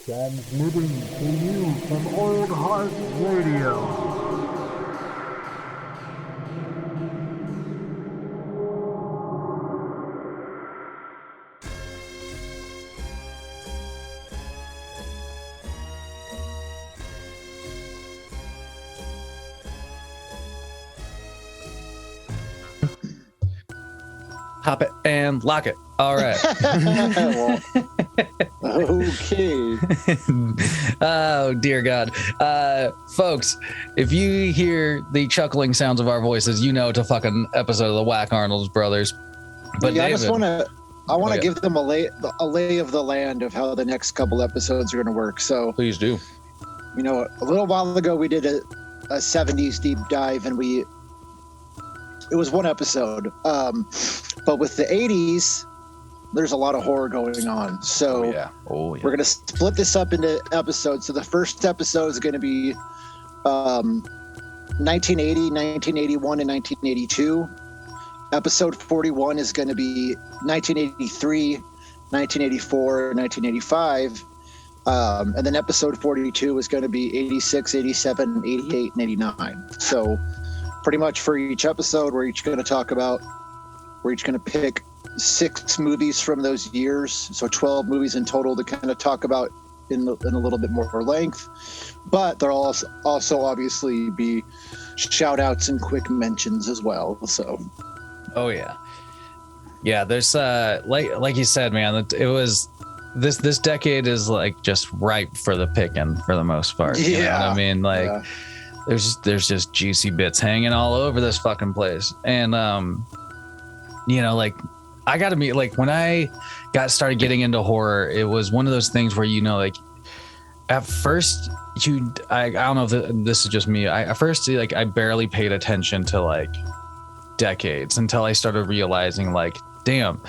Transmitting to you from Old Heart Radio. Pop it and lock it. All right. Okay. Oh, dear God. Folks, if you hear the chuckling sounds of our voices, you know it's a fucking episode of the WacArnold's brothers. But yeah, David, I want to give them a lay of the land of how the next couple episodes are going to work. So please do. You know, a little while ago we did a 70s deep dive, and it was one episode. But with the 80s, there's a lot of horror going on. So we're going to split this up into episodes. So the first episode is going to be 1980, 1981, and 1982. Episode 41 is going to be 1983, 1984, 1985. And then episode 42 is going to be 86, 87, 88, and 89. So pretty much for each episode, we're each going to pick 6 movies from those years. So 12 movies in total to kind of talk about in a little bit more length. But there'll also obviously be shout outs and quick mentions as well. So. Oh, yeah. Yeah, there's like you said, man, it was this decade is like just ripe for the picking for the most part. Yeah. You know what I mean? Like there's just juicy bits hanging all over this fucking place. And you know, like I gotta be like, when I started getting into horror, it was one of those things where, you know, like at first I don't know if this is just me. At first I barely paid attention to like decades until I started realizing like, damn,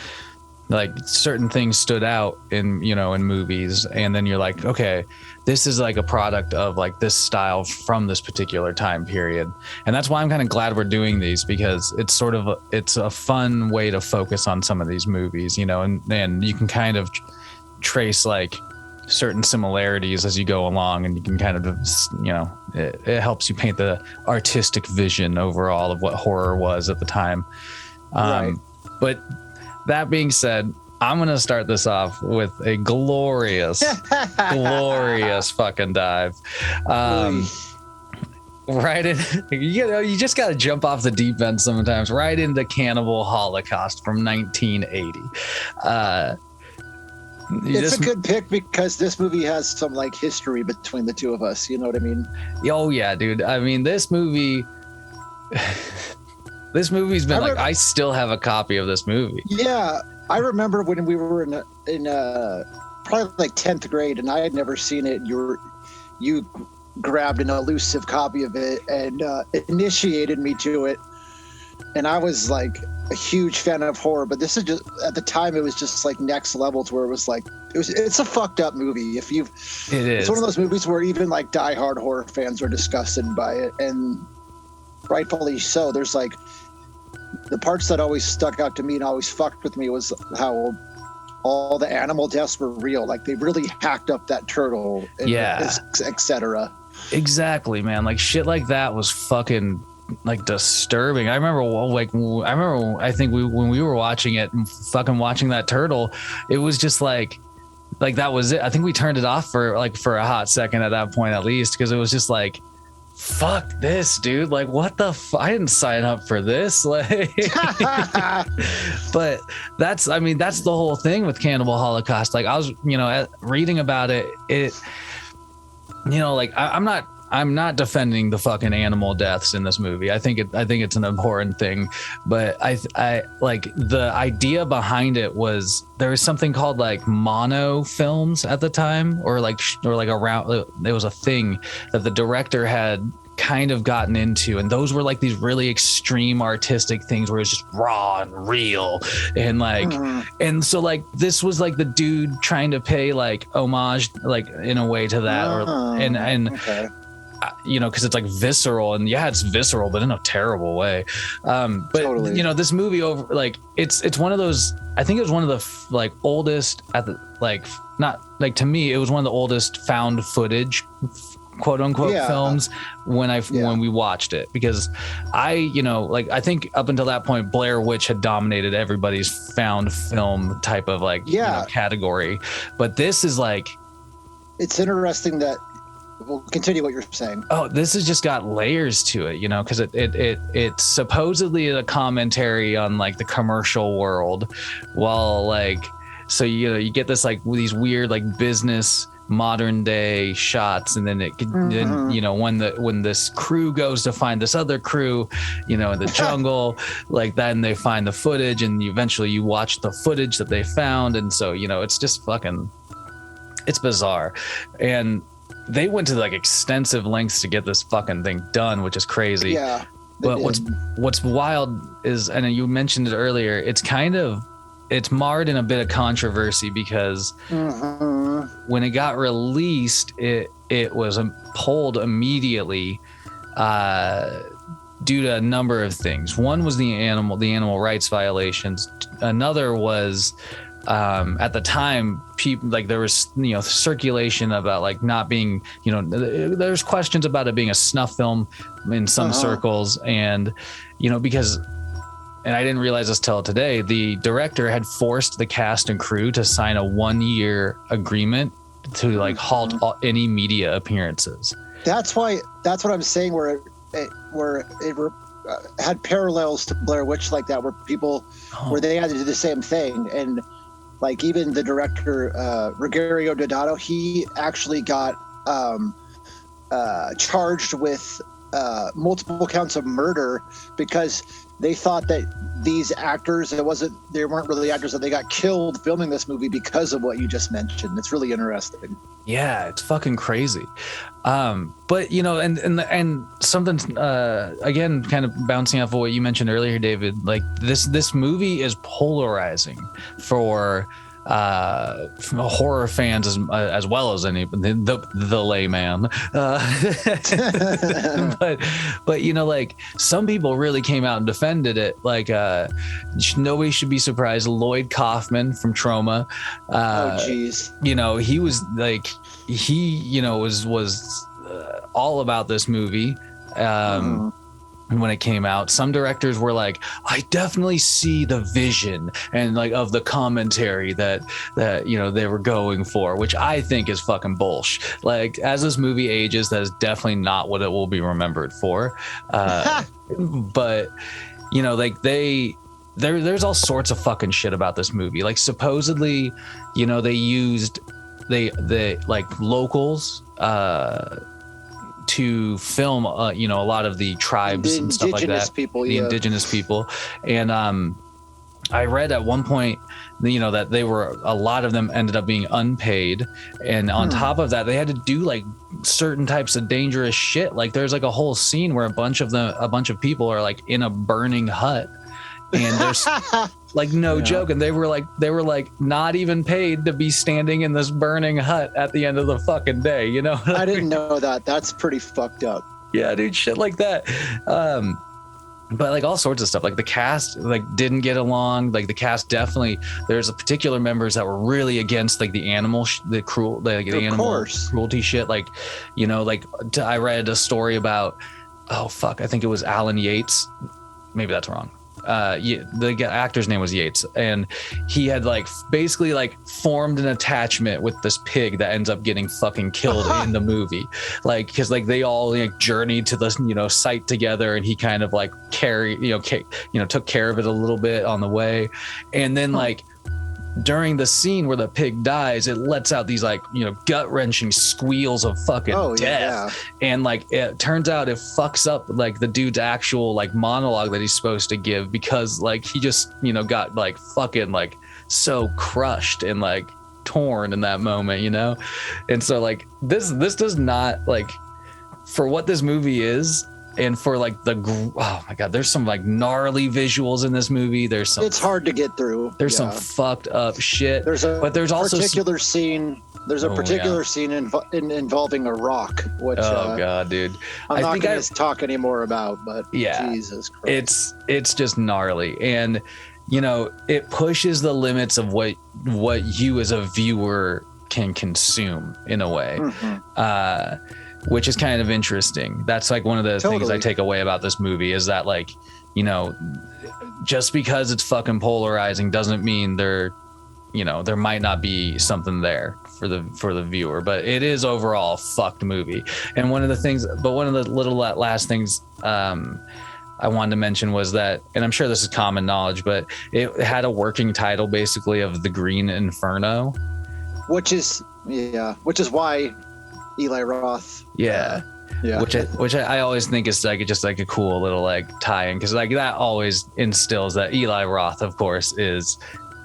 like certain things stood out in movies, and then you're like, okay, this is like a product of like this style from this particular time period. And that's why I'm kind of glad we're doing these, because it's a fun way to focus on some of these movies, you know, and you can kind of trace like certain similarities as you go along, and you can kind of, you know, it helps you paint the artistic vision overall of what horror was at the time. Right. But that being said, I'm going to start this off with a glorious fucking dive. Right in, you know, you just got to jump off the deep end sometimes, right into Cannibal Holocaust from 1980. It's a good pick because this movie has some like history between the two of us. You know what I mean? Oh yeah, dude. I mean, this movie's been I still have a copy of this movie. Yeah, I remember when we were in probably like 10th grade, and I had never seen it. You grabbed an elusive copy of it and initiated me to it, and I was like a huge fan of horror. But this is just, at the time, it was just like next level, to where it was like it's a fucked up movie. It is. It's one of those movies where even like diehard horror fans are disgusted by it, and rightfully so. There's like the parts that always stuck out to me and always fucked with me was how all the animal deaths were real. Like they really hacked up that turtle, and etc. Exactly, man. Like shit like that was fucking like disturbing. I remember I think when we were watching it and fucking watching that turtle, it was just like that was it. I think we turned it off for a hot second at that point, at least, because it was just like, fuck this, dude. Like, what the I didn't sign up for this. Like, but that's the whole thing with Cannibal Holocaust. Like, I was, you know, reading about it, you know, like I'm not defending the fucking animal deaths in this movie. I think it's an important thing, but I like the idea behind it was there was something called like mono films at the time, or around, there was a thing that the director had kind of gotten into, and those were like these really extreme artistic things where it's just raw and real, and like and so like this was like the dude trying to pay like homage like in a way to that, okay. You know, because it's like visceral, and it's visceral, but in a terrible way. But totally. You know, this movie it's one of those. I think it was one of the like oldest like, not like, to me, it was one of the oldest found footage, quote unquote, films when we watched it, because I think up until that point, Blair Witch had dominated everybody's found film type of category. But this is like, it's interesting that we'll continue what you're saying. Oh, this has just got layers to it, because it's supposedly a commentary on like the commercial world, while like, so you get this like these weird like business modern day shots, and then when this crew goes to find this other crew, in the jungle, like then they find the footage, and eventually you watch the footage that they found, and so it's just fucking, it's bizarre. And they went to like extensive lengths to get this fucking thing done, which is crazy. Yeah. But what's wild is, and you mentioned it earlier, it's marred in a bit of controversy, because when it got released, it was pulled immediately due to a number of things. One was the animal rights violations. Another was at the time, people like, there was circulation about like not being, there's questions about it being a snuff film in some circles, and because, and I didn't realize this till today, the director had forced the cast and crew to sign a 1-year agreement to like halt any media appearances. That's what I'm saying, where it had parallels to Blair Witch like that, where people where they had to do the same thing. And like, even the director, Rogerio Dodado, he actually got charged with multiple counts of murder, because they thought that these actors, they weren't really actors, that they got killed filming this movie because of what you just mentioned. It's really interesting. Yeah, it's fucking crazy. But and something again, kind of bouncing off of what you mentioned earlier, David, like this movie is polarizing for horror fans as well as the layman. But like, some people really came out and defended it. Like, nobody should be surprised. Lloyd Kaufman from Trauma. Oh geez. He was like, he was all about this movie. When it came out, some directors were like, I definitely see the vision and like of the commentary that they were going for, which I think is fucking bullshit. Like, as this movie ages, that is definitely not what it will be remembered for. But like, there's all sorts of fucking shit about this movie. Like, supposedly, they used they like locals to film a lot of the tribes and stuff like that, indigenous people. And I read at one point that a lot of them ended up being unpaid, and on top of that, they had to do like certain types of dangerous shit. Like, there's like a whole scene where a bunch of people are like in a burning hut, and there's like no joke, and they were like not even paid to be standing in this burning hut at the end of the fucking day. I didn't know that. That's pretty fucked up. Yeah, dude, shit like that. But like, all sorts of stuff. Like, the cast like didn't get along. Like, the cast definitely, there's a particular members that were really against like the animal cruelty shit. Like, I read a story about, I think it was Alan Yates. Maybe that's wrong. The actor's name was Yates, and he had like basically like formed an attachment with this pig that ends up getting fucking killed in the movie. Like, because like they all like journeyed to this site together, and he kind of like took care of it a little bit on the way, and then like during the scene where the pig dies, it lets out these like gut-wrenching squeals of fucking death. And like, it turns out it fucks up like the dude's actual like monologue that he's supposed to give, because like he just got like fucking like so crushed and like torn in that moment, and so like this does not, like, for what this movie is. And for like oh my god, there's some like gnarly visuals in this movie. It's hard to get through. There's some fucked up shit. There's also particular scene. There's a particular scene involving a rock, which god, dude, I'm not going to talk anymore about. But Jesus Christ, it's just gnarly. And it pushes the limits of what you as a viewer can consume in a way, which is kind of interesting. That's like one of the things I take away about this movie is that, like, just because it's fucking polarizing doesn't mean there might not be something there for the viewer, but it is overall a fucked movie. And one of the little last things I wanted to mention was that, and I'm sure this is common knowledge, but it had a working title basically of The Green Inferno, which is why Eli Roth. Yeah. Which I always think is like just like a cool little like tie-in, because like that always instills that Eli Roth, of course, is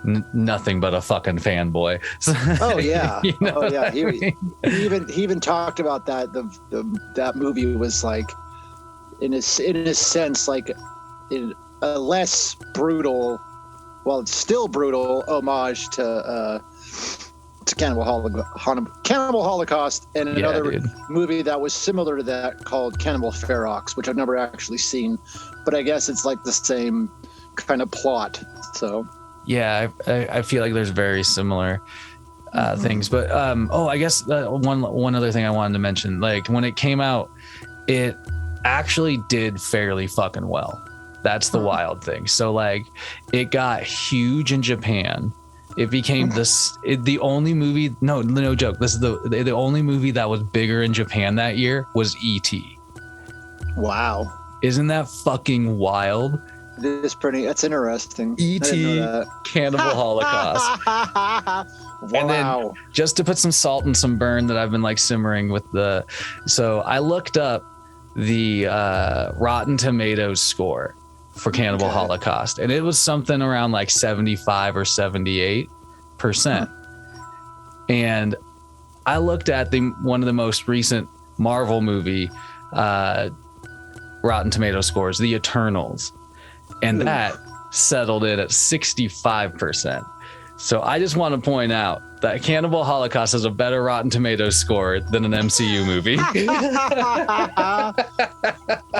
nothing but a fucking fanboy. Oh yeah. He even talked about that. That movie was like, in a sense, like in a less brutal, well, it's still brutal homage to Cannibal Holocaust, and another movie that was similar to that called Cannibal Ferox, which I've never actually seen, but I guess it's like the same kind of plot. So yeah, I feel like there's very similar things, but I guess one other thing I wanted to mention, like when it came out, it actually did fairly fucking well. That's the wild thing. So like it got huge in Japan. It became the only movie, no joke, this is the only movie that was bigger in Japan that year was E.T. Wow. Isn't that fucking wild? That's interesting. E.T. Cannibal Holocaust. Wow. And then just to put some salt and some burn that I've been like simmering with so I looked up the Rotten Tomatoes score for Cannibal Holocaust, and it was something around like 75 or 78%. And I looked at one of the most recent Marvel movie Rotten Tomatoes scores, The Eternals, and that settled in at 65%. So I just want to point out that Cannibal Holocaust has a better Rotten Tomatoes score than an MCU movie.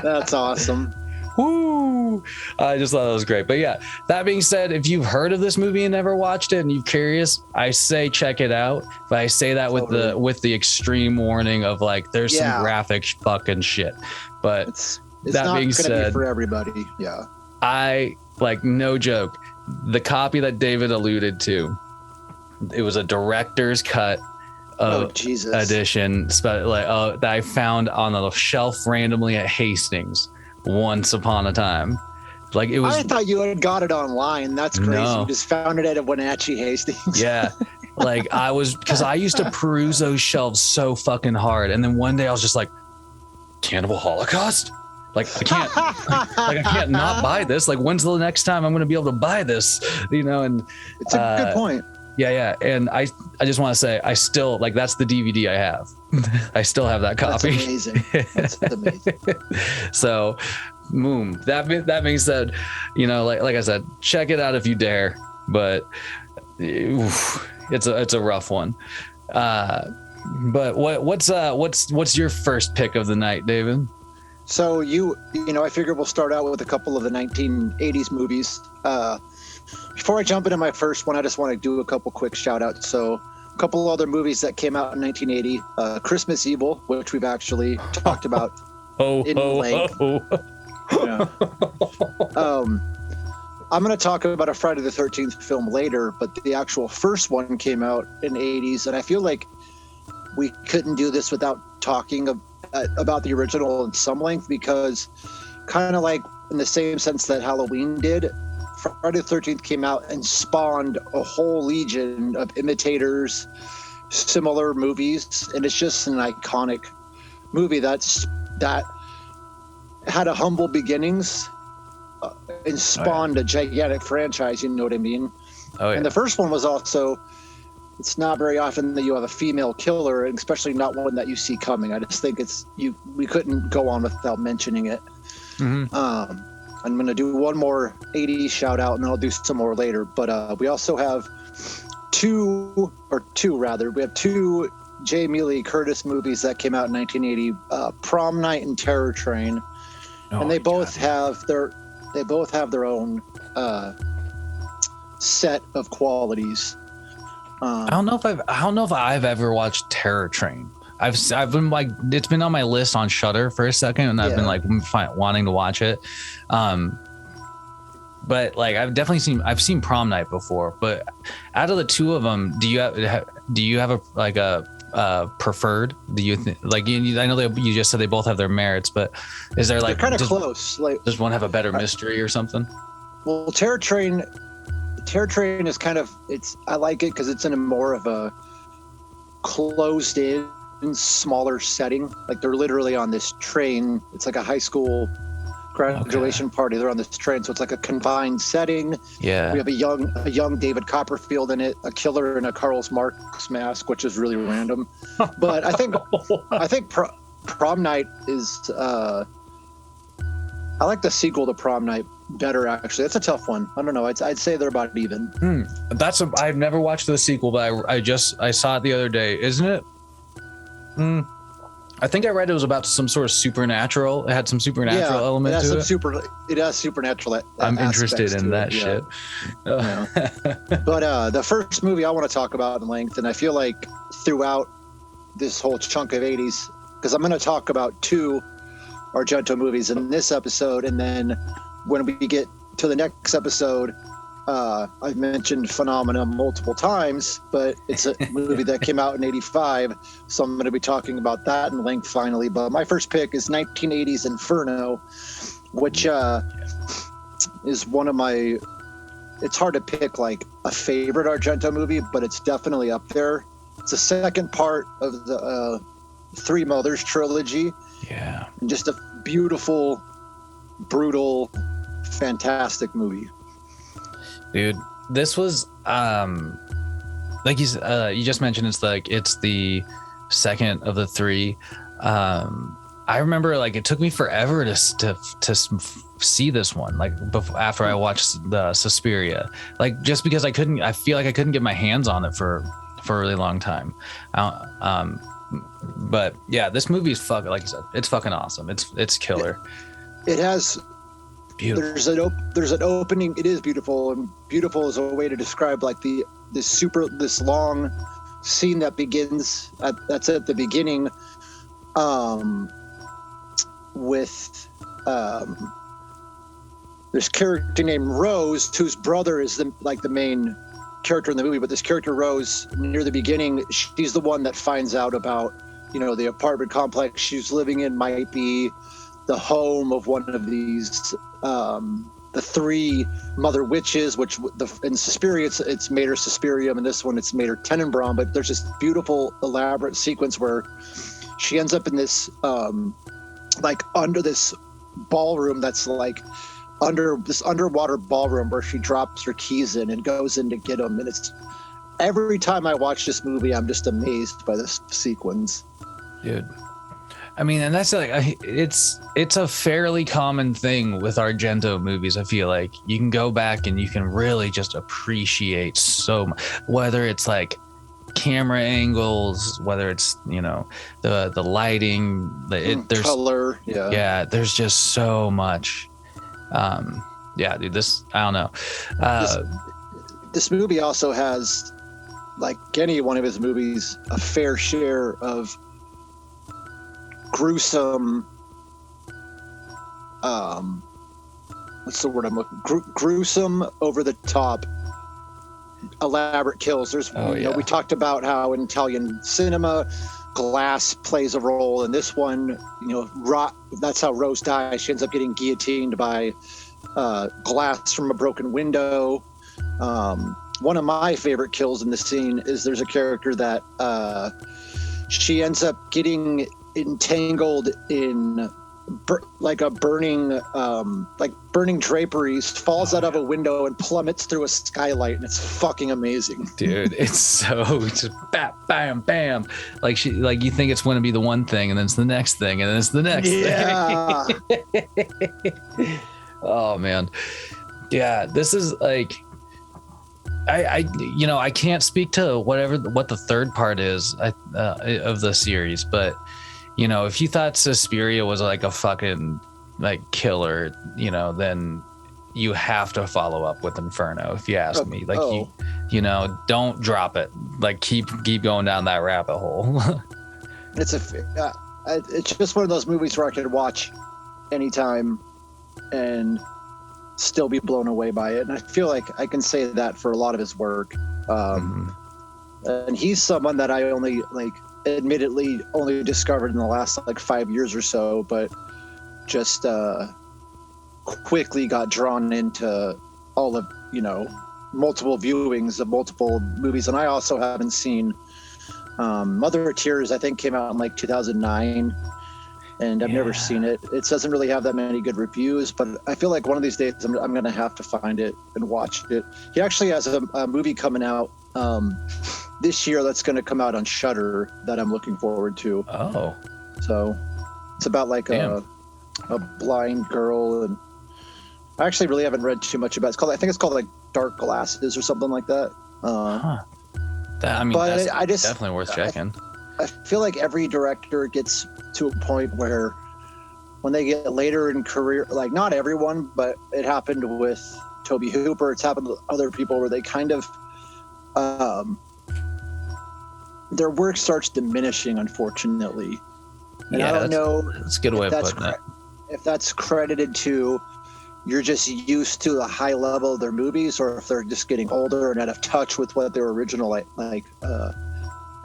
That's awesome. Woo! I just thought that was great. But yeah, that being said, if you've heard of this movie and never watched it and you're curious, I say check it out. But I say that with the extreme warning of like there's some graphic fucking shit. But it's that not being said, be for everybody. Yeah. I like, no joke, the copy that David alluded to, it was a director's cut edition that I found on a shelf randomly at Hastings once upon a time. Like it was. I thought you had got it online. That's crazy. No. You just found it at a Wenatchee Hastings. Yeah. Like because I used to peruse those shelves so fucking hard, and then one day I was just like, Cannibal Holocaust? Like I can't not buy this. Like when's the next time I'm going to be able to buy this? And it's a good point. Yeah. And I just want to say, I still like, that's the DVD I have. I still have that copy. That's amazing. So that being said, like I said, check it out if you dare, but it's a rough one. But what's your first pick of the night, David? So I figure we'll start out with a couple of the 1980s movies. Before I jump into my first one, I just want to do a couple quick shout outs. So a couple other movies that came out in 1980, Christmas Evil, which we've actually talked about in length. Yeah. I'm going to talk about a Friday the 13th film later, but the actual first one came out in the 80s, and I feel like we couldn't do this without talking about the original in some length, because kind of like in the same sense that Halloween did, Friday the 13th came out and spawned a whole legion of imitators, similar movies, and it's just an iconic movie that had a humble beginnings and spawned a gigantic franchise, you know what I mean? Oh, yeah. And the first one was also, it's not very often that you have a female killer, and especially not one that you see coming. I just think we couldn't go on without mentioning it. Mm-hmm. I'm going to do one more 80s shout out, and I'll do some more later. But we also have two Jamie Lee Curtis movies that came out in 1980, Prom Night and Terror Train. And they both have their own set of qualities. I don't know if I've ever watched Terror Train. I've been like, it's been on my list on Shudder for a second, and I've been like wanting to watch it. But like I've seen Prom Night before. But out of the two of them, do you have a preferred? Do you like? I know you just said they both have their merits, but is there like they're kind of close? Like, does one have a better mystery or something? Well, Terror Train is kind of I like it because it's in a more of a closed in, smaller setting. Like they're literally on this train. It's like a high school graduation party. They're on this train, so it's like a confined setting. Yeah, we have a young David Copperfield in it, a killer in a Karl Marx mask, which is really random. But I think Prom Night is. I like the sequel to Prom Night better, actually. That's a tough one. I don't know. I'd say they're about even. I've never watched the sequel, but I saw it the other day. Isn't it? I think I read it was about some sort of supernatural. It had some supernatural element to it. It has supernatural. I'm interested in that shit. Yeah. But the first movie I want to talk about in length, and I feel like throughout this whole chunk of 80s, because I'm going to talk about two Argento movies in this episode, and then when we get to the next episode, I've mentioned Phenomena multiple times, but it's a movie that came out in 85, so I'm going to be talking about that in length finally. But my first pick is 1980's Inferno, which is one of my... It's hard to pick like a favorite Argento movie, but it's definitely up there. It's the second part of the Three Mothers trilogy. Yeah. And just a beautiful, brutal, fantastic movie. Dude, this was like you just mentioned, it's the second of the three. I remember like it took me forever to see this one, like after I watched the Suspiria, like just because I feel like I couldn't get my hands on it for a really long time. But yeah, this movie is fucking, like you said, it's fucking awesome. It's killer. It has beautiful. There's an opening. It is beautiful, and beautiful is a way to describe like this long scene that begins that's at the beginning, with this character named Rose, whose brother is the main character in the movie. But this character Rose, near the beginning, she's the one that finds out about, the apartment complex she's living in might be the home of one of these the three mother witches, which in Suspiria it's Mater Suspirium, and this one it's Mater Tenenbaum. But there's this beautiful elaborate sequence where she ends up in this like under this ballroom that's like under this underwater ballroom where she drops her keys in and goes in to get them. And it's every time I watch this movie, I'm just amazed by this sequence. Dude, I mean, and that's like it's a fairly common thing with Argento movies. I feel like you can go back and you can really just appreciate so much, whether it's like camera angles, whether it's the lighting, there's color, there's just so much. Dude, this, I don't know. This movie also has, like any one of his movies, a fair share of gruesome, what's the word I'm looking? Gruesome, over the top, elaborate kills. There's, we talked about how in Italian cinema, glass plays a role. In this one, that's how Rose dies. She ends up getting guillotined by glass from a broken window. One of my favorite kills in this scene is there's a character that she ends up getting entangled in burning draperies, falls out of a window and plummets through a skylight, and it's fucking amazing. Dude, it's so just bam, bam, bam. Like you think it's going to be the one thing, and then it's the next thing, and then it's the next thing. Oh man, yeah. This is like, I can't speak to what the third part is of the series, but if you thought Suspiria was like a fucking like killer, then you have to follow up with Inferno, if you ask me. Like, oh. you know, don't drop it. Like, keep going down that rabbit hole. It's just one of those movies where I could watch anytime and still be blown away by it. And I feel like I can say that for a lot of his work. And he's someone that I only, like, admittedly only discovered in the last, like, 5 years or so, but just quickly got drawn into all of, you know, multiple viewings of multiple movies. And I also haven't seen Mother of Tears, I think, came out in like 2009, and I've never seen it. It doesn't really have that many good reviews, but I feel like one of these days I'm going to have to find it and watch it. He actually has a movie coming out this year that's going to come out on Shudder that I'm looking forward to. Oh. So it's about like a blind girl, and I actually really haven't read too much about it. I think it's called like Dark Glasses or something like that. I mean, but that's definitely worth checking. I feel like every director gets to a point where when they get later in career, like not everyone, but it happened with Tobe Hooper, it's happened with other people where they kind of, their work starts diminishing, unfortunately. And I don't know. That's a good way of putting it. If that's credited to you're just used to the high level of their movies, or if they're just getting older and out of touch with what their original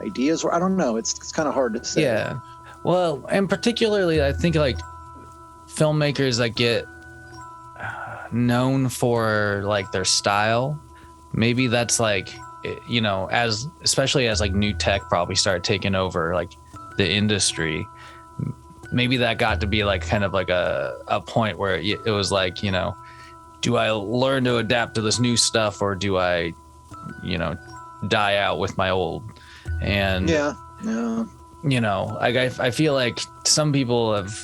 ideas were. I don't know. It's kind of hard to say. Yeah. Well, and particularly, I think like filmmakers that get known for like their style, maybe that's like, you know, especially as like new tech probably started taking over like the industry. Maybe that got to be like kind of like a point where it was like, you know, do I learn to adapt to this new stuff, or do I, you know, die out with my old? And yeah, you know, I feel like some people have,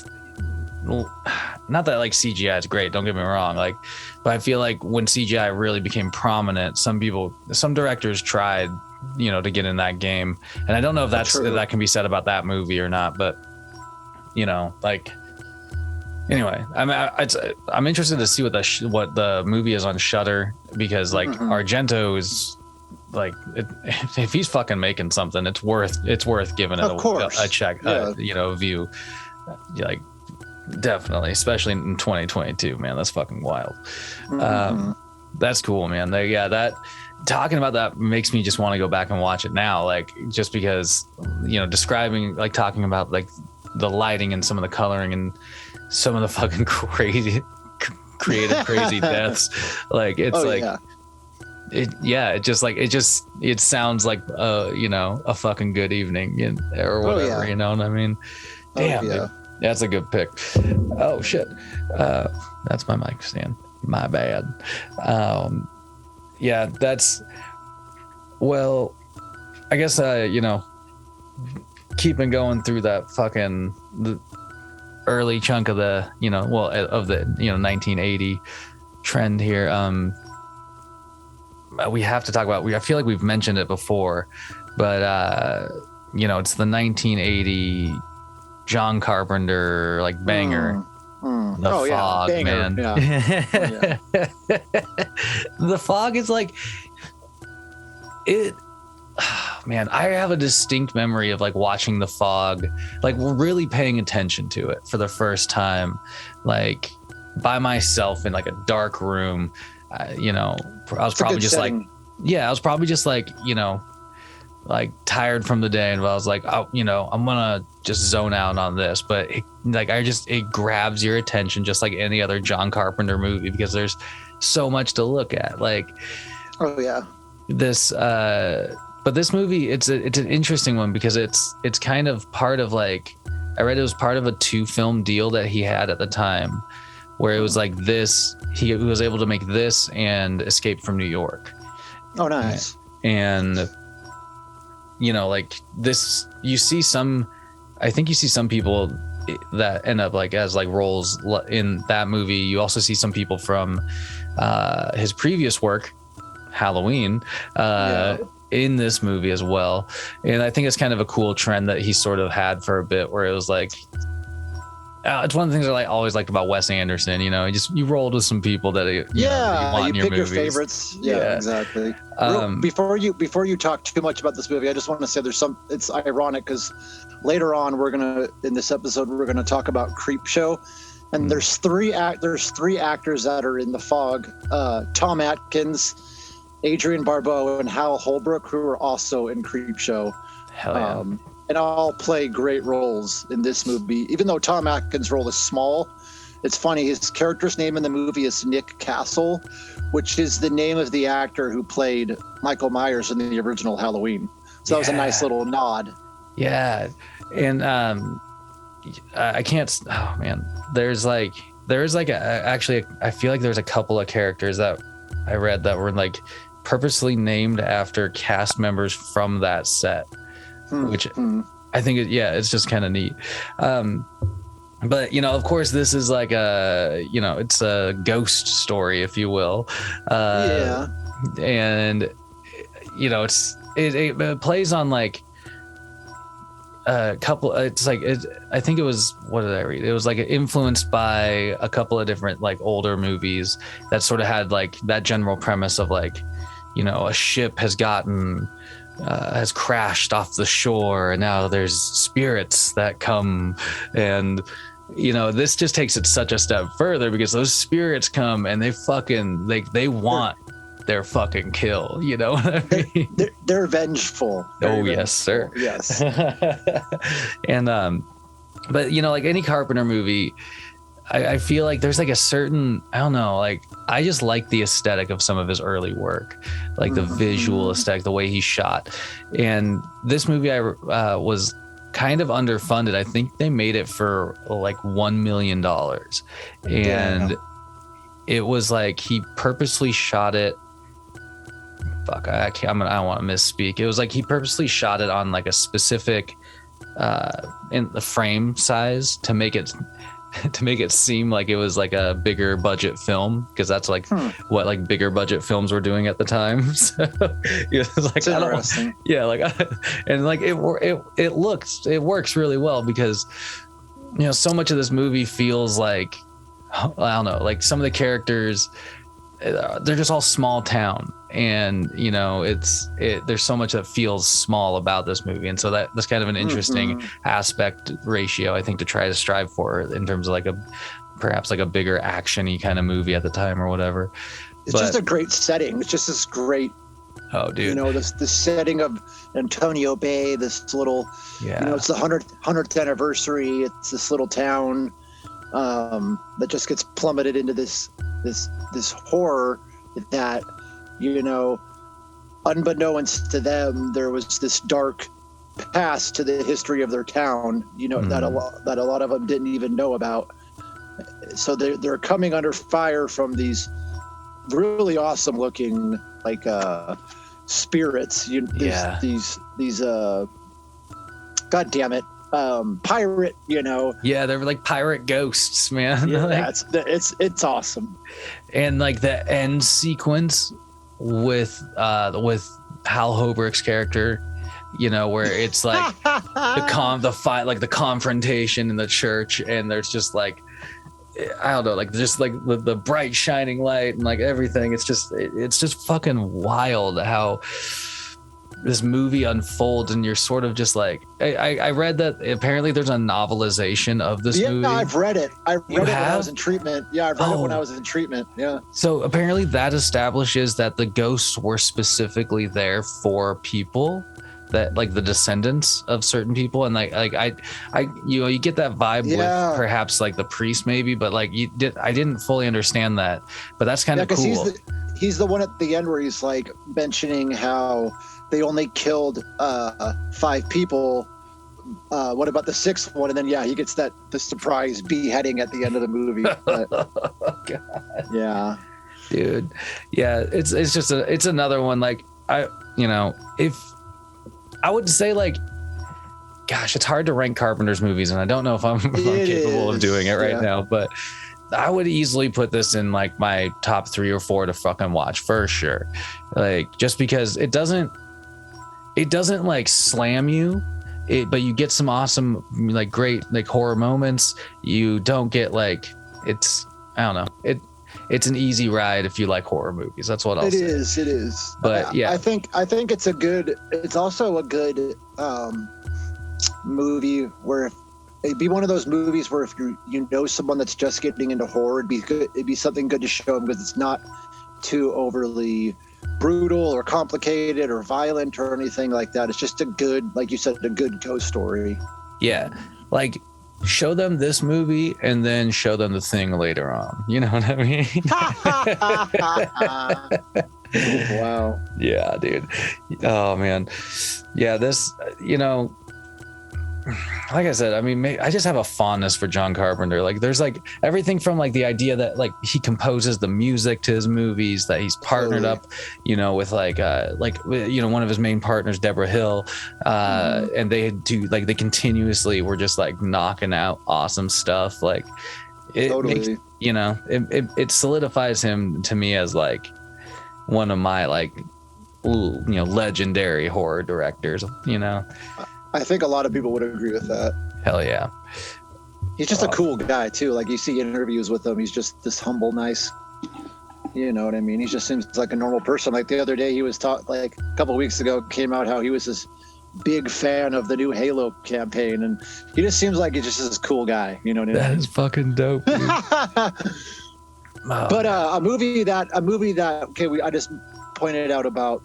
not that like CGI is great, don't get me wrong, like, but I feel like when CGI really became prominent, some directors tried, you know, to get in that game, and I don't know if that can be said about that movie or not, but you know, like, anyway, I'm interested to see what the movie is on Shudder, because like Argento is like, if he's fucking making something, it's worth giving it a check, you know, view, like, definitely, especially in 2022, man. That's fucking wild. That's cool, man. That talking about that makes me just want to go back and watch it now, like, just because, you know, describing, like, talking about like the lighting and some of the coloring and some of the fucking crazy deaths, like, it's it sounds like you know, a fucking good evening, or whatever. You know what I mean? Damn, dude. That's a good pick. Oh shit, that's my mic stand, my bad. Well, I guess you know, keeping going through that fucking the early chunk of the, you know, well, of the, you know, 1980 trend here, we have to talk about, I feel like we've mentioned it before, but you know, it's the 1980 John Carpenter, like, banger, The Fog, banger, man. The Fog is like it. Man, I have a distinct memory of like watching The Fog, like really paying attention to it for the first time, like by myself in like a dark room. You know, I was probably just setting. I was probably just like, you know, like tired from the day, and I was like, oh, you know, I'm gonna just zone out on this. But it grabs your attention just like any other John Carpenter movie, because there's so much to look at. Like, oh yeah, this. But this movie, it's an interesting one, because it's kind of part of, like, I read it was part of a 2-film deal that he had at the time, where it was like this, he was able to make this and Escape from New York. Oh, nice. And, you know, like this, I think you see some people that end up like as like roles in that movie. You also see some people from his previous work, Halloween, in this movie as well. And I think it's kind of a cool trend that he sort of had for a bit, where it was like, it's one of the things I always liked about Wes Anderson. You know, you rolled with some people that you want in your pick movies. Your favorites. Yeah, exactly. Before you talk too much about this movie, I just want to say it's ironic because later on in this episode we're gonna talk about Creepshow, and there's three actors that are in The Fog: Tom Atkins, Adrian Barbeau, and Hal Holbrook, who are also in Creepshow. Hell yeah. And all play great roles in this movie. Even though Tom Atkins' role is small, it's funny. His character's name in the movie is Nick Castle, which is the name of the actor who played Michael Myers in the original Halloween. So that was a nice little nod. Yeah. And I can't. Oh man, actually, I feel like there's a couple of characters that I read that were like purposely named after cast members from that set. Which I think, it's just kind of neat. But, of course, this is like it's a ghost story, if you will. And, it plays on like a couple, I think it was, what did I read? It was like influenced by a couple of different like older movies that sort of had like that general premise of like, a ship has crashed off the shore and now there's spirits that come, and this just takes it such a step further because those spirits come and they want their fucking kill, you know what I mean? They're vengeful. Yes sir. Yes. And but like any Carpenter movie, I feel like there's like a certain, I don't know, like I just like the aesthetic of some of his early work, like the visual aesthetic, the way he shot. And this movie was kind of underfunded. I think they made it for like $1 million. And it was like he purposely shot it. Fuck, I don't want to misspeak. It was like he purposely shot it on like a specific in the frame size to make it seem like it was like a bigger budget film, because that's like what like bigger budget films were doing at the time. So it was like, interesting. And like it works really well because so much of this movie feels like, I don't know, like some of the characters, they're just all small town, and there's so much that feels small about this movie, and so that's kind of an interesting aspect ratio, I think, to try to strive for in terms of like perhaps a bigger action-y kind of movie at the time or whatever. It's just a great setting. It's just this great, oh dude, the setting of Antonio Bay, this little, it's the 100th anniversary. It's this little town that just gets plummeted into this horror that, unbeknownst to them, there was this dark past to the history of their town, that a lot of them didn't even know about. So they're coming under fire from these really awesome looking like spirits. These God damn it. Pirate, Yeah, they're like pirate ghosts, man. Yeah, it's awesome. And like the end sequence with Hal Holbrook's character, where it's like the fight, like the confrontation in the church, and there's just like, I don't know, like just like the bright shining light and like everything. It's just fucking wild how this movie unfolds, and you're sort of just like, I read that apparently there's a novelization of this movie. Yeah, I've read it. I read it when I was in treatment. Yeah, I've read it when I was in treatment. Yeah. So apparently that establishes that the ghosts were specifically there for people that like the descendants of certain people, and like I you get that vibe with perhaps like the priest maybe, but like I didn't fully understand that, but that's kind of cool. He's the one at the end where he's like mentioning how they only killed 5 people. What about the 6th one? And then he gets the surprise beheading at the end of the movie. But, God. Yeah, dude. Yeah, it's just it's another one. Like if I would say like, gosh, it's hard to rank Carpenter's movies, and I don't know if I'm capable of doing it right now, but I would easily put this in like my top 3 or 4 to fucking watch for sure. Like, just because it doesn't like slam you, but you get some awesome, like great, like horror moments. You don't get like, it's, I don't know. It's an easy ride if you like horror movies. That's what I'll say. It is. But yeah, I think it's also a good movie where it'd be one of those movies where if you know someone that's just getting into horror, it'd be something good to show them because it's not too overly brutal or complicated or violent or anything like that. It's just a good, like you said, a good ghost story. Yeah, like show them this movie and then show them The Thing later on. You know what I mean? Wow. Yeah, dude. Oh man. Yeah, this, you know, like I said, I mean, I just have a fondness for John Carpenter. Like there's like everything from like the idea that like he composes the music to his movies, that he's partnered up, you know, with like you know, one of his main partners, Deborah Hill, and they continuously were just like knocking out awesome stuff. Like it makes, you know, it solidifies him to me as like one of my like, you know, legendary horror directors, you know. I think a lot of people would agree with that. Hell yeah. He's just a cool guy too. Like you see interviews with him, he's just this humble, nice, you know what I mean? He just seems like a normal person. Like the other day he was like a couple of weeks ago came out how he was this big fan of the new Halo campaign, and he just seems like he's just this cool guy, you know what I mean? That is fucking dope, dude. But a movie that I just pointed out about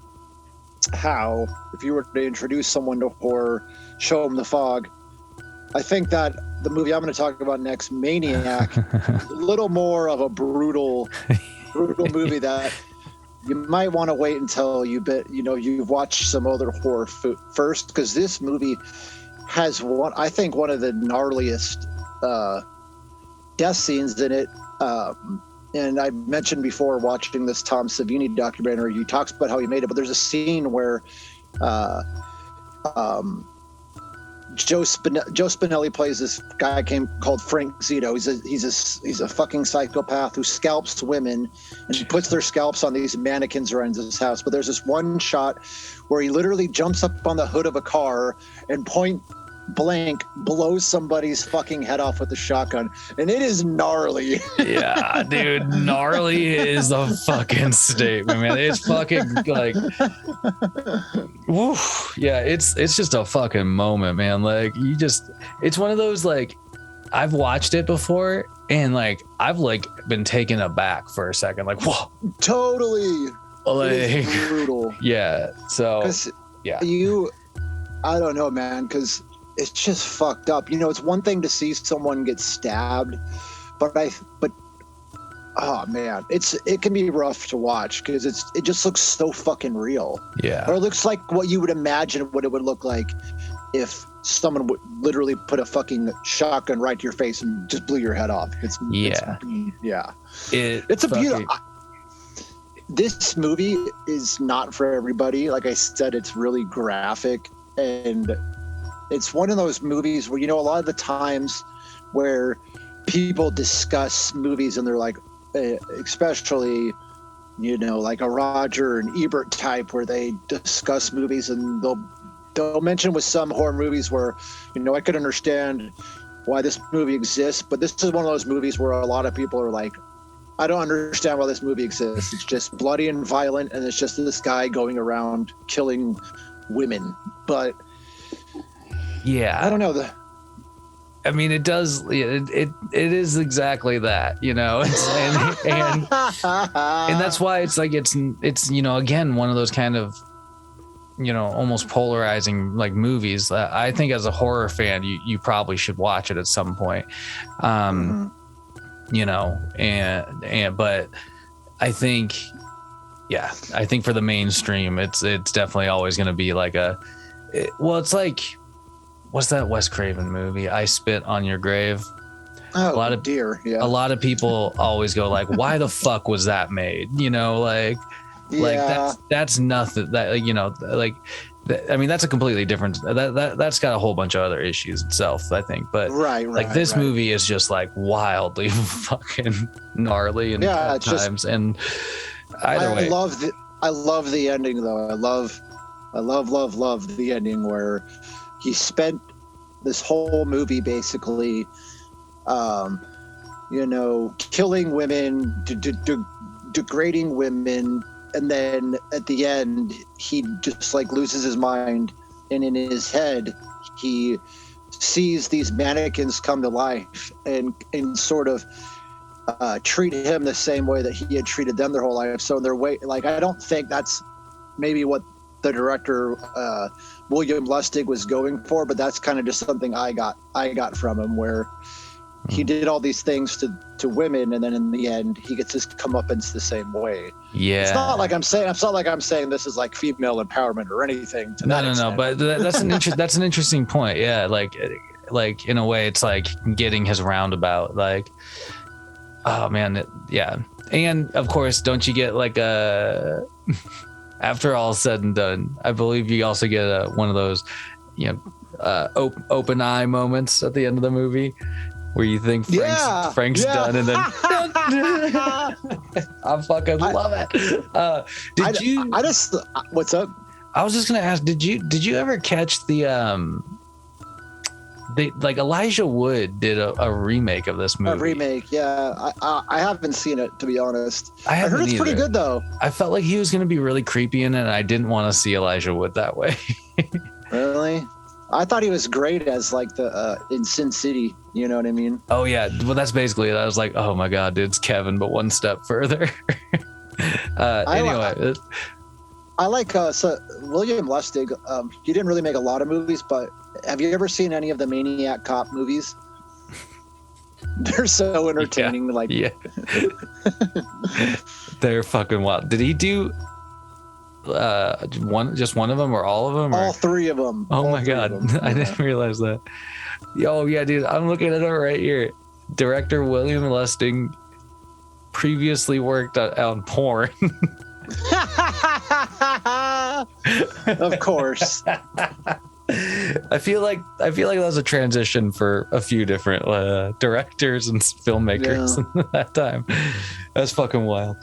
how if you were to introduce someone to horror, show them The Fog. I think that the movie I'm going to talk about next, Maniac, a little more of a brutal movie that you might want to wait until you've watched some other horror first, because this movie has one of the gnarliest death scenes in it. And I mentioned before watching this Tom Savini documentary, he talks about how he made it, but there's a scene where Joe Spinelli plays this guy called Frank Zito. He's a fucking psychopath who scalps women, and he puts their scalps on these mannequins around his house. But there's this one shot where he literally jumps up on the hood of a car and point blank blows somebody's fucking head off with a shotgun, and it is gnarly. Yeah, dude, gnarly is a fucking statement, man. It's fucking like, woo. Yeah, it's just a fucking moment, man. Like it's one of those, like, I've watched it before and like I've like been taken aback for a second, like, whoa, totally, like it's brutal. Yeah, so yeah, I don't know, man, because it's just fucked up. You know, it's one thing to see someone get stabbed, but oh man, it can be rough to watch because it just looks so fucking real. Yeah. Or it looks like what you would imagine what it would look like if someone would literally put a fucking shotgun right to your face and just blew your head off. It's a beautiful. This movie is not for everybody. Like I said, it's really graphic, and it's one of those movies where, you know, a lot of the times where people discuss movies and they're like, especially, you know, like a Roger and Ebert type, where they discuss movies and they'll mention with some horror movies where, you know, I could understand why this movie exists, but this is one of those movies where a lot of people are like, I don't understand why this movie exists. It's just bloody and violent, and it's just this guy going around killing women. But yeah, I don't know. I mean, it does. It is exactly that, you know, and that's why it's like it's you know, again, one of those kind of, you know, almost polarizing like movies. I think as a horror fan, you probably should watch it at some point, you know, and but I think for the mainstream, it's definitely always going to be like it's like. What's that Wes Craven movie? I Spit on Your Grave. Oh, a lot of people always go like, why the fuck was that made? You know, like that's nothing. That, you know, like, I mean, that's a completely different. That's got a whole bunch of other issues itself, I think. But like this movie is just like wildly fucking gnarly and at times. And either way, I love the ending though. I love the ending where he spent this whole movie basically, killing women, degrading women, and then at the end he just like loses his mind, and in his head he sees these mannequins come to life and sort of treat him the same way that he had treated them their whole life. So in their way, like, I don't think that's maybe what the director William Lustig was going for, but that's kind of just something I got from him, where he did all these things to women, and then in the end he gets his comeuppance the same way. Yeah, it's not like I'm saying this is like female empowerment or anything. No, but that's an interesting point. Yeah, like in a way, it's like getting his roundabout. Like, oh man, yeah. And of course, don't you get like a after all said and done, I believe you also get one of those, open eye moments at the end of the movie, where you think Frank's done, and then I fucking love it. What's up? I was just gonna ask, did you ever catch the like Elijah Wood did a remake of this movie? A remake, yeah. I haven't seen it, to be honest. I heard it's pretty good though. I felt like he was gonna be really creepy in it, and I didn't want to see Elijah Wood that way. Really? I thought he was great as like the in Sin City. You know what I mean? Oh yeah, well that's basically it. I was like, oh my god, dude, it's Kevin, but one step further. Anyway, I like so William Lustig. He didn't really make a lot of movies, but have you ever seen any of the Maniac Cop movies? They're so entertaining. Yeah. They're fucking wild. Did he do just one of them or all of them? All three of them. Oh my god, I didn't realize that. Oh yeah, dude, I'm looking at it right here. Director William Lustig previously worked on porn. Of course. I feel like that was a transition for a few different directors and filmmakers at that time. That's fucking wild.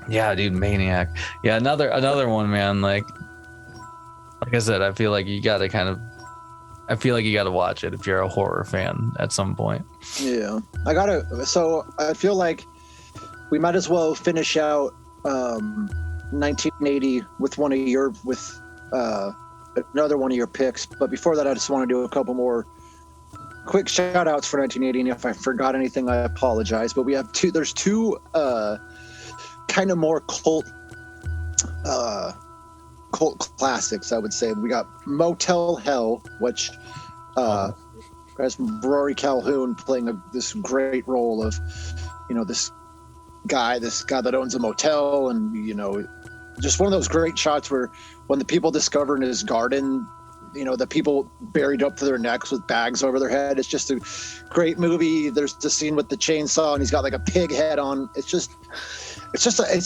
Yeah, dude, Maniac. Yeah, another one, man. Like I said, I feel like you gotta watch it if you're a horror fan at some point. Yeah, so I feel like we might as well finish out 1980 with another one of your picks. But before that, I just want to do a couple more quick shout outs for 1980. And if I forgot anything, I apologize. But we have there's two kind of more cult classics, I would say. We got Motel Hell, which has Rory Calhoun playing this great role of, this guy that owns a motel, and just one of those great shots where when the people discover in his garden, the people buried up to their necks with bags over their head. It's just a great movie. There's the scene with the chainsaw, and he's got like a pig head on. It's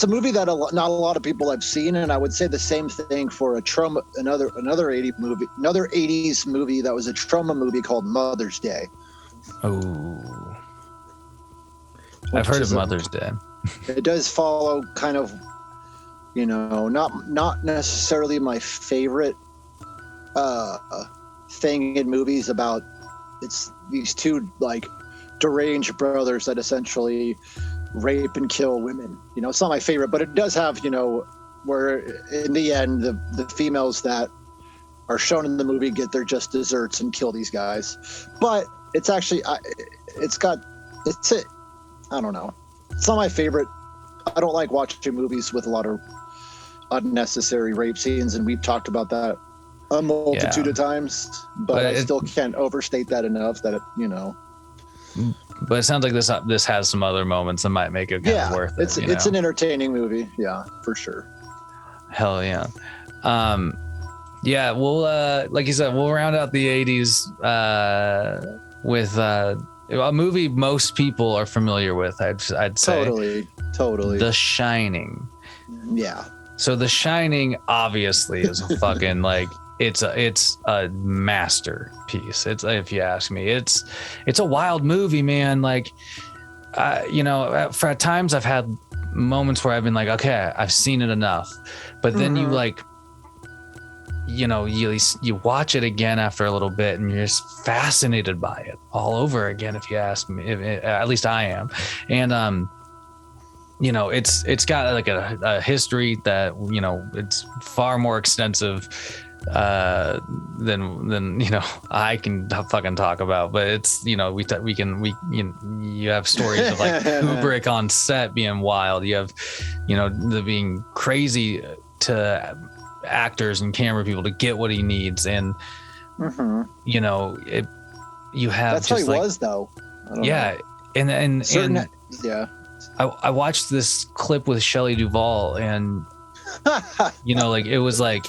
a movie that not a lot of people have seen, and I would say the same thing for another 80s movie that was a trauma movie called Mother's Day. Oh, I've heard of Mother's Day. It does follow kind of, not necessarily my favorite thing in movies about. It's these two like deranged brothers that essentially rape and kill women. It's not my favorite, but it does have, where in the end the females that are shown in the movie get their just desserts and kill these guys. But it's actually I don't know. It's not my favorite. I don't like watching movies with a lot of unnecessary rape scenes, and we've talked about that a multitude of times, but I still can't overstate that enough that But it sounds like this has some other moments that might make it kind of worth it. It's an entertaining movie, yeah, for sure. Hell yeah. Yeah, we'll like you said, we'll round out the 80s with a movie most people are familiar with. I'd say totally The Shining. Yeah. So The Shining obviously is a fucking like it's a masterpiece. If you ask me, it's a wild movie, man. Like, for at times I've had moments where I've been like, okay, I've seen it enough, but then you like you watch it again after a little bit and you're just fascinated by it all over again, if you ask me. At least I am. And it's got like a history that it's far more extensive than I can fucking talk about. But it's you have stories of like Kubrick on set being wild. You have the being crazy to actors and camera people to get what he needs, and you have that's just how he was though. I don't know. And yeah. I watched this clip with Shelley Duvall, and like it was like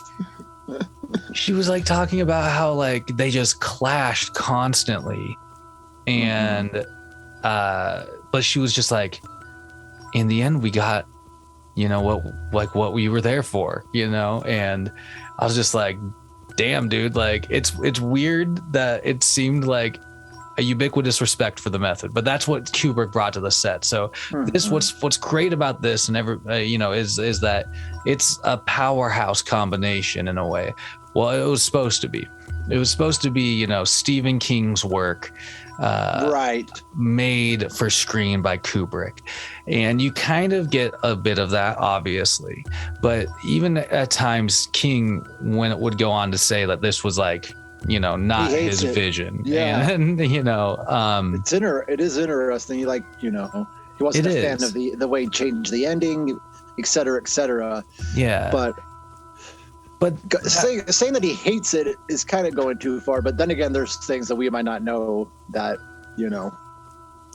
she was like talking about how like they just clashed constantly, and but she was just like, in the end we got what we were there for, and I was just like, damn dude, like it's weird that it seemed like a ubiquitous respect for the method, but that's what Kubrick brought to the set. So this what's great about this and is that it's a powerhouse combination in a way. Well, it was supposed to be Stephen King's work right, made for screen by Kubrick, and you kind of get a bit of that obviously, but even at times King would go on to say that this was like not his vision. Yeah. And it is interesting. He he wasn't a fan of the way he changed the ending, et cetera. Yeah. But saying that he hates it is kind of going too far. But then again, there's things that we might not know that,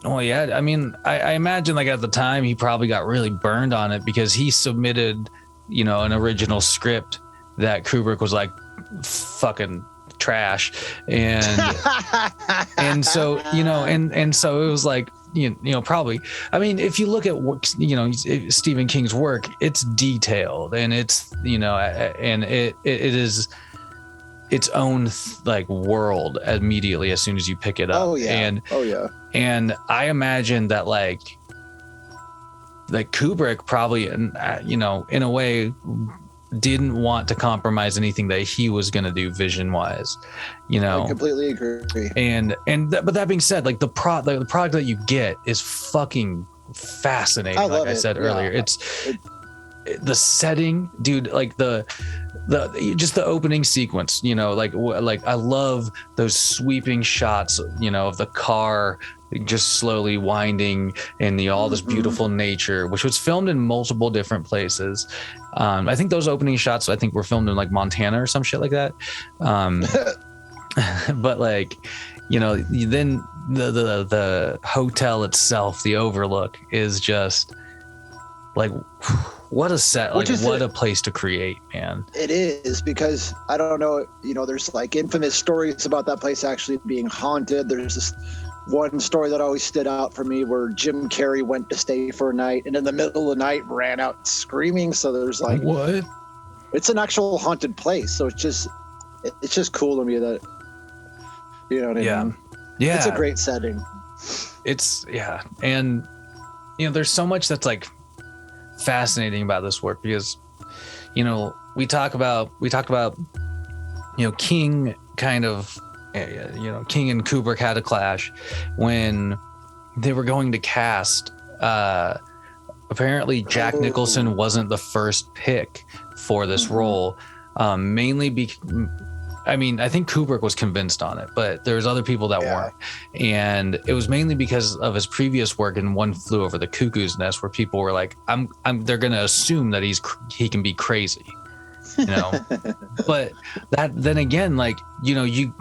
Oh yeah. I mean, I imagine like at the time he probably got really burned on it because he submitted, an original script that Kubrick was like, fucking trash, and so and so it was like probably, I mean, if you look at Stephen King's work, it's detailed and it's and it is its own like world immediately as soon as you pick it up. And I imagine that like Kubrick probably in a way didn't want to compromise anything that he was going to do vision wise, I completely agree. But that being said, like the product that you get is fucking fascinating. Like I said earlier, it's the setting, dude, like the just the opening sequence, like I love those sweeping shots, of the car just slowly winding in all this beautiful nature, which was filmed in multiple different places. I think those opening shots were filmed in like Montana or some shit like that. But like, then the hotel itself, the Overlook, is just like, what a set, like what a place to create, man. It is, because I don't know, there's like infamous stories about that place actually being haunted. There's this one story that always stood out for me where Jim Carrey went to stay for a night and in the middle of the night ran out screaming. So there's like, what? It's an actual haunted place. So it's just cool to me that, what I mean? Yeah. It's a great setting. And there's so much that's like fascinating about this work because, we talked about, King kind of, King and Kubrick had a clash when they were going to cast. Apparently, Jack Nicholson wasn't the first pick for this role, mainly I think Kubrick was convinced on it, but there's other people that weren't, and it was mainly because of his previous work in One Flew Over the Cuckoo's Nest, where people were like, they're gonna assume that he can be crazy. But then again, like,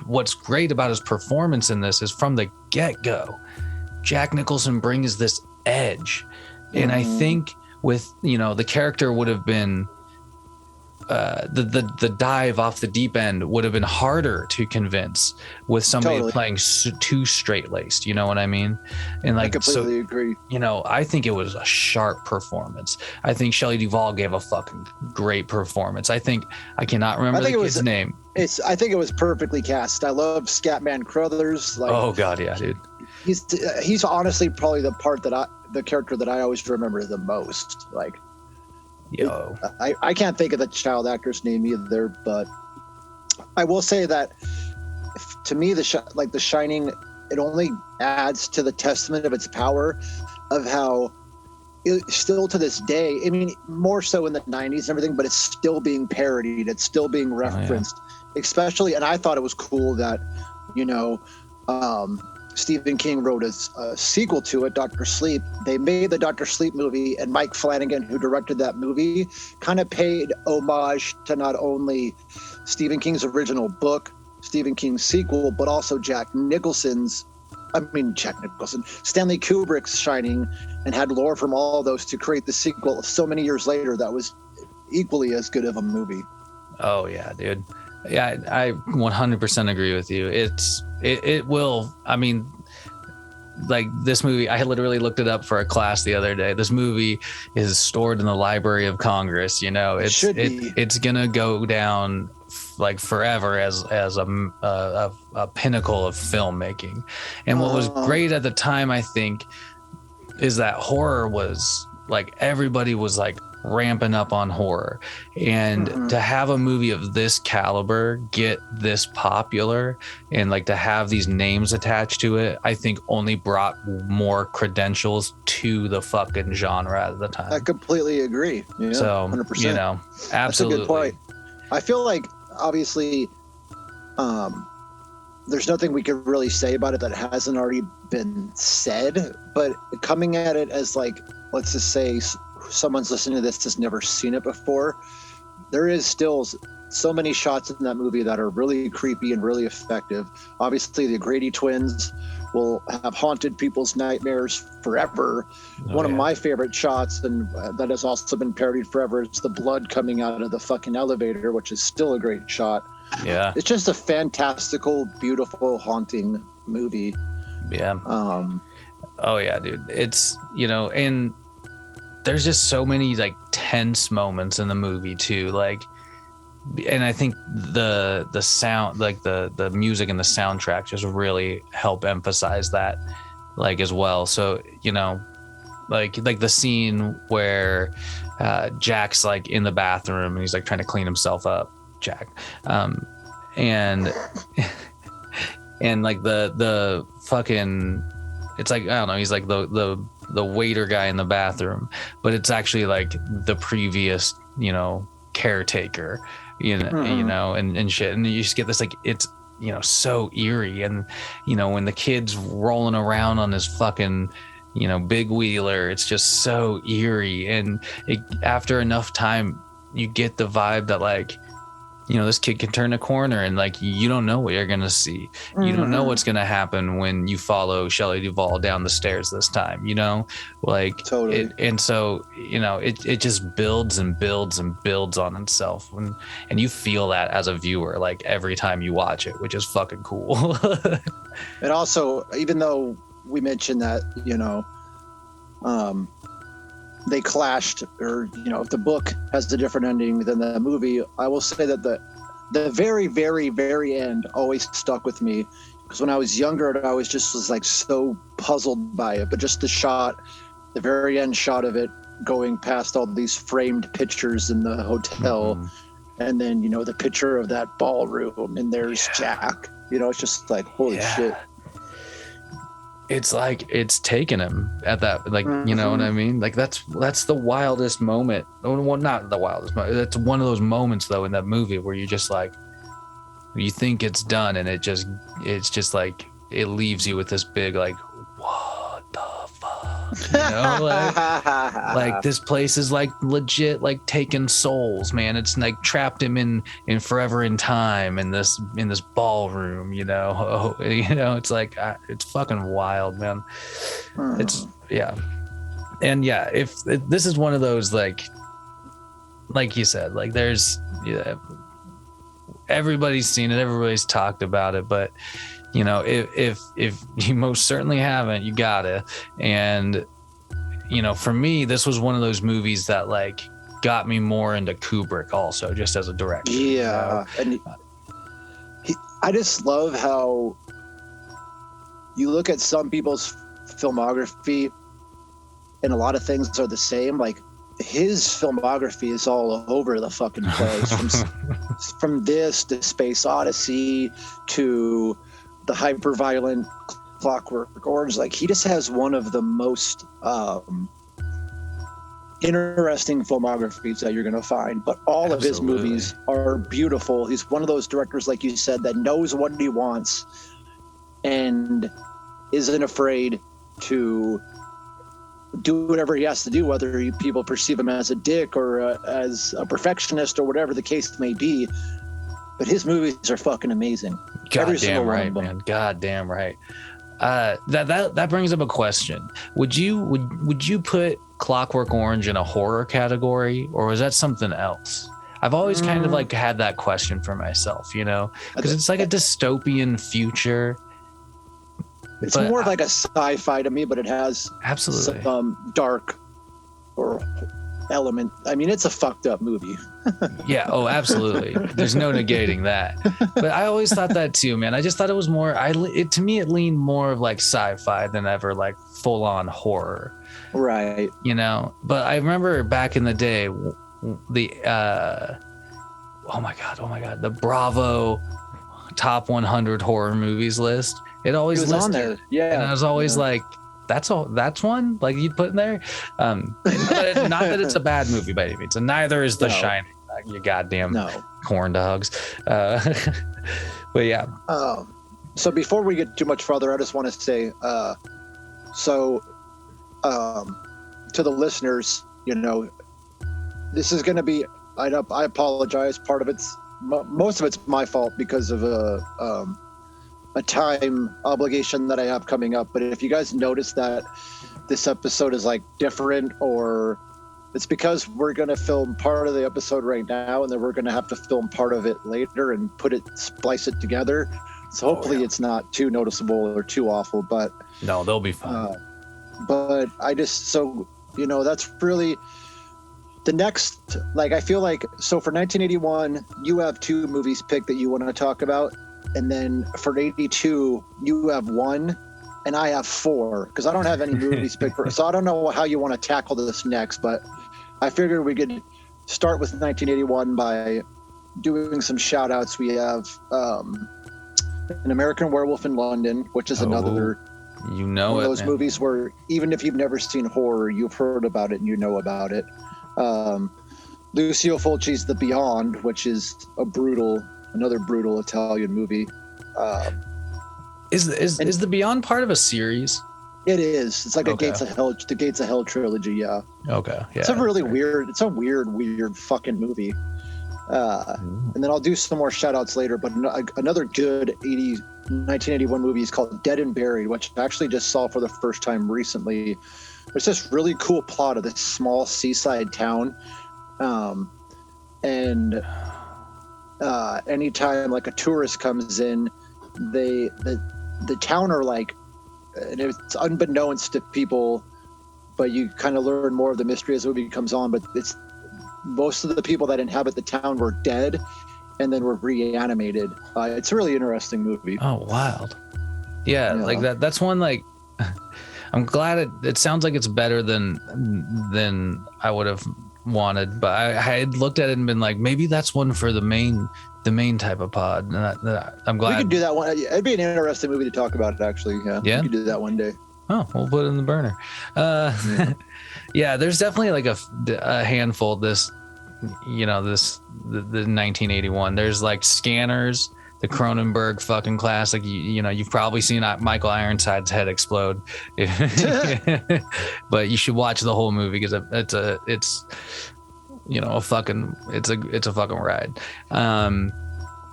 what's great about his performance in this is from the get-go, Jack Nicholson brings this edge. And I think with, the character would have been, the dive off the deep end would have been harder to convince with somebody playing too straight-laced, you know what I mean? And like, I completely agree. I think it was a sharp performance. I think Shelley Duvall gave a fucking great performance. I cannot remember the kid's name. I think it was perfectly cast. I love Scatman Crothers. Like, oh god, yeah, dude. He's honestly probably the character that I always remember the most. Like, yo, I can't think of the child actor's name either, but I will say that to me, The Shining, it only adds to the testament of its power of how it still to this day, I mean, more so in the 90s and everything, but it's still being parodied. It's still being referenced, especially. And I thought it was cool that, Stephen King wrote a sequel to it, Dr. Sleep. They made the Dr. Sleep movie, and Mike Flanagan, who directed that movie, kind of paid homage to not only Stephen King's original book, Stephen King's sequel, but also Stanley Kubrick's Shining, and had lore from all those to create the sequel so many years later that was equally as good of a movie. Oh yeah, dude. Yeah, I 100% agree with you. It will, I mean, like this movie, I literally looked it up for a class the other day. This movie is stored in the Library of Congress, it's gonna go down like forever as a pinnacle of filmmaking. And what was great at the time, I think, is that horror was like, everybody was like ramping up on horror, and to have a movie of this caliber get this popular and like to have these names attached to it, I think only brought more credentials to the fucking genre at the time. I completely agree. Yeah, so 100%. Absolutely. That's a good point. I feel like obviously there's nothing we could really say about it that hasn't already been said, but coming at it as like, let's just say someone's listening to this has never seen it before, there is still so many shots in that movie that are really creepy and really effective. Obviously, the Grady twins will have haunted people's nightmares forever. One of my favorite shots, and that has also been parodied forever, is the blood coming out of the fucking elevator, which is still a great shot. Yeah. It's just a fantastical, beautiful, haunting movie. Yeah. Oh yeah, dude. It's, and there's just so many like tense moments in the movie too. Like, and I think the sound, like the music and the soundtrack just really help emphasize that, like, as well. So, like the scene where Jack's like in the bathroom and he's like trying to clean himself up, Jack. And like the fucking, it's like, I don't know, he's like the waiter guy in the bathroom, but it's actually like the previous, caretaker, and shit. And you just get this, like, it's, so eerie. And, when the kid's rolling around on his fucking, big wheeler, it's just so eerie. And after enough time, you get the vibe that, like, this kid can turn a corner and, like, you don't know what you're going to see. You don't know what's going to happen when you follow Shelley Duvall down the stairs this time, like, totally. And so, it just builds and builds and builds on itself. And you feel that as a viewer, like, every time you watch it, which is fucking cool. And also, even though we mentioned that, they clashed, or if the book has a different ending than the movie, I will say that the very, very, very end always stuck with me, because when I was younger, I was like so puzzled by it. But just the very end shot of it, going past all these framed pictures in the hotel, and then the picture of that ballroom, and there's Jack. It's just like, holy shit. It's like it's taken him at that, like, you know what I mean? Like, that's the wildest moment. Well, not the wildest moment. That's one of those moments though in that movie where you just like, you think it's done, and it's just like, it leaves you with this big, like, what the fuck? Like this place is like legit, like, taking souls, man. It's like trapped him in forever in time in this ballroom, it's like, it's fucking wild, man. It's and if this is one of those, like you said, like, there's everybody's seen it, everybody's talked about it, but if you most certainly haven't, you gotta. And for me, this was one of those movies that, like, got me more into Kubrick also, just as a director. And I just love how you look at some people's filmography and a lot of things are the same. Like, his filmography is all over the fucking place. From this to Space Odyssey to the hyper-violent Clockwork Orange. Like, he just has one of the most interesting filmographies that you're going to find. But all of his movies are beautiful. He's one of those directors, like you said, that knows what he wants and isn't afraid to do whatever he has to do, whether people perceive him as a dick or as a perfectionist or whatever the case may be. But his movies are fucking amazing. Goddamn right, man. Goddamn right. That brings up a question. Would you put Clockwork Orange in a horror category, or was that something else? I've always kind of like had that question for myself, you know, because it's like a dystopian future. It's more of like a sci-fi to me, but it has absolutely some dark or element. I mean, it's a fucked up movie. Yeah. Oh, absolutely. There's no negating that. But I always thought that too, man. I just thought it was more. To me, it leaned more of like sci-fi than ever like full-on horror. Right. You know. But I remember back in the day, the oh my god, the Bravo top 100 horror movies list. It always was on there. Yeah. And I was always like, that's one like you'd put in there. Not that it's a bad movie by any means, and neither is The Shining. You goddamn corn dogs. But yeah. So before we get too much further, I just want to say, to the listeners, you know, this is going to be. I apologize. Most of it's my fault because of a time obligation that I have coming up. But if you guys notice that this episode is like different, or it's because we're going to film part of the episode right now and then we're going to have to film part of it later and splice it together. So hopefully it's not too noticeable or too awful, but no, they'll be fine. But you know, that's really the next, like, I feel like, so for 1981, you have 2 movies picked that you want to talk about. And then for 82, you have 1 and I have 4, because I don't have any movies picked for. So I don't know how you want to tackle this next, but I figured we could start with 1981 by doing some shout outs. We have An American Werewolf in London, which is another one of those movies where even if you've never seen horror, you've heard about it and you know about it. Lucio Fulci's The Beyond, which is another brutal Italian movie. Is The Beyond part of a series? It is. It's like the Gates of Hell trilogy. Yeah. Okay. Yeah. It's a really weird. It's a weird fucking movie. And then I'll do some more shout outs later. But another good 1981 movie is called Dead and Buried, which I actually just saw for the first time recently. It's this really cool plot of this small seaside town, and anytime like a tourist comes in, the town are like, and it's unbeknownst to people, but you kind of learn more of the mystery as the movie comes on. But it's most of the people that inhabit the town were dead and then were reanimated. It's a really interesting movie. Oh, wild. Yeah. Like that's one, like, I'm glad it sounds like it's better than I would have wanted, but I had looked at it and been like, maybe that's one for the main type of pod. And I'm glad we could do that one. It'd be an interesting movie to talk about, actually. Yeah. We could do that one day. Oh, we'll put it in the burner. Yeah, there's definitely like a handful of this, you know, the 1981. There's like Scanners, the Cronenberg fucking classic. You know, you've probably seen Michael Ironside's head explode, but you should watch the whole movie because it's you know, a fucking ride.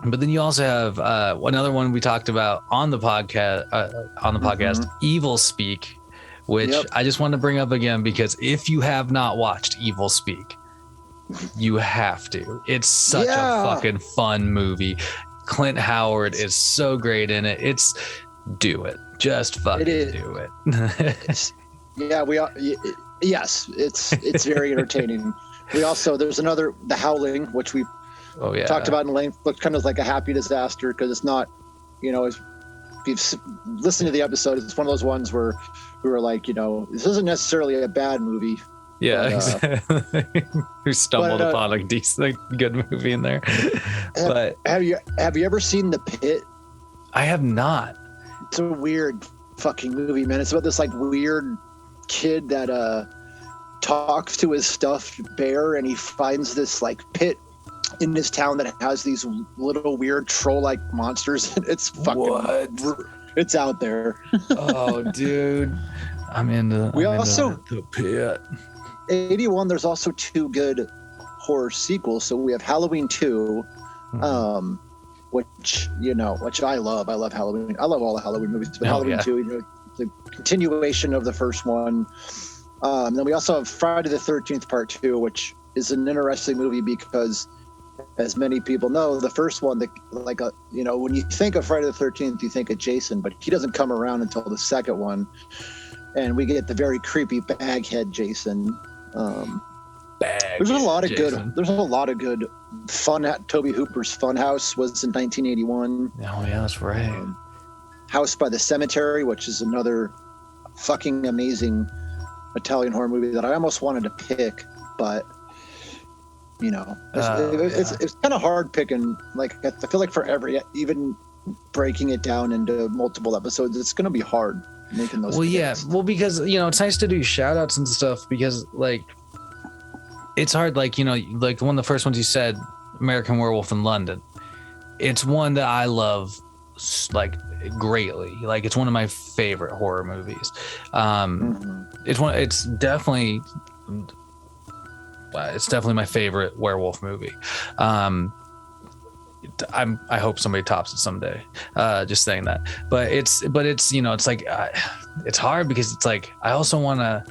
But then you also have another one we talked about on the podcast, Evil Speak, which I just want to bring up again because if you have not watched Evil Speak, you have to. It's such a fucking fun movie. Clint Howard is so great in it. Do it. Just fucking do it. Yes, it's very entertaining. There's another, The Howling, which we talked about in length, looked kind of like a happy disaster because it's not, you know, if you've listened to the episode, it's one of those ones where we were like, you know, this isn't necessarily a bad movie, Yeah, But, exactly. Who stumbled upon a decent, good movie in there. But have you ever seen The Pit? I have not. It's a weird fucking movie, man. It's about this like weird kid that talks to his stuffed bear, and he finds this like pit in his town that has these little weird troll-like monsters. It's fucking it's out there. Oh, dude, I'm into. The Pit. 81. There's also 2 good horror sequels. So we have Halloween 2, which I love. I love Halloween. I love all the Halloween movies, but Halloween 2, the continuation of the first one. And then we also have Friday the 13th Part 2, which is an interesting movie because, as many people know, the first one, when you think of Friday the 13th, you think of Jason, but he doesn't come around until the second one, and we get the very creepy baghead Jason. There's a lot of good fun at Toby Hooper's Funhouse was in 1981. Oh yeah, that's right. House by the Cemetery, which is another fucking amazing Italian horror movie that I almost wanted to pick, but it's kind of hard picking. Like, I feel like for even breaking it down into multiple episodes, it's going to be hard making those. Well, picks. yeah. Well, because, it's nice to do shout outs and stuff because, like, it's hard. Like, like one of the first ones you said, American Werewolf in London. It's one that I love, like, greatly. Like, it's one of my favorite horror movies. It's definitely my favorite werewolf movie. I hope somebody tops it someday. Just saying that, but it's it's like it's hard because it's like I also want to,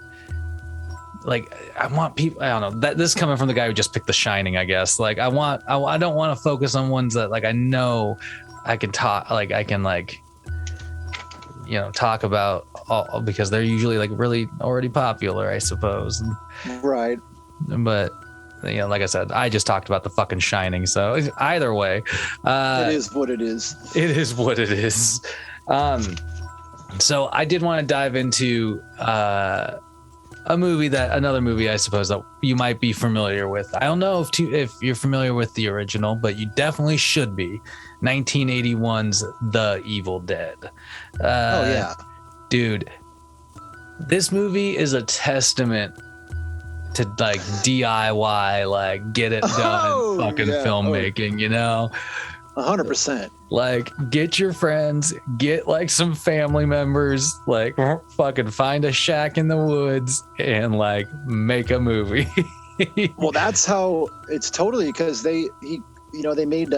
like, I want people. I don't know, that this is coming from the guy who just picked The Shining, I guess. Like, I don't want to focus on ones that, like, I know I can talk, like, I can, like, talk about all, because they're usually, like, really already popular, I suppose. Right. But like I said, I just talked about the fucking Shining, so either way, it is what it is. It is what it is. So I did want to dive into another movie, I suppose, that you might be familiar with. I don't know if you're familiar with the original, but you definitely should be. 1981's The Evil Dead. Oh yeah, dude, this movie is a testament to, like, DIY, like, get it done fucking filmmaking, 100%. Like, get your friends, get, like, some family members, like, fucking find a shack in the woods and, like, make a movie. Well, that's how it's totally, because they made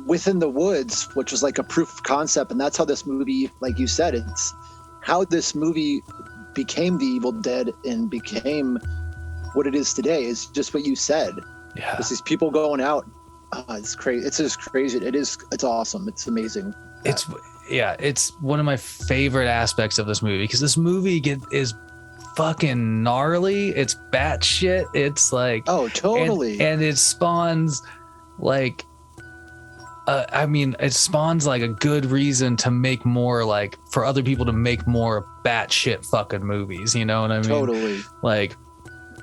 Within the Woods, which was like a proof of concept, and that's how this movie, like you said, it's how this movie became The Evil Dead and became what it is today. Is just what you said. Yeah, it's these people going out. It's crazy. It's just crazy. It's awesome. It's amazing. It's one of my favorite aspects of this movie, because this movie is fucking gnarly. It's batshit. It's like, oh, totally. And it spawns, like, it spawns, like, a good reason to make more, like, for other people to make more batshit fucking movies. You know what I mean? Totally. Like,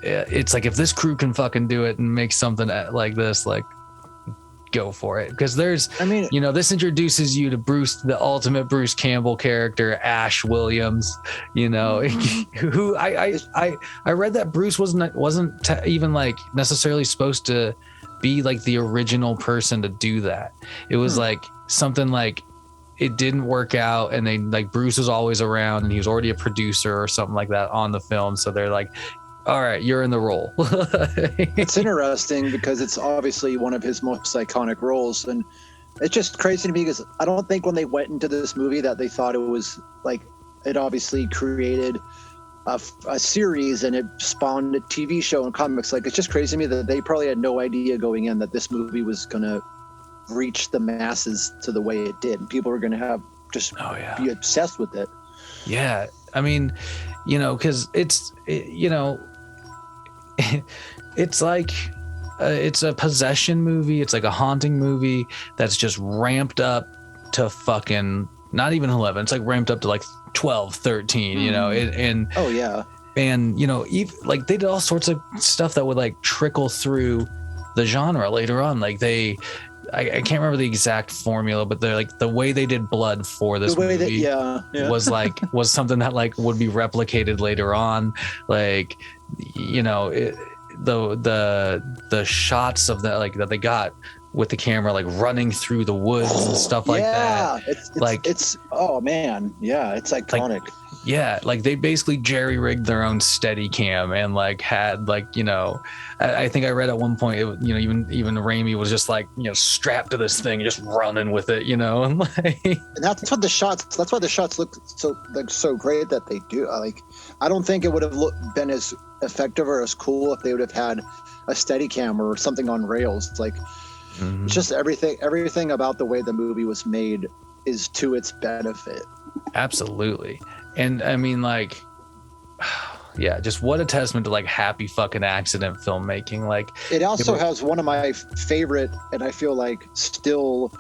it's like, if this crew can fucking do it and make something like this, like, go for it. Because this introduces you to Bruce, the ultimate Bruce Campbell character, Ash Williams. Who I read that Bruce wasn't even, like, necessarily supposed to be, like, the original person to do that. It was like something, like, it didn't work out, and they, like, Bruce was always around and he was already a producer or something like that on the film, so they're like, all right, you're in the role. It's interesting because it's obviously one of his most iconic roles, and it's just crazy to me because I don't think when they went into this movie that they thought it was, like, it obviously created a series and it spawned a TV show and comics. Like, it's just crazy to me that they probably had no idea going in that this movie was gonna reach the masses to the way it did, and people were gonna have be obsessed with it. Yeah, I mean, because it's like it's a possession movie. It's like a haunting movie that's just ramped up to fucking not even 11. It's like ramped up to, like, 12, 13, oh yeah. and you know, like they did all sorts of stuff that would like trickle through the genre later on. Like I can't remember the exact formula, but they're like the way they did blood for this movie was something that like would be replicated later on. Like, you know, the shots of that, like that they got with the camera like running through the woods and stuff like that. It's oh man, yeah, it's iconic. Like, yeah, like they basically jerry rigged their own steady cam and like had like, you know, I think I read at one point, you know, even Raimi was just like, you know, strapped to this thing, just running with it, you know, and like. And that's why the shots look so great that they do. Like, I don't think it would have been as effective or as cool if they would have had a steady cam or something on rails. Like, it's just everything about the way the movie was made is to its benefit. Absolutely. And I mean, like, yeah, just what a testament to like happy fucking accident filmmaking. Like, it also has one of my favorite, and I feel like still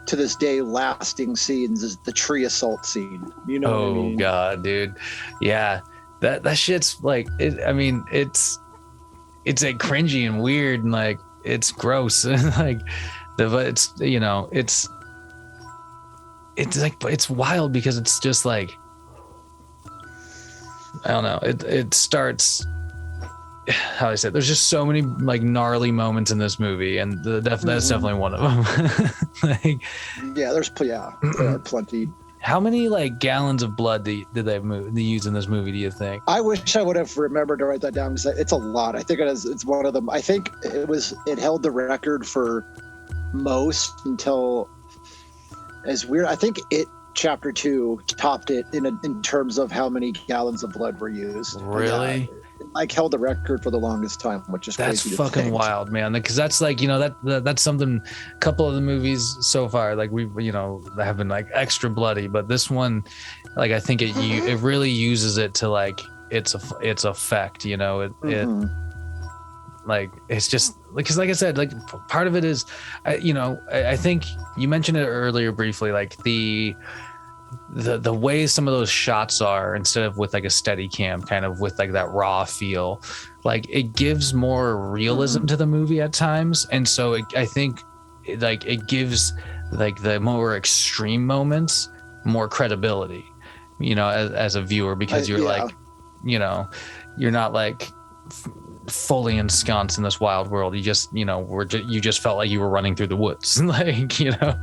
to this day lasting scenes, is the tree assault scene. You know what I mean? God, dude. Yeah. That shit's like, I mean, it's like cringy and weird and like it's gross and like but it's, you know, it's like, it's wild because it's just like, I don't know, it starts, how I said, there's just so many like gnarly moments in this movie, and that's definitely one of them. Like, yeah, there are plenty. How many like gallons of blood did they use in this movie, do you think? I wish I would have remembered to write that down, because it's a lot. I think it's one of them. I think it held the record for most until, as weird, I think Chapter 2 topped it in terms of how many gallons of blood were used. Really? Like held the record for the longest time, which is that's crazy fucking wild, man. Because that's like, you know, that's something. A couple of the movies so far, like we, you know, have been like extra bloody, but this one, like I think it really uses it to like its effect. You know, it like it's just because, like I said, like part of it is, you know, I think you mentioned it earlier briefly, like the way some of those shots are, instead of with like a steady cam, kind of with like that raw feel, like it gives more realism to the movie at times. And so I think like it gives like the more extreme moments more credibility, you know, as a viewer, because you're like, you know, you're not like fully ensconced in this wild world. You just, you know, you just felt like you were running through the woods. Like, you know,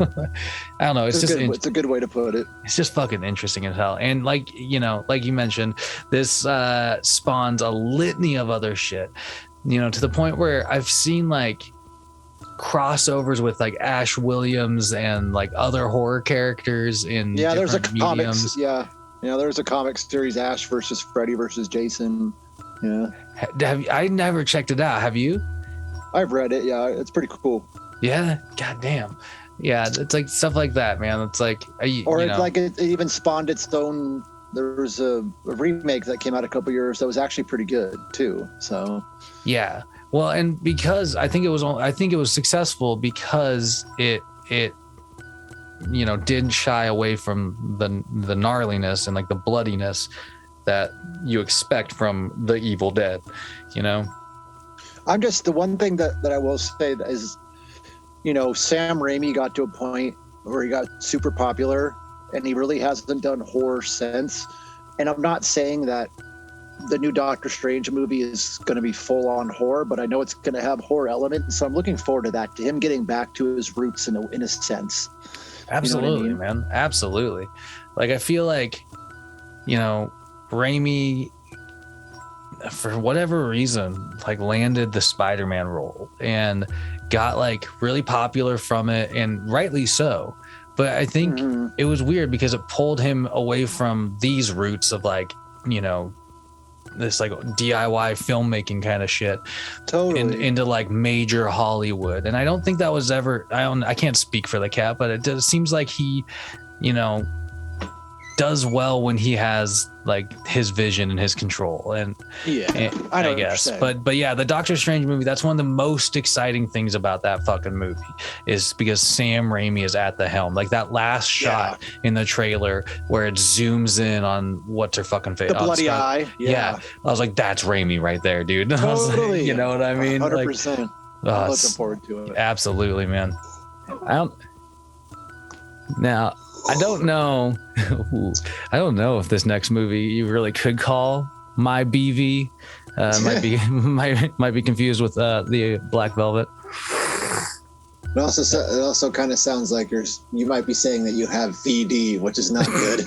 I don't know. It's a good way to put it. It's just fucking interesting as hell. And like, you know, like you mentioned, this spawns a litany of other shit, you know, to the point where I've seen like crossovers with like Ash Williams and like other horror characters in there's a mediums. There's a comic series, Ash versus Freddy versus Jason. Yeah. I never checked it out. Have you? I've read it. Yeah, it's pretty cool. Yeah. God damn. Yeah, it's like stuff like that, man. It's like, like it even spawned its own. There was a remake that came out a couple years that was actually pretty good too. So. Yeah. Well, and because I think it was successful because it you know, didn't shy away from the gnarliness and like the bloodiness that you expect from the Evil Dead, you know. I'm just, the one thing that I will say is, you know, Sam Raimi got to a point where he got super popular and he really hasn't done horror since. And I'm not saying that the new Doctor Strange movie is going to be full on horror, but I know it's going to have horror elements. So I'm looking forward to that, to him getting back to his roots in a sense. Absolutely, you know what I mean? Man. Absolutely. Like, I feel like, you know, Raimi, for whatever reason, like landed the Spider-Man role and got like really popular from it, and rightly so. But I think it was weird because it pulled him away from these roots of like, you know, this like DIY filmmaking kind of shit, totally, into like major Hollywood. And I don't think that was ever, I can't speak for the cat, but it seems like he, you know, does well when he has like his vision and his control. And I guess, but yeah, the Doctor Strange movie, that's one of the most exciting things about that fucking movie is because Sam Raimi is at the helm. Like that last shot in the trailer where it zooms in on what's her fucking face, the bloody eye. Yeah, I was like, that's Raimi right there, dude. Totally. Like, you know what I mean? 100%. I'm looking forward to it. Absolutely, man. Now, I don't know. I don't know if this next movie you really could call My BV. Might be confused with the Black Velvet. It also kind of sounds like you might be saying that you have VD, which is not good.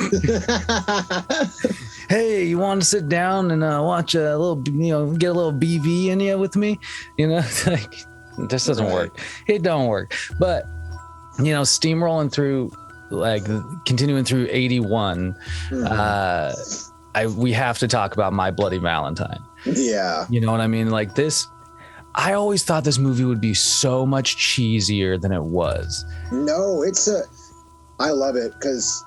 Hey, you want to sit down and watch a little, get a little BV in you with me? Like this doesn't work. It don't work. But steamrolling through, like continuing through 81, we have to talk about My Bloody Valentine. Yeah. You know what I mean? Like this, I always thought this movie would be so much cheesier than it was. No, I love it because,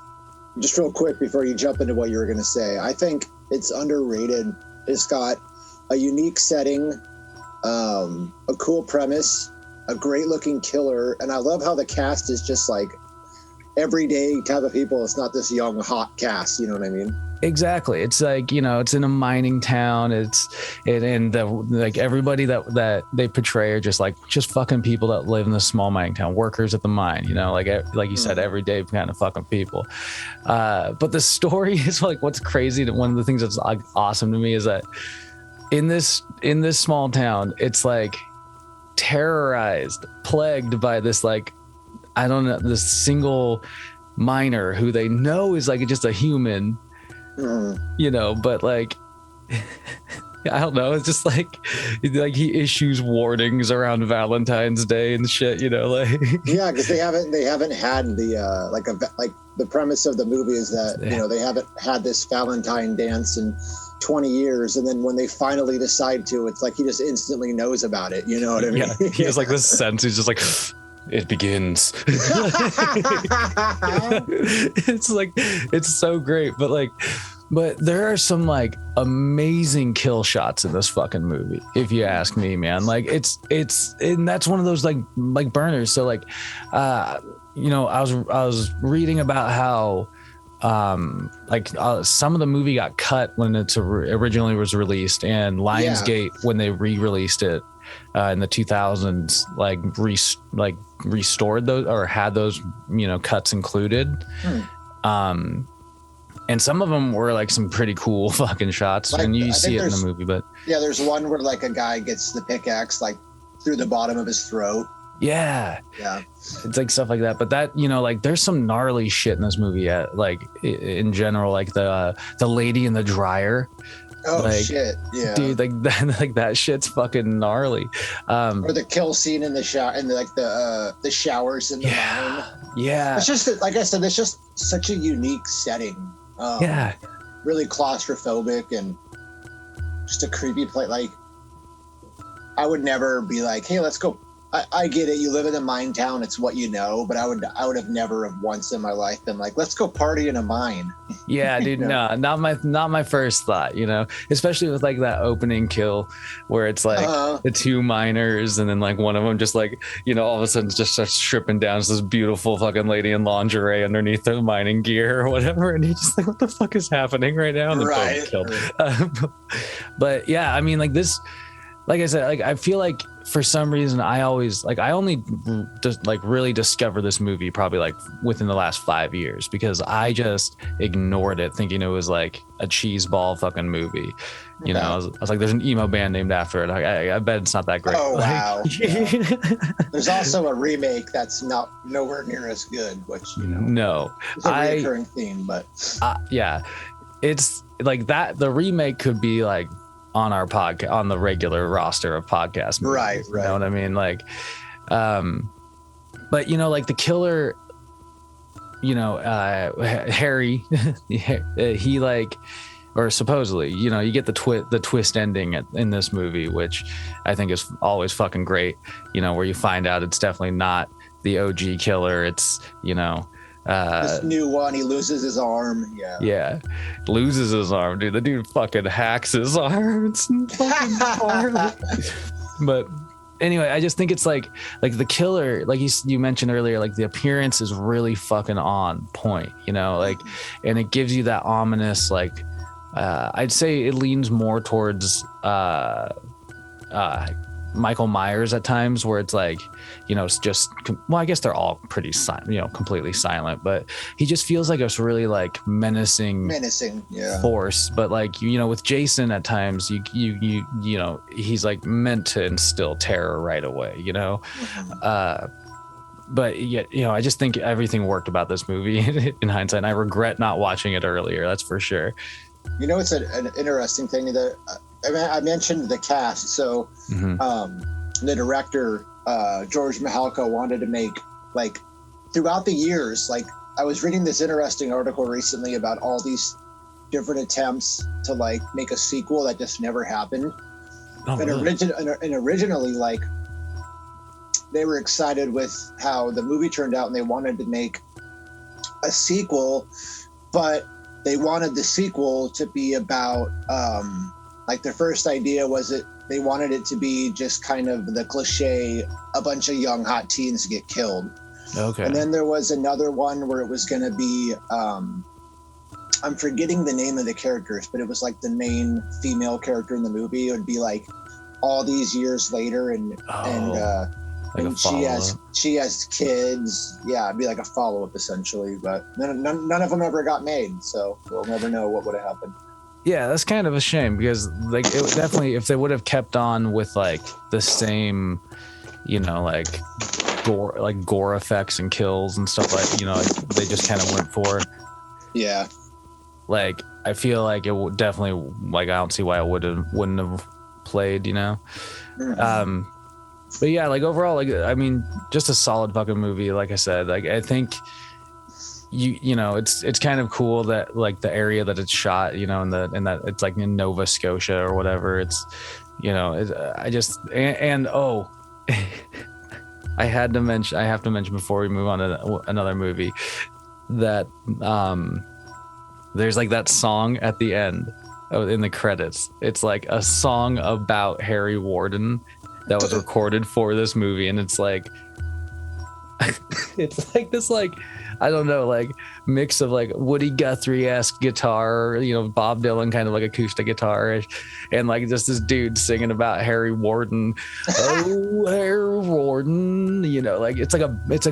just real quick before you jump into what you were going to say, I think it's underrated. It's got a unique setting, a cool premise, a great looking killer, and I love how the cast is just like everyday type of people. It's not this young hot cast, you know what I mean? Exactly. It's like, it's in a mining town. Like everybody that they portray are just fucking people that live in this small mining town, workers at the mine, like you said, everyday kind of fucking people. But the story is like, what's crazy, one of the things that's like awesome to me is that in this small town, it's like terrorized, plagued by this, like, I don't know, this single miner who they know is like just a human, but like, I don't know. It's just like he issues warnings around Valentine's Day and shit, like. Yeah, because they haven't had the like the premise of the movie is that they haven't had this Valentine dance in 20 years, and then when they finally decide to, it's like he just instantly knows about it. You know what I mean? Yeah, he has like this sense. He's just like, it begins. It's like, it's so great, but there are some like amazing kill shots in this fucking movie, if you ask me, man. Like it's and that's one of those like burners. So like I was reading about how some of the movie got cut when it originally was released, and Lionsgate when they re-released it in the 2000s, restored those or had those cuts included. And some of them were like some pretty cool fucking shots, and you see it in the movie. But yeah, there's one where like a guy gets the pickaxe like through the bottom of his throat. Yeah, it's like stuff like that. But that, like there's some gnarly shit in this movie. Like in general, like the lady in the dryer. Oh, like, shit! Yeah, dude, like that shit's fucking gnarly. Or the kill scene in the shower, and like the showers in the mine. Yeah, it's just like I said, it's just such a unique setting. Really claustrophobic and just a creepy place. Like I would never be like, hey, let's go. I get it. You live in a mine town. It's what you know. But I would have never once in my life been like, let's go party in a mine. Yeah, dude. No, not my first thought. Especially with like that opening kill where it's like the two miners, and then like one of them just like all of a sudden just starts stripping down to this beautiful fucking lady in lingerie underneath their mining gear or whatever, and he's just like, what the fuck is happening right now? And then killed. But yeah, I mean, like this. Like I said, like I feel like for some reason I only just like really discovered this movie probably like within the last 5 years, because I just ignored it thinking it was like a cheeseball fucking movie. I was like, there's an emo band named after it. I bet it's not that great. Oh wow! There's also a remake that's nowhere near as good, which no, it's a recurring theme, but yeah, it's like that. The remake could be like on our podcast, on the regular roster of podcasts movies, right you know what I mean, like but like the killer, Harry, he like, or supposedly, you get the twist ending in this movie, which I think is always fucking great, where you find out it's definitely not the OG killer, it's This new one, he loses his arm. Yeah, loses his arm, dude. The dude fucking hacks his arm. It's fucking gnarly. But anyway, I just think it's like the killer, like you mentioned earlier, like the appearance is really fucking on point, you know, like, and it gives you that ominous, like, I'd say it leans more towards Michael Myers at times, where it's like, you know, it's just, well, I guess they're all pretty silent, you know, completely silent, but he just feels like a really like menacing force. But like, you know, with Jason at times, you know, he's like meant to instill terror right away, you know. But yet, you know, I just think everything worked about this movie in hindsight, and I regret not watching it earlier. That's for sure. You know, it's an interesting thing that I mentioned the cast. So the director, George Mihalko, wanted to make, like, throughout the years, like, I was reading this interesting article recently about all these different attempts to, like, make a sequel that just never happened. And originally, like, they were excited with how the movie turned out, and they wanted to make a sequel, but they wanted the sequel to be about, like, their first idea was that they wanted it to be just kind of the cliche, a bunch of young hot teens get killed. Okay. And then there was another one where it was going to be, I'm forgetting the name of the characters, but it was like the main female character in the movie. It would be like all these years later, and she has kids. Yeah, it'd be like a follow-up essentially, but none of them ever got made, so we'll never know what would have happened. Yeah, that's kind of a shame, because like it would definitely, if they would have kept on with like the same, you know, like gore effects and kills and stuff, like, you know, like they just kind of went for. Yeah. Like, I feel like it would definitely, like, I don't see why it wouldn't have played, you know. But yeah, like overall, like, I mean, just a solid fucking movie. Like I said, like, I think you know, it's kind of cool that, like, the area that it's shot, you know, and that it's like in Nova Scotia or whatever. It's, you know, I have to mention before we move on to another movie that there's like that song at the end in the credits. It's like a song about Harry Warden that was recorded for this movie, and it's like it's like this, like, I don't know, like mix of like Woody Guthrie-esque guitar, you know, Bob Dylan kind of like acoustic guitar, and like just this dude singing about Harry Warden. Oh, Harry Warden, you know, like it's like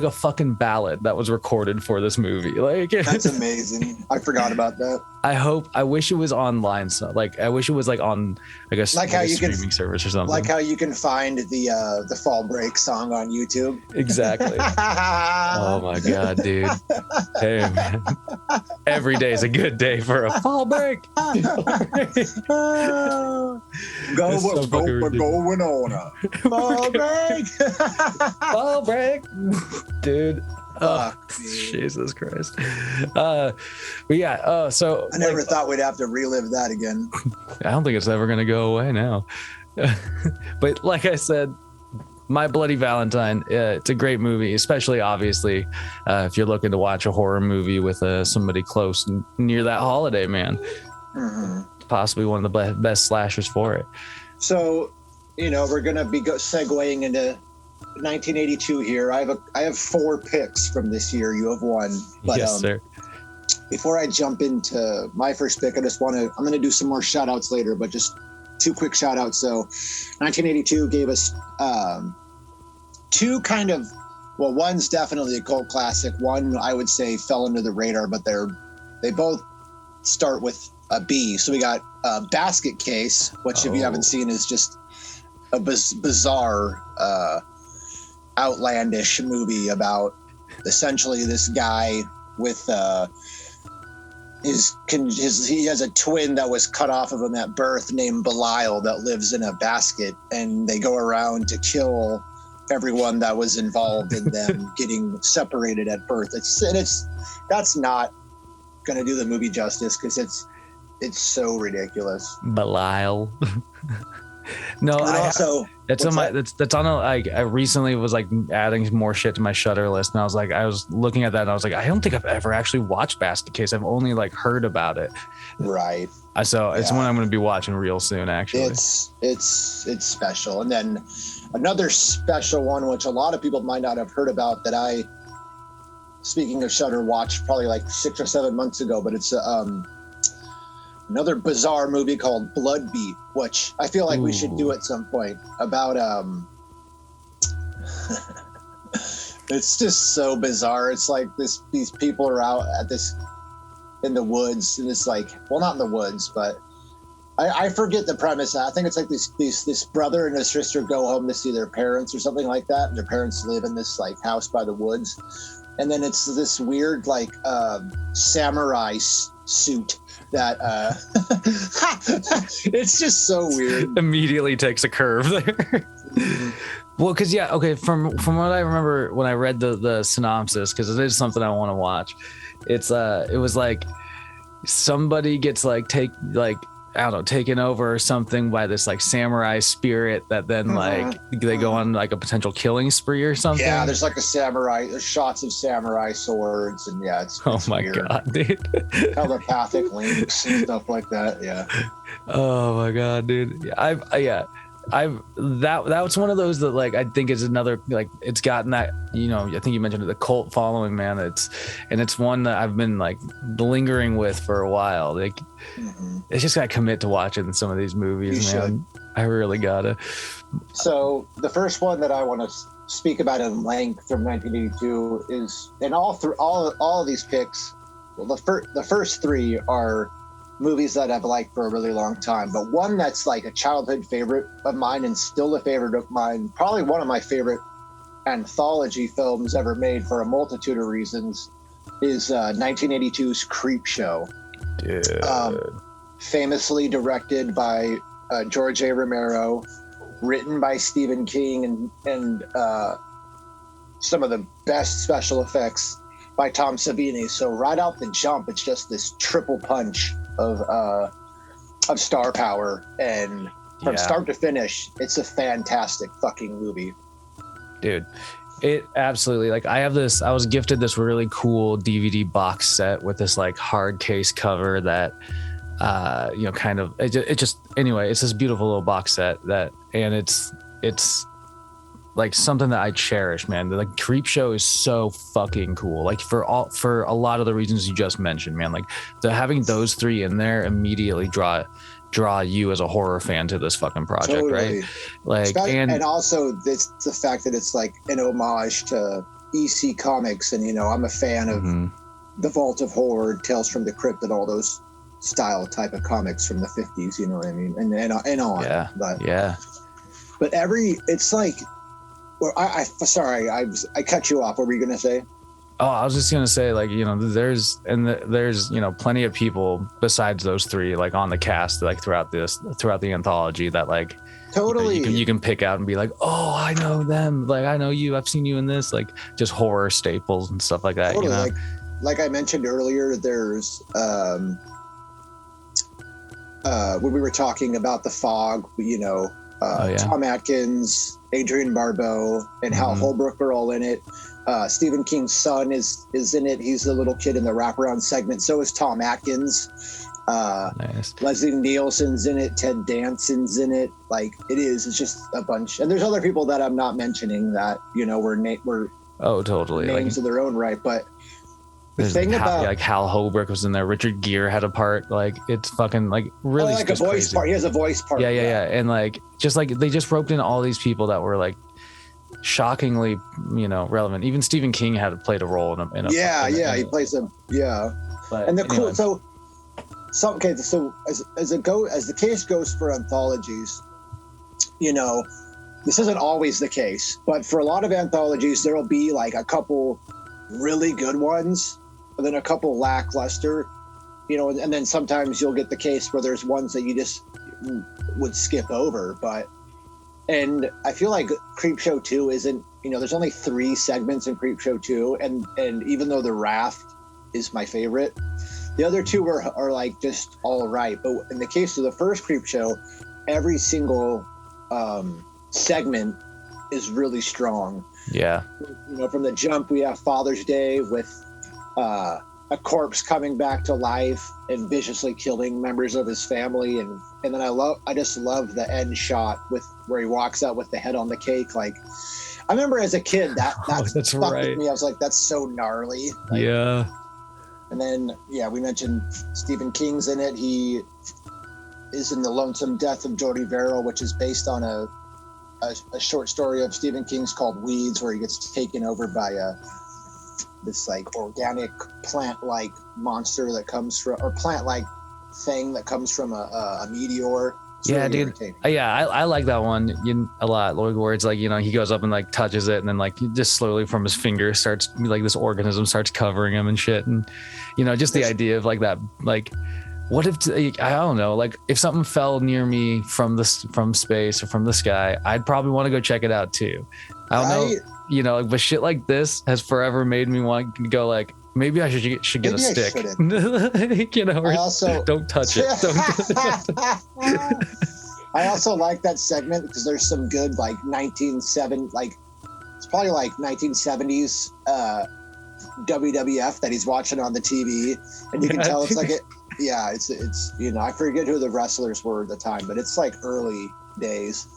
a fucking ballad that was recorded for this movie. Like, that's amazing. I forgot about that. I wish it was online. So like, I wish it was like on, I guess, like a streaming service or something. Like how you can find the Fall Break song on YouTube. Exactly. Oh my God, dude. Hey man, every day is a good day for a fall break. Going on. Fall break. Fall break, dude. Oh, Jesus Christ. But yeah, so I never thought we'd have to relive that again. I don't think it's ever gonna go away now. But like I said, My Bloody Valentine, it's a great movie, especially obviously if you're looking to watch a horror movie with somebody close near that holiday, man. Possibly one of the best slashers for it. So, you know, we're gonna be segueing into 1982 here. I have 4 picks from this year. You have 1. But, yes, sir. Before I jump into my first pick, I'm going to do some more shout outs later, but just 2 quick shout outs. So 1982 gave us 2 kind of, well, one's definitely a cult classic. One, I would say, fell under the radar, but they both start with a B. So we got Basket Case, which if you haven't seen is just a bizarre, outlandish movie about essentially this guy with he has a twin that was cut off of him at birth named Belial that lives in a basket, and they go around to kill everyone that was involved in them getting separated at birth. That's not going to do the movie justice because it's so ridiculous. Belial. No, And also, that's on what's my that's on a, like I recently was like adding more shit to my Shudder list, and I was looking at that and I was like, I don't think I've ever actually watched Basket Case. I've only like heard about it. right. So it's one I'm going to be watching real soon, actually. It's special. And then another special one, which a lot of people might not have heard about, that I, speaking of Shudder, watched probably like 6 or 7 months ago, but it's another bizarre movie called Blood Beat, which I feel like we should do at some point, about it's just so bizarre. It's like these people are out at this in the woods, and it's like, well, not in the woods, but I forget the premise. I think it's like this brother and his sister go home to see their parents or something like that, and their parents live in this like house by the woods, and then it's this weird like samurai suit that it's just so weird. Immediately takes a curve there. Well, because from what I remember when I read the synopsis, because it is something I want to watch. It was like somebody gets taken over or something by this like samurai spirit that then like they go on like a potential killing spree or something. Yeah, there's like there's shots of samurai swords, and it's oh my weird. God, dude. Telepathic links and stuff like that. Yeah. Oh my God, dude. That's one of those that like I think is another, like it's gotten that, I think you mentioned it, the cult following, man. It's one that I've been like lingering with for a while. Like it's just gotta commit to watching some of these movies, you man. I really gotta. So the first one that I want to speak about in length from 1982 is, and all of these picks, well, the first three are movies that I've liked for a really long time, but one that's like a childhood favorite of mine and still a favorite of mine, probably one of my favorite anthology films ever made for a multitude of reasons, is 1982's Creep Show. Dude. Famously directed by George A. Romero, written by Stephen King, and some of the best special effects by Tom Savini. So right out the jump, it's just this triple punch of star power, and from start to finish, it's a fantastic fucking movie. Dude, it absolutely, like I was gifted this really cool DVD box set with this like hard case cover that it's this beautiful little box set and it's like something that I cherish, man. The like Creep Show is so fucking cool. Like for a lot of the reasons you just mentioned, man. Like having those three in there immediately draw you as a horror fan to this fucking project, totally. right? Like and also it's the fact that it's like an homage to EC Comics, and I'm a fan of The Vault of Horror, Tales from the Crypt, and all those style type of comics from the 50s. You know what I mean? And on. Yeah. But it's like. Well, sorry, I cut you off. What were you gonna say? Oh, I was just gonna say, like, there's plenty of people besides those three, like on the cast, like throughout the anthology, that like totally you can pick out and be like, oh, I know them, like I know you, I've seen you in this, like just horror staples and stuff like that. Totally. Like I mentioned earlier, there's when we were talking about The Fog, Tom Atkins, Adrian Barbeau, and Hal Holbrook are all in it. Stephen King's son is in it. He's the little kid in the wraparound segment. So is Tom Atkins. Nice. Leslie Nielsen's in it. Ted Danson's in it. Like it's just a bunch. And there's other people that I'm not mentioning that were totally names like, of their own right. But the thing like Hal Holbrook was in there. Richard Gere had a part. Like it's fucking like really like a voice crazy. part. He has a voice part. Yeah. And like they just roped in all these people that were like shockingly, relevant. Even Stephen King had played a role in a he plays a But and the cool so as the case goes for anthologies, this isn't always the case, but for a lot of anthologies there will be like a couple really good ones and then a couple lackluster, and then sometimes you'll get the case where there's ones that you just would skip over. And I feel like Creep Show 2 isn't, there's only 3 segments in Creep Show 2, and even though the raft is my favorite, the other 2 are like just all right. But in the case of the first Creep Show, every single segment is really strong. Yeah. You know, from the jump, we have Father's Day with a corpse coming back to life and viciously killing members of his family, and then I just love the end shot with where he walks out with the head on the cake. Like, I remember as a kid that that's stuck right. with me. I was like, that's so gnarly. Like, yeah. And then we mentioned Stephen King's in it. He is in The Lonesome Death of Bloody Valentine, which is based on a short story of Stephen King's called Weeds, where he gets taken over by this like organic plant-like monster that comes from, or plant-like thing that comes from a meteor. It's Yeah, really dude. irritating. I like that one a lot. Where it's like, you know, he goes up and like touches it, and then like just slowly from his finger starts, like, this organism starts covering him and shit. And, you know, just the idea of like that, like, what if, I don't know, like if something fell near me from space or from the sky, I'd probably want to go check it out too. I don't know, you know, but shit like this has forever made me want to go like, maybe I should get a stick. You know, don't touch it. I also like that segment because there's some good like 1970, like it's probably like 1970s WWF that he's watching on the TV, and you can tell it's like it's you know, I forget who the wrestlers were at the time, but it's like early days.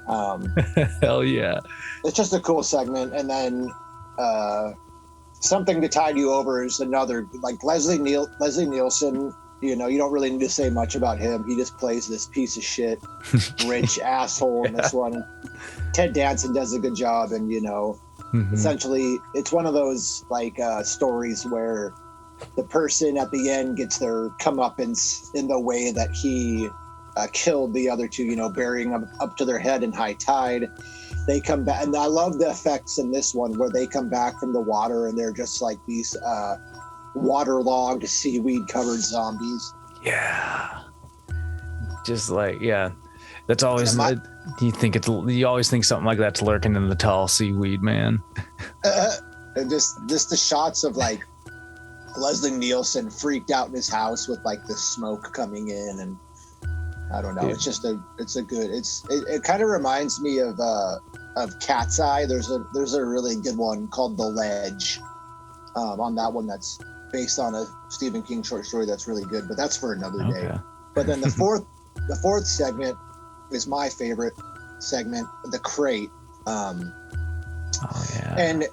Hell yeah. It's just a cool segment. And then Something to Tide You Over is another, like Leslie Nielsen. You know, you don't really need to say much about him. He just plays this piece of shit, rich asshole in this one. Ted Danson does a good job, and you know, essentially, it's one of those like stories where the person at the end gets their comeuppance in the way that he killed the other two. You know, burying them up to their head in high tide. They come back, and I love the effects in this one where they come back from the water and they're just like these waterlogged, seaweed-covered zombies. Yeah, just like that's always you always think something like that's lurking in the tall seaweed, man. And just the shots of like Leslie Nielsen freaked out in his house with like the smoke coming in, and I don't know. Dude. It kind of reminds me of Cat's Eye. There's a really good one called The Ledge. On that one, that's based on a Stephen King short story that's really good, but that's for another day. But then the fourth segment is my favorite segment, The Crate. And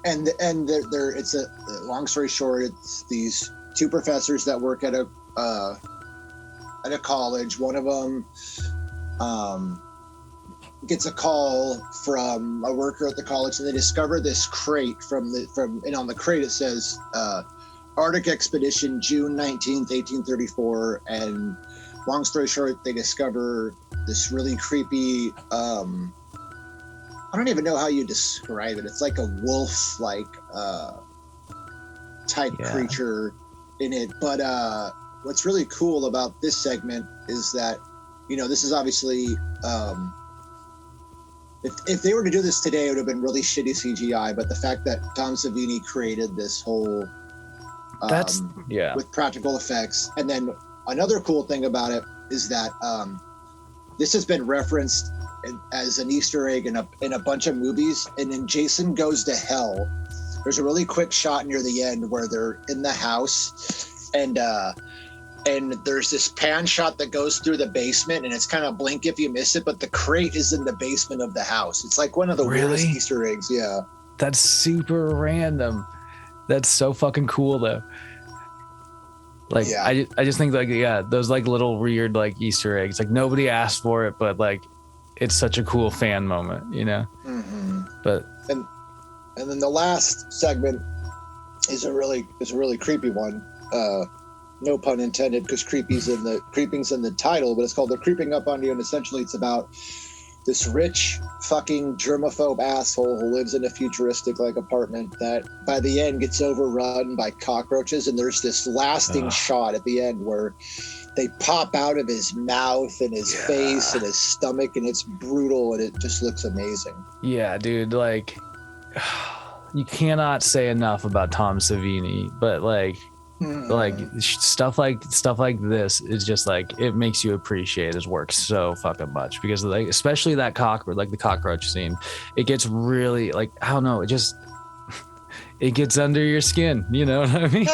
it's a long story short, it's these two professors that work at a college. One of them gets a call from a worker at the college, and they discover this crate and on the crate it says Arctic Expedition, June 19th, 1834. And long story short, they discover this really creepy, I don't even know how you describe it. It's like a wolf type creature in it. But what's really cool about this segment is that, you know, this is obviously, if they were to do this today, it would have been really shitty CGI. But the fact that Tom Savini created this whole with practical effects. And then another cool thing about it is that this has been referenced as an Easter egg in a bunch of movies. And in Jason Goes to Hell, there's a really quick shot near the end where they're in the house, and there's this pan shot that goes through the basement, and it's kind of blink if you miss it, but the crate is in the basement of the house. It's like one of the weirdest Easter eggs. Yeah. That's super random. That's so fucking cool though. Like, I just think like, those like little weird like Easter eggs, like nobody asked for it, but like it's such a cool fan moment, you know? But and then the last segment is a really creepy one. No pun intended, because creeping's in the title, but it's called They're Creeping Up on You, and essentially it's about this rich fucking germaphobe asshole who lives in a futuristic like apartment that by the end gets overrun by cockroaches, and there's this lasting shot at the end where they pop out of his mouth and his face and his stomach, and it's brutal, and it just looks amazing. Yeah, dude, like you cannot say enough about Tom Savini, but like Like stuff like this is just like, it makes you appreciate his work so fucking much, because like, especially that the cockroach scene, it gets really like, I don't know, it gets under your skin, you know what I mean?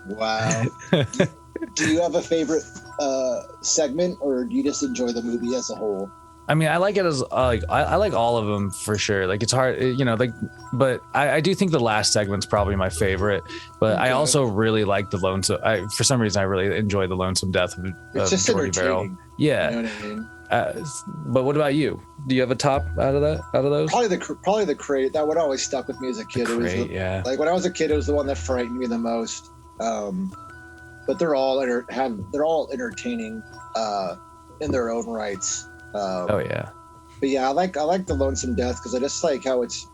Wow. Do you have a favorite segment, or do you just enjoy the movie as a whole? I mean, I like it as like I like all of them for sure. Like it's hard, you know, like, but I do think the last segment's probably my favorite. But okay. I also really like the Lonesome. For some reason, I really enjoy the Lonesome Death of Bloody Valentine. Yeah. You know what I mean? But what about you? Do you have a top out of those? Probably the Crate. That one always stuck with me as a kid. Yeah. Like when I was a kid, it was the one that frightened me the most. But they're all entertaining in their own rights. Oh yeah. But yeah, I like the Lonesome Death because I just like how it's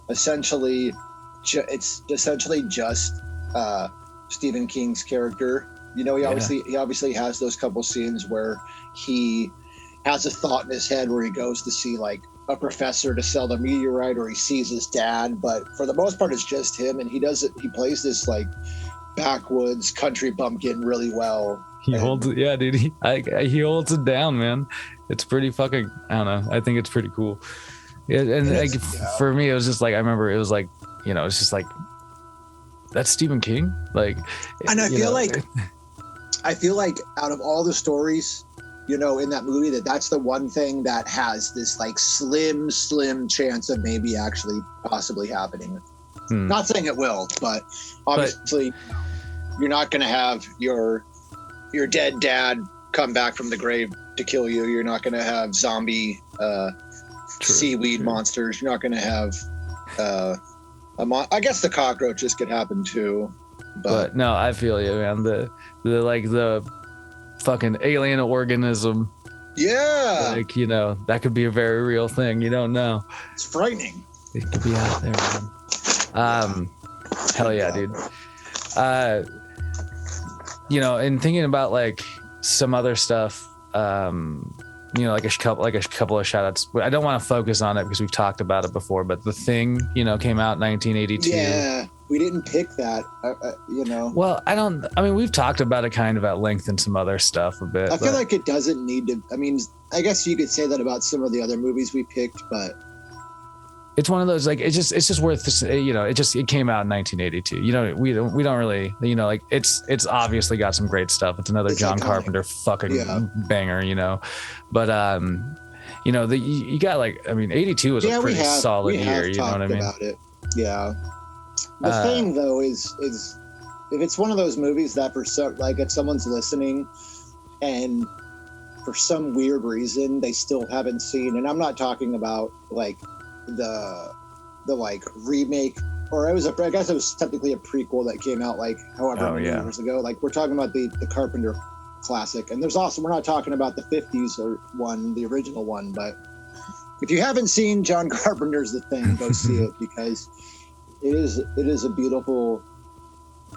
essentially just Stephen King's character. You know, he obviously has those couple scenes where he has a thought in his head where he goes to see like a professor to sell the meteorite, or he sees his dad. But for the most part, it's just him, and he plays this like backwoods country bumpkin really well. He holds it, yeah, dude. He holds it down, man. It's pretty fucking, I don't know. I think it's pretty cool. Yeah, and like, for me, it was just like, I remember it was like, you know, it's just like, that's Stephen King. Like, and I feel like out of all the stories, you know, in that movie, that's the one thing that has this like slim chance of maybe actually possibly happening. Not saying it will, but obviously you're not going to have your dead come back from the grave to kill you. You're not going to have zombie seaweed monsters. You're not going to have I guess the cockroaches could happen too. But no, I feel you, man. The fucking alien organism. Yeah. Like, you know, that could be a very real thing. You don't know. It's frightening. It could be out there, man. Hell yeah, dude. You know, and thinking about like some other stuff, you know, like a couple of shout outs. I don't want to focus on it because we've talked about it before, but The Thing, you know, came out in 1982. Yeah, we didn't pick that, you know. Well, I mean, we've talked about it kind of at length and some other stuff a bit. I feel like it doesn't need to. I mean, I guess you could say that about some of the other movies we picked, but it's one of those, like, it's just worth this, you know, it came out in 1982. You know, we don't really, you know, like, it's obviously got some great stuff. It's another John Carpenter fucking banger, you know. But you know, you got like, I mean, 82 was a pretty solid year, you know what I mean? About it. Yeah. The thing though is if it's one of those movies that if someone's listening and for some weird reason they still haven't seen, and I'm not talking about like the like remake, or I guess it was technically a prequel that came out like however many years ago. Like we're talking about the Carpenter classic, and there's also, we're not talking about the 50s or one, the original one, but if you haven't seen John Carpenter's The Thing, go see it, because it is a beautiful,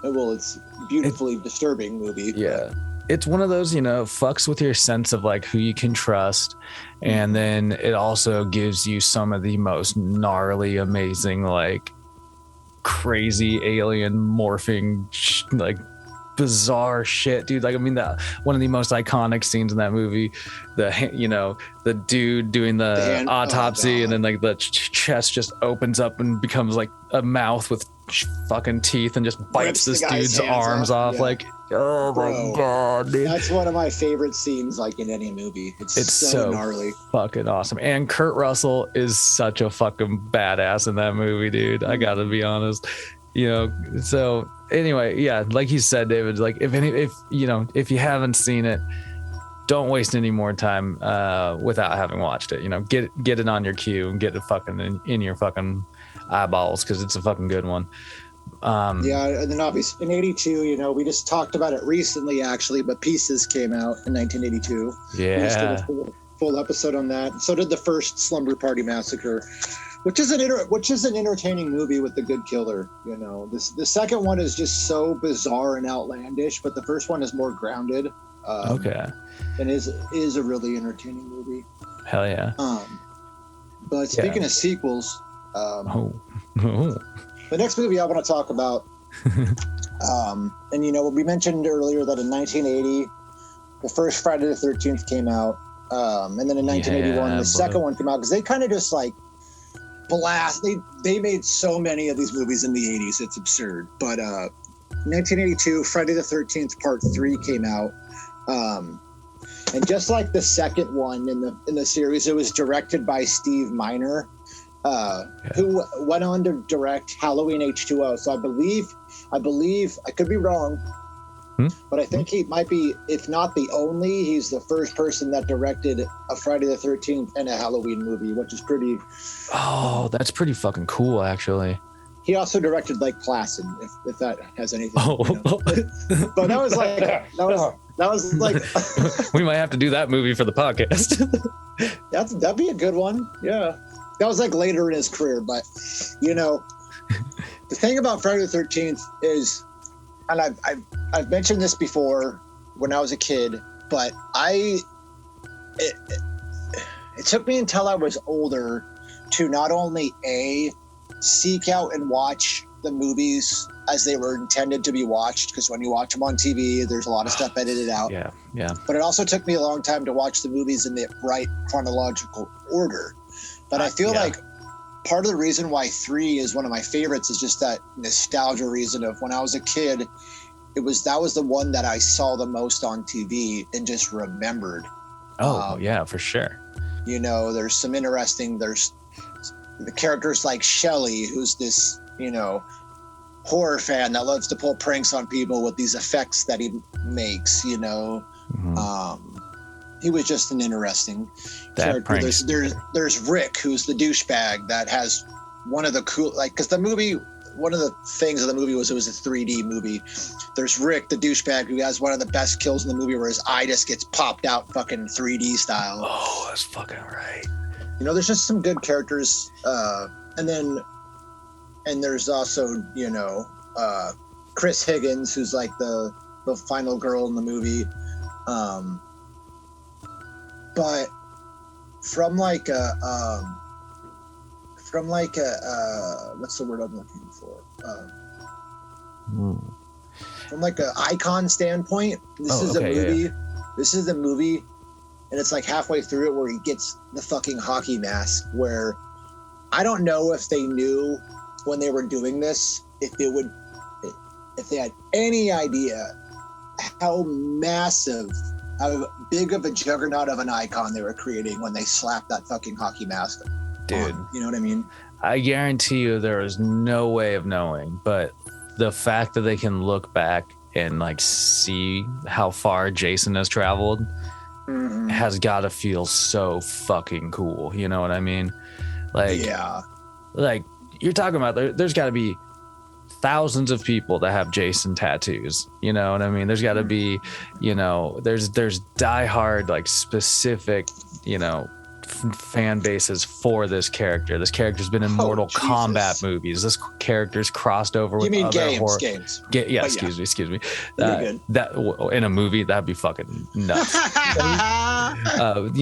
well, it's beautifully disturbing movie. Yeah. It's one of those, you know, fucks with your sense of like who you can trust. And then it also gives you some of the most gnarly, amazing, like crazy alien morphing, like bizarre shit, dude. Like, I mean, that one of the most iconic scenes in that movie, the dude doing the autopsy, and then like the chest just opens up and becomes like a mouth with fucking teeth and just bites this dude's arms off. Yeah. Like, oh my god, dude. That's one of my favorite scenes, like in any movie. It's so gnarly, fucking awesome. And Kurt Russell is such a fucking badass in that movie, dude. I gotta be honest, you know. So anyway, yeah, like you said, David, like if you haven't seen it, don't waste any more time without having watched it. You know, get it on your queue and get it fucking in your fucking eyeballs, because it's a fucking good one. Yeah, and then obviously in 82, you know, we just talked about it recently actually, but Pieces came out in 1982. Yeah, we just did a full episode on that. So did the first Slumber Party Massacre, which is an entertaining movie with a good killer. You know, the second one is just so bizarre and outlandish, but the first one is more grounded. Okay, and is a really entertaining movie. Hell yeah. But speaking of sequels, the next movie I want to talk about And we mentioned earlier that in 1980, the first Friday the 13th came out, and then in 1981, the second one came out because they kind of just like blast. They made so many of these movies in the 80s, it's absurd. But 1982, Friday the 13th Part 3 came out, and just like the second one in the series, it was directed by Steve Miner. Who went on to direct Halloween H2O. So I believe I could be wrong, but I think he might be, if not the only, he's the first person that directed a Friday the 13th and a Halloween movie, which is pretty. Oh, that's pretty fucking cool, actually. He also directed Lake Placid, if that has anything. But that was like. We might have to do that movie for the podcast. That'd be a good one. Yeah. That was like later in his career, but the thing about Friday the 13th is, and I've mentioned this before when I was a kid, but it took me until I was older to not only seek out and watch the movies as they were intended to be watched, because when you watch them on TV, there's a lot of stuff edited out. Yeah. But it also took me a long time to watch the movies in the right chronological order. But I feel like part of the reason why 3 is one of my favorites is just that nostalgia reason of when I was a kid, that was the one that I saw the most on TV and just remembered. Yeah, for sure. There's some there's the characters like Shelley, who's this, horror fan that loves to pull pranks on people with these effects that he makes, he was just an interesting character. There's Rick, who's the douchebag that has one of the cool, because the movie, one of the things of the movie was it was a 3D movie. There's Rick, the douchebag, who has one of the best kills in the movie where his eye just gets popped out fucking 3D style. Oh, that's fucking right. There's just some good characters. And there's also, Chris Higgins, who's like the final girl in the movie. But from like a what's the word I'm looking for? From like a icon standpoint, this is a movie. Yeah. This is the movie, and it's like halfway through it where he gets the fucking hockey mask. Where I don't know if they knew when they were doing this if they had any idea how big of a juggernaut of an icon they were creating when they slapped that fucking hockey mask dude on. You know what I mean? I guarantee you there is no way of knowing, but the fact that they can look back and like see how far Jason has traveled has got to feel so fucking cool. You know what I mean? Like, yeah, like you're talking about there's got to be thousands of people that have Jason tattoos, you know what I mean? There's got to be, there's diehard, like specific, fan bases for this character. This character's been in Mortal Kombat movies. This character's crossed over with other horror games. Excuse me. That in a movie, that'd be fucking nuts.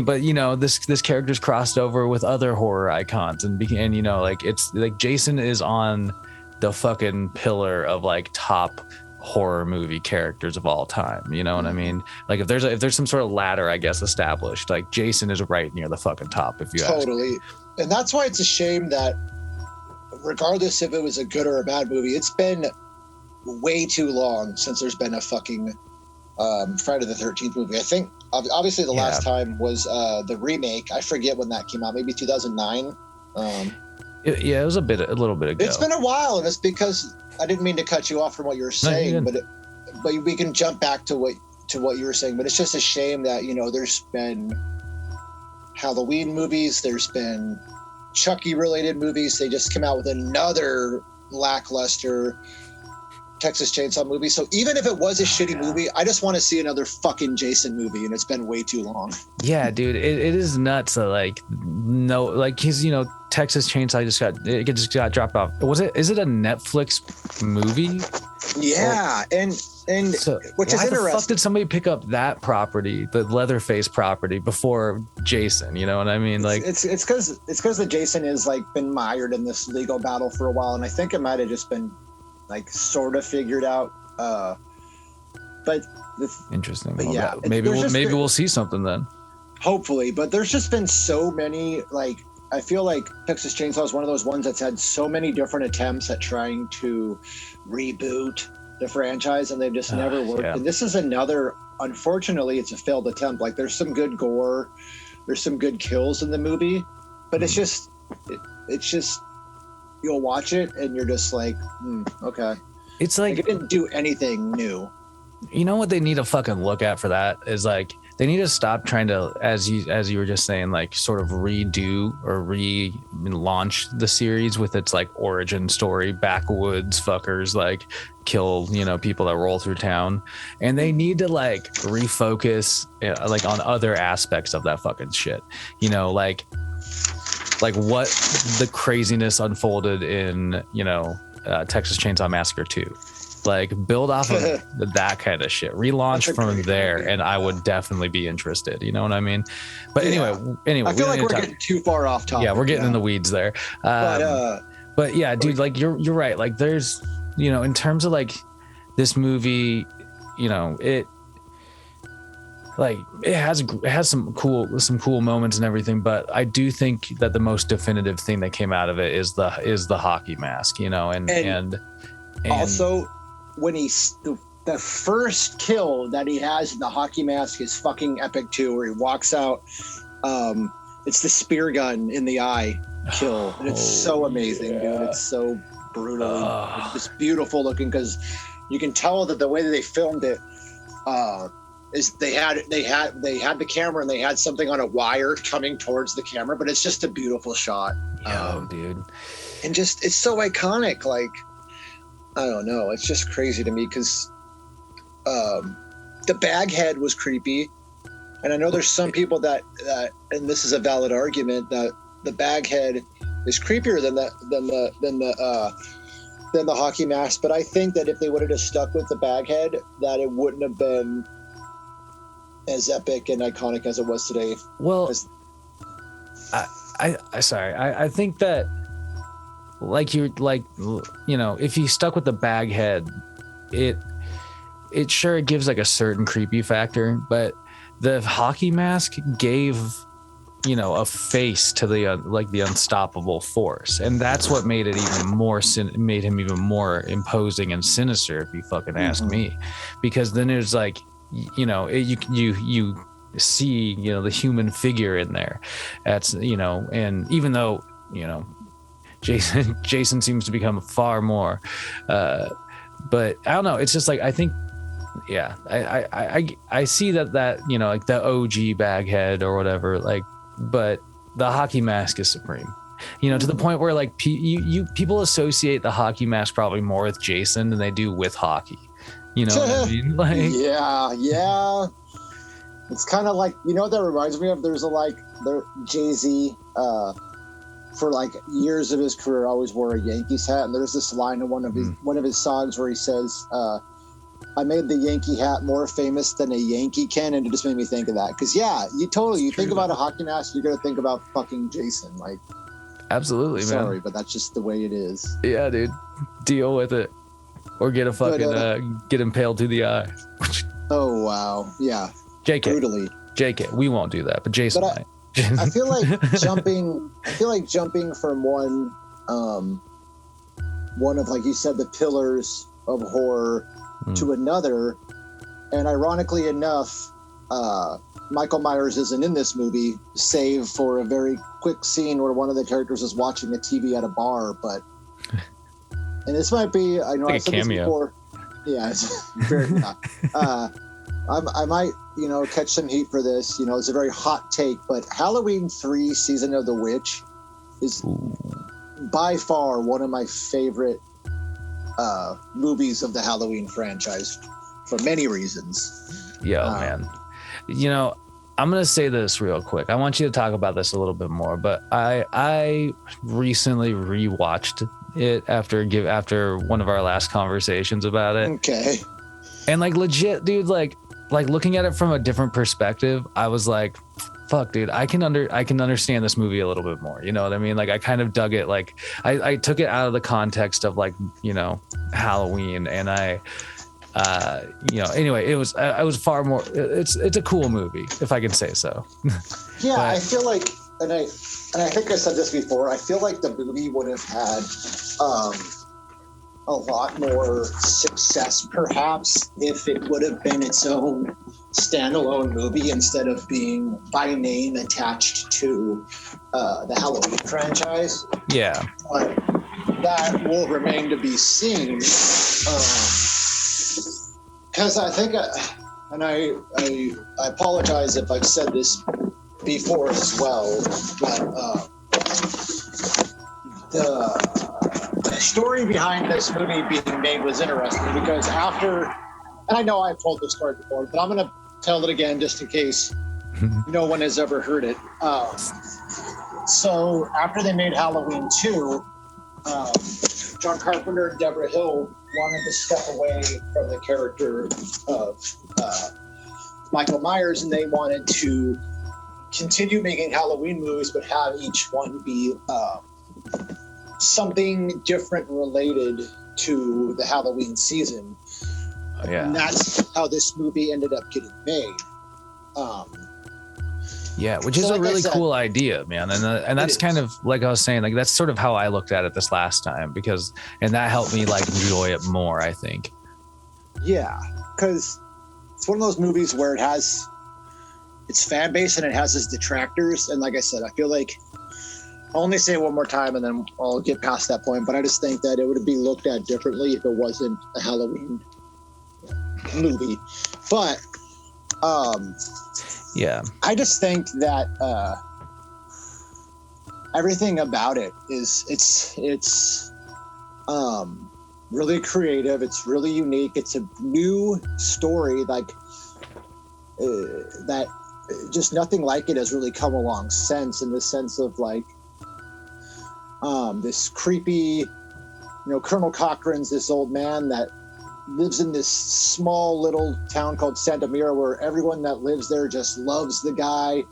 But this character's crossed over with other horror icons, and it's like Jason is on the fucking pillar of like top horror movie characters of all time. You know what I mean? Like if there's some sort of ladder, I guess, established, like Jason is right near the fucking top, if you ask me. And that's why it's a shame that regardless if it was a good or a bad movie, it's been way too long since there's been a fucking Friday the 13th movie. I think obviously the last time was the remake. I forget when that came out, maybe 2009. It was a little bit ago. It's been a while, and it's because I didn't mean to cut you off from what you were saying, but we can jump back to what you were saying. But it's just a shame that there's been Halloween movies, there's been Chucky related movies. They just came out with another lackluster Texas Chainsaw movie. So even if it was a shitty movie, I just want to see another fucking Jason movie, and it's been way too long. Yeah, dude, it is nuts that he's Texas Chainsaw just got dropped off. Is it a Netflix movie? Yeah, and so which is interesting. Why the fuck did somebody pick up that property, the Leatherface property, before Jason? You know what I mean? Like it's because the Jason is like been mired in this legal battle for a while, and I think it might have just been like sort of figured out. But Interesting. But Well, yeah, maybe there's we'll see something then. hopefully, but there's just been so many, like, I feel like Texas Chainsaw is one of those ones that's had so many different attempts at trying to reboot the franchise, and they've just never worked. Yeah. And this is another, unfortunately, it's a failed attempt. Like, there's some good gore, there's some good kills in the movie, but it's just you'll watch it and you're just like, okay. It's like, it didn't do anything new. you know what they need to fucking look at for that is like, they need to stop trying to, as you were just saying, like sort of redo or relaunch the series with its like origin story, backwoods fuckers like kill, people that roll through town, and they need to like refocus like on other aspects of that fucking shit, like what the craziness unfolded in Texas Chainsaw Massacre 2. Like, build off of that kind of shit, relaunch from there, and I would definitely be interested. You know what I mean? But anyway, I feel like we're getting too far off topic. Yeah, we're getting in the weeds there. But yeah, dude, like you're right. Like, there's, in terms of like this movie, it has some cool moments and everything. But I do think that the most definitive thing that came out of it is the hockey mask, and also, when the first kill that he has in the hockey mask is fucking epic too, where he walks out, it's the spear gun in the eye kill, and it's so amazing, dude. It's so brutal, it's just beautiful looking, because you can tell that the way that they filmed it is they had the camera and they had something on a wire coming towards the camera, but it's just a beautiful shot. Dude, and just, it's so iconic. Like, I don't know. It's just crazy to me because the baghead was creepy, and I know there's some people that, and this is a valid argument, that the baghead is creepier than the hockey mask. But I think that if they would have just stuck with the baghead, that it wouldn't have been as epic and iconic as it was today. Well, I think that. If you stuck with the bag head, it gives like a certain creepy factor, but the hockey mask gave, a face to the unstoppable force, and that's what made it made him even more imposing and sinister, if you fucking ask me, because then there's like, you see, the human figure in there. That's, and even though, Jason seems to become far more, but I don't know. It's just like, I think, yeah, I see that, like the OG baghead or whatever, like, but the hockey mask is supreme, to the point where like people associate the hockey mask probably more with Jason than they do with hockey. You know what I mean? Like, yeah. It's kind of like, what that reminds me of? There's Jay-Z, for like years of his career, always wore a Yankees hat, and there's this line in one of his songs where he says, "I made the Yankee hat more famous than a Yankee can," and it just made me think of that. Because you think about a hockey mask, you're gonna think about fucking Jason. Like, absolutely, man. Sorry, but that's just the way it is. Yeah, dude, deal with it, or get a fucking get impaled through the eye. Oh wow, yeah. JK, brutally. JK, we won't do that, but Jason might. I feel like jumping from one of, like you said, the pillars of horror to another, and ironically enough, Michael Myers isn't in this movie, save for a very quick scene where one of the characters is watching a TV at a bar. But, and this might be, I know I've said this before. Yeah, it's very. I might, catch some heat for this. It's a very hot take, but Halloween 3 Season of the Witch is by far one of my favorite movies of the Halloween franchise for many reasons. Man. I'm going to say this real quick. I want you to talk about this a little bit more, but I recently rewatched it after one of our last conversations about it. Okay. And like legit, dude, like looking at it from a different perspective, I was like, fuck, dude, I can understand this movie a little bit more. You know what I mean? Like I kind of dug it. Like I took it out of the context of like, you know, Halloween, and you know, anyway, it was far more. It's a cool movie, if I can say so. Yeah, I feel like, and I think I said this before. I feel like the movie would have had a lot more success, perhaps, if it would have been its own standalone movie instead of being by name attached to the Halloween franchise. Yeah, but that will remain to be seen. Because I think, and I apologize if I've said this before as well, but the story behind this movie being made was interesting because after, and I know I've told this story before, but I'm going to tell it again just in case no one has ever heard it. So after they made Halloween 2, John Carpenter and Deborah Hill wanted to step away from the character of Michael Myers, and they wanted to continue making Halloween movies, but have each one be something different related to the Halloween season. Oh, yeah. And that's how this movie ended up getting made. Yeah, which is a really cool idea, man. And that's kind of like I was saying, like that's sort of how I looked at it this last time, and that helped me like enjoy it more, I think. Yeah, because it's one of those movies where it has its fan base and it has its detractors. And like I said, I feel like I'll only say it one more time and then I'll get past that point. But I just think that it would be looked at differently if it wasn't a Halloween movie. But yeah, I just think that everything about it is it's really creative. It's really unique. It's a new story, like that. Just nothing like it has really come along since. In the sense of like this creepy, Colonel Cochran's this old man that lives in this small little town called Santa Mira, where everyone that lives there just loves the guy,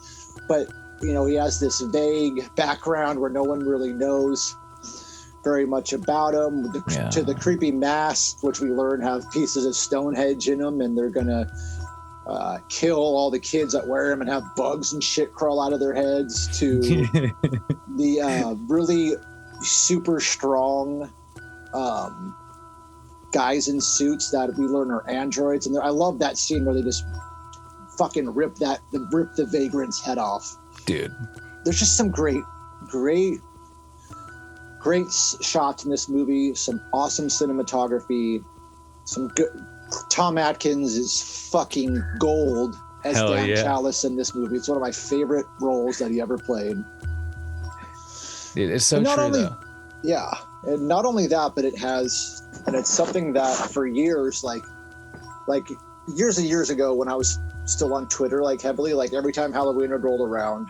but he has this vague background where no one really knows very much about him. To the creepy masks, which we learn have pieces of Stonehenge in them, and they're gonna kill all the kids that wear them and have bugs and shit crawl out of their heads, to the really super strong guys in suits that we learn are androids. And I love that scene where they just fucking rip the vagrant's head off. Dude, there's just some great shots in this movie, some awesome cinematography, some good. Tom Atkins is fucking gold as Dan Chalice in this movie. It's one of my favorite roles that he ever played. Dude, it's so true, though. Yeah, and not only that, but it's something that for years, like years and years ago, when I was still on Twitter, like heavily, like every time Halloween would roll around,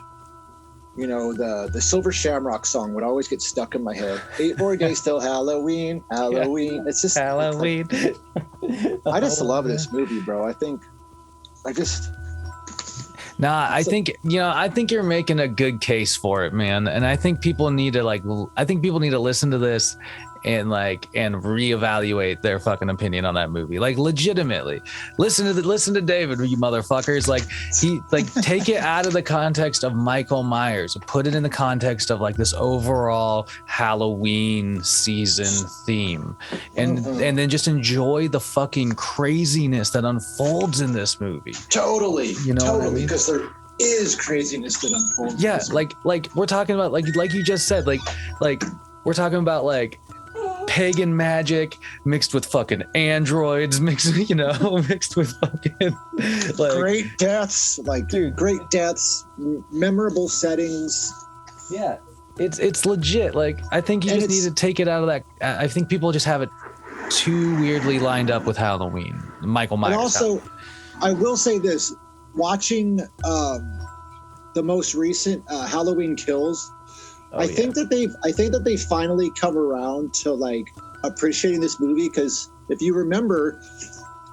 the Silver Shamrock song would always get stuck in my head. 8 more days till Halloween. Yeah. It's just Halloween. I just love this movie, bro. I think you're making a good case for it, man. And I think people need to listen to this and reevaluate their fucking opinion on that movie. Like, legitimately, listen to David, you motherfuckers. Like, take it out of the context of Michael Myers, put it in the context of like this overall Halloween season theme, and then just enjoy the fucking craziness that unfolds in this movie. Totally, what I mean? Because there is craziness that unfolds. Yeah, like we're talking about like you just said, like we're talking about like pagan magic mixed with fucking androids, mixed with fucking great deaths, great deaths, memorable settings. Yeah, it's legit. Like, I think you just need to take it out of that. I think people just have it too weirdly lined up with Halloween, Michael Myers. And also, I will say this: watching the most recent Halloween Kills. I think that they've finally come around to like appreciating this movie, because if you remember,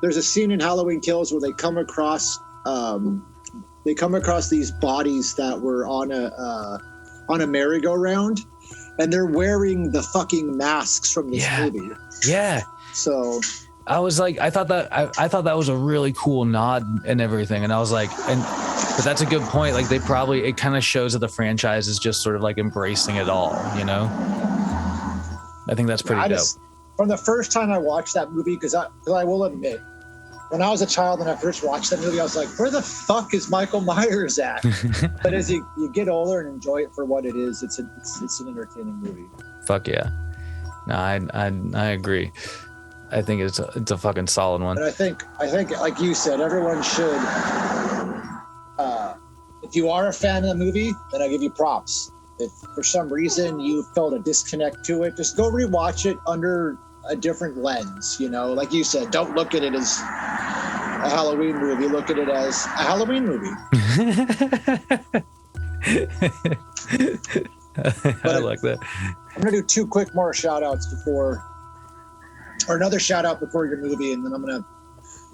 there's a scene in Halloween Kills where they come across they come across these bodies that were on a merry-go-round, and they're wearing the fucking masks from this movie. Yeah. So I was like, I thought that was a really cool nod and everything, and I was like, but that's a good point. Like it kind of shows that the franchise is just sort of like embracing it all, you know. I think that's pretty dope. From the first time I watched that movie, because I will admit, when I was a child and I first watched that movie, I was like, where the fuck is Michael Myers at? But as you get older and enjoy it for what it is, it's an entertaining movie. Fuck yeah. No, I agree. I think it's a fucking solid one. And I think like you said, everyone should, if you are a fan of the movie, then I give you props. If for some reason you felt a disconnect to it, just go rewatch it under a different lens, you know? Like you said, don't look at it as a Halloween movie. Look at it as a Halloween movie. I like that. I'm going to do 2 quick more shout-outs another shout-out before your movie, and then I'm going to...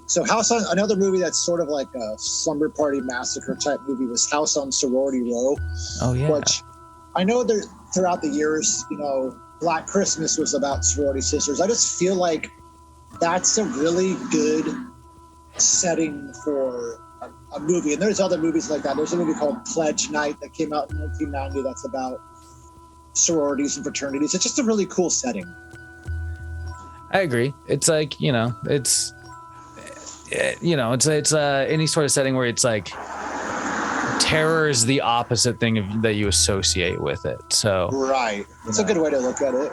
So another movie that's sort of like a Slumber Party Massacre type movie was House on Sorority Row. Oh, yeah. Which I know that throughout the years, you know, Black Christmas was about sorority sisters. I just feel like that's a really good setting for a movie. And there's other movies like that. There's a movie called Pledge Night that came out in 1990 that's about sororities and fraternities. It's just a really cool setting. I agree. It's like, you know, it's any sort of setting where it's like terror is the opposite thing that you associate with it. So right, it's a good way to look at it.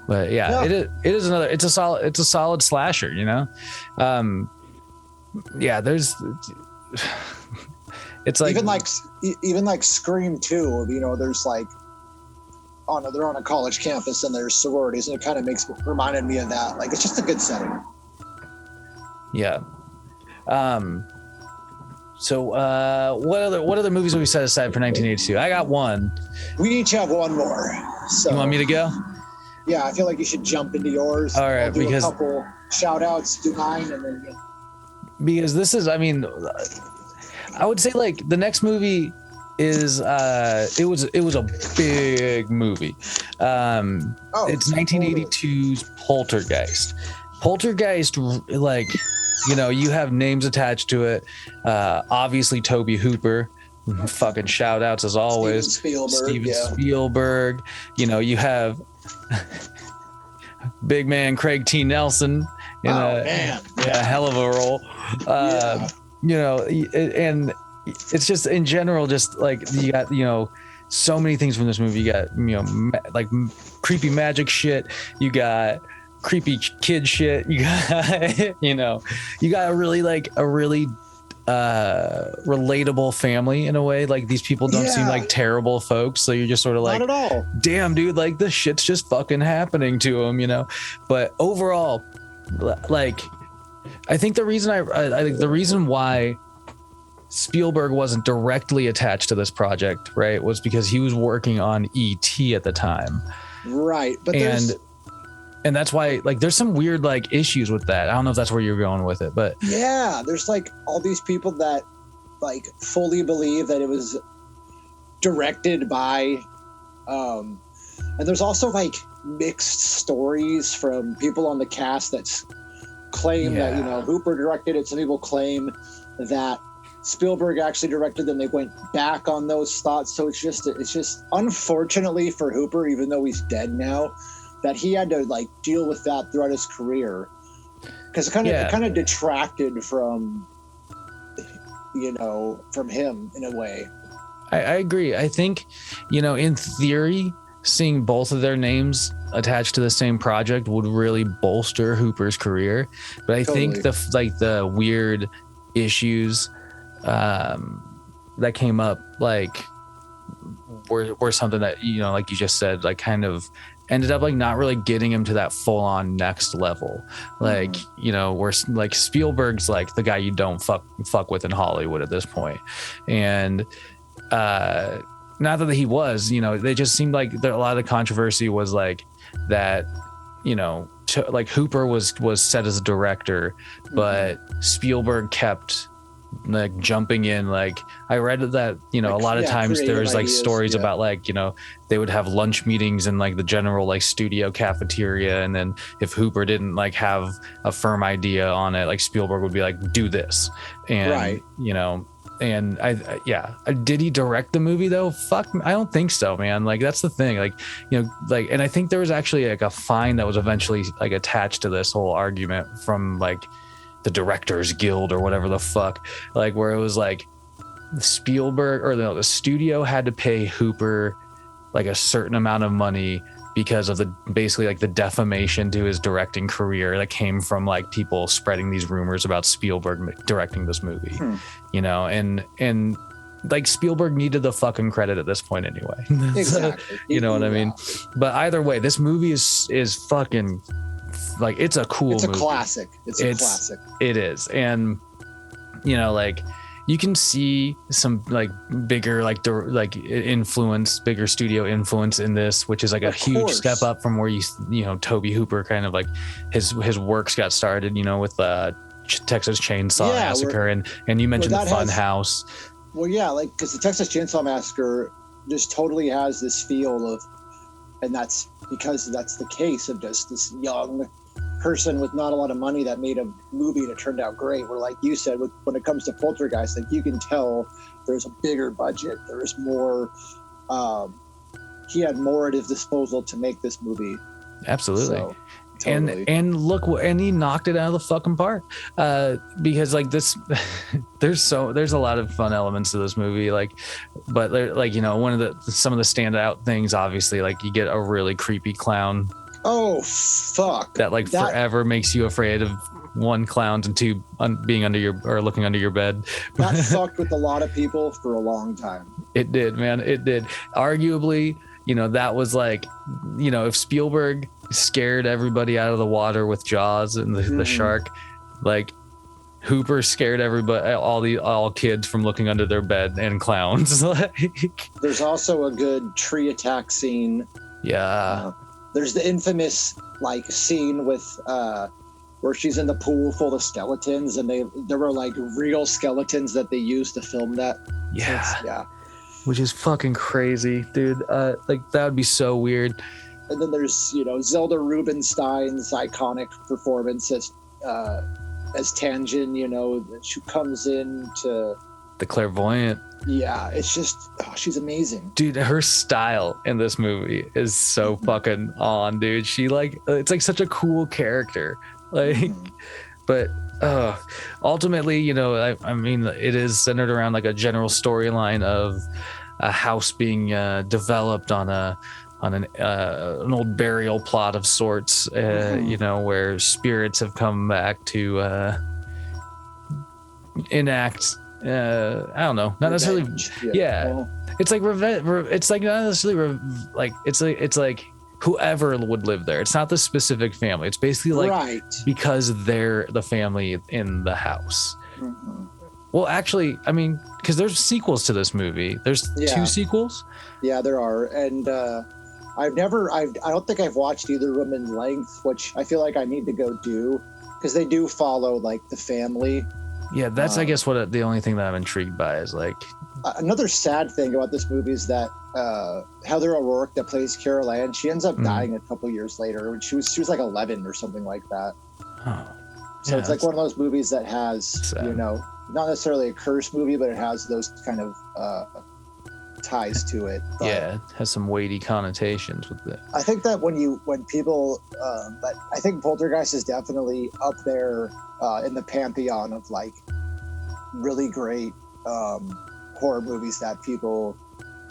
But yeah. It's a solid slasher, you know. It's like even like Scream 2, you know, there's like they're on a college campus and there's sororities, and it kind of reminded me of that. Like, it's just a good setting. Yeah. So what other movies have we set aside for 1982? I got one. We each have one more. So you want me to go? Yeah, I feel like you should jump into yours. All right, I'll do a couple shout outs, do mine, and then because this is, I mean, I would say like the next movie is it was a big movie. It's 1982's Poltergeist. Poltergeist, like, you know, you have names attached to it. Obviously Tobe Hooper, fucking shout outs as always. Steven Spielberg. You know, you have big man Craig T. Nelson in a hell of a role. You know, and it's just in general, just like you got, you know, so many things from this movie. You got, you know, like creepy magic shit. You got creepy kid shit. You got, you know, you got a really relatable family in a way. Like, these people don't seem like terrible folks, so you're just sort of like, not at all. Damn, dude, like this shit's just fucking happening to them, you know. But overall, like, I think the reason I think the reason why Spielberg wasn't directly attached to this project, right, was because he was working on E.T. at the time, right? But and that's why, like, there's some weird like issues with that. I don't know if that's where you're going with it, but yeah, there's like all these people that like fully believe that it was directed by, and there's also like mixed stories from people on the cast that claim that, you know, Hooper directed it. Some people claim that Spielberg actually directed them. They went back on those thoughts. So it's just unfortunately for Hooper, even though he's dead now, that he had to like deal with that throughout his career, because it kind of detracted from, you know, from him in a way. I agree. I think, you know, in theory, seeing both of their names attached to the same project would really bolster Hooper's career. But I think the weird issues that came up, like, were something that, you know, like you just said, like kind of ended up like not really getting him to that full on next level. Like, you know, where like Spielberg's like the guy you don't fuck with in Hollywood at this point. And not that he was, you know, they just seemed like a lot of the controversy was like that, you know, like Hooper was set as a director, but Spielberg kept like jumping in. Like I read that, you know, Like, a lot of times creative there's like ideas, stories yeah. about like, you know, they would have lunch meetings in like the general like studio cafeteria, and then if Hooper didn't like have a firm idea on it, like Spielberg would be like, do this. And Right. you know, and did he direct the movie though? Fuck, I don't think so, man. Like that's the thing, like, you know, like, and I think there was actually like a fine that was eventually like attached to this whole argument from like the Directors Guild or whatever the fuck, like where it was like Spielberg or the studio had to pay Hooper like a certain amount of money because of the basically like the defamation to his directing career that came from like people spreading these rumors about Spielberg directing this movie. You know, and like Spielberg needed the fucking credit at this point anyway. Exactly. You know what I mean? But either way, this movie is fucking like, it's a cool It's a movie. classic. It's a classic. It is. And you know, like you can see some like bigger like influence, bigger studio influence in this, which is like a huge step up from where you know Tobe Hooper kind of like his works got started, you know, with Texas Chainsaw Massacre, and you mentioned the Fun House. Well, yeah, like because the Texas Chainsaw Massacre just totally has this feel of, and that's because that's the case of just this young person with not a lot of money that made a movie that turned out great. Where, like you said, when it comes to Poltergeist, like you can tell there's a bigger budget. There's more. He had more at his disposal to make this movie. Absolutely. So, totally. And look, and he knocked it out of the fucking park. Because like this, there's a lot of fun elements to this movie. Like, but like, you know, some of the standout things, obviously, like you get a really creepy clown. Oh fuck! That forever makes you afraid of, one, clowns, and two, being under your or looking under your bed. That fucked with a lot of people for a long time. It did, man. It did. Arguably, you know, that was like, you know, if Spielberg scared everybody out of the water with Jaws and the shark, like Hooper scared everybody, all kids from looking under their bed and clowns. Like, there's also a good tree attack scene. Yeah. There's the infamous like scene with where she's in the pool full of skeletons, and there were like real skeletons that they used to film that. Yeah. Which is fucking crazy, dude. Like that would be so weird. And then there's, you know, Zelda Rubinstein's iconic performance as Tangen, you know, she comes in to the clairvoyant. Yeah, it's just, she's amazing. Dude, her style in this movie is so fucking on, dude. She like, it's like such a cool character. Like, but ultimately, you know, I mean, it is centered around like a general storyline of a house being developed on an old burial plot of sorts, you know, where spirits have come back to enact. I don't know, not necessarily. Yeah, well, it's like revenge. It's like not necessarily like it's like whoever would live there. It's not the specific family. It's basically like because they're the family in the house. Well, actually, I mean, because there's sequels to this movie. There's 2 sequels. Yeah, there are, and I don't think I've watched either of them in length, which I feel like I need to go do, because they do follow like the family. Yeah, that's I guess the only thing that I'm intrigued by is like another sad thing about this movie is that Heather O'Rourke that plays Carol Ann, she ends up dying a couple years later. She was like 11 or something like that. So it's like one of those movies that has sad. You know, not necessarily a curse movie, but it has those kind of ties to it. But yeah, it has some weighty connotations with it. I think that when people, but I think Poltergeist is definitely up there in the pantheon of like really great horror movies that people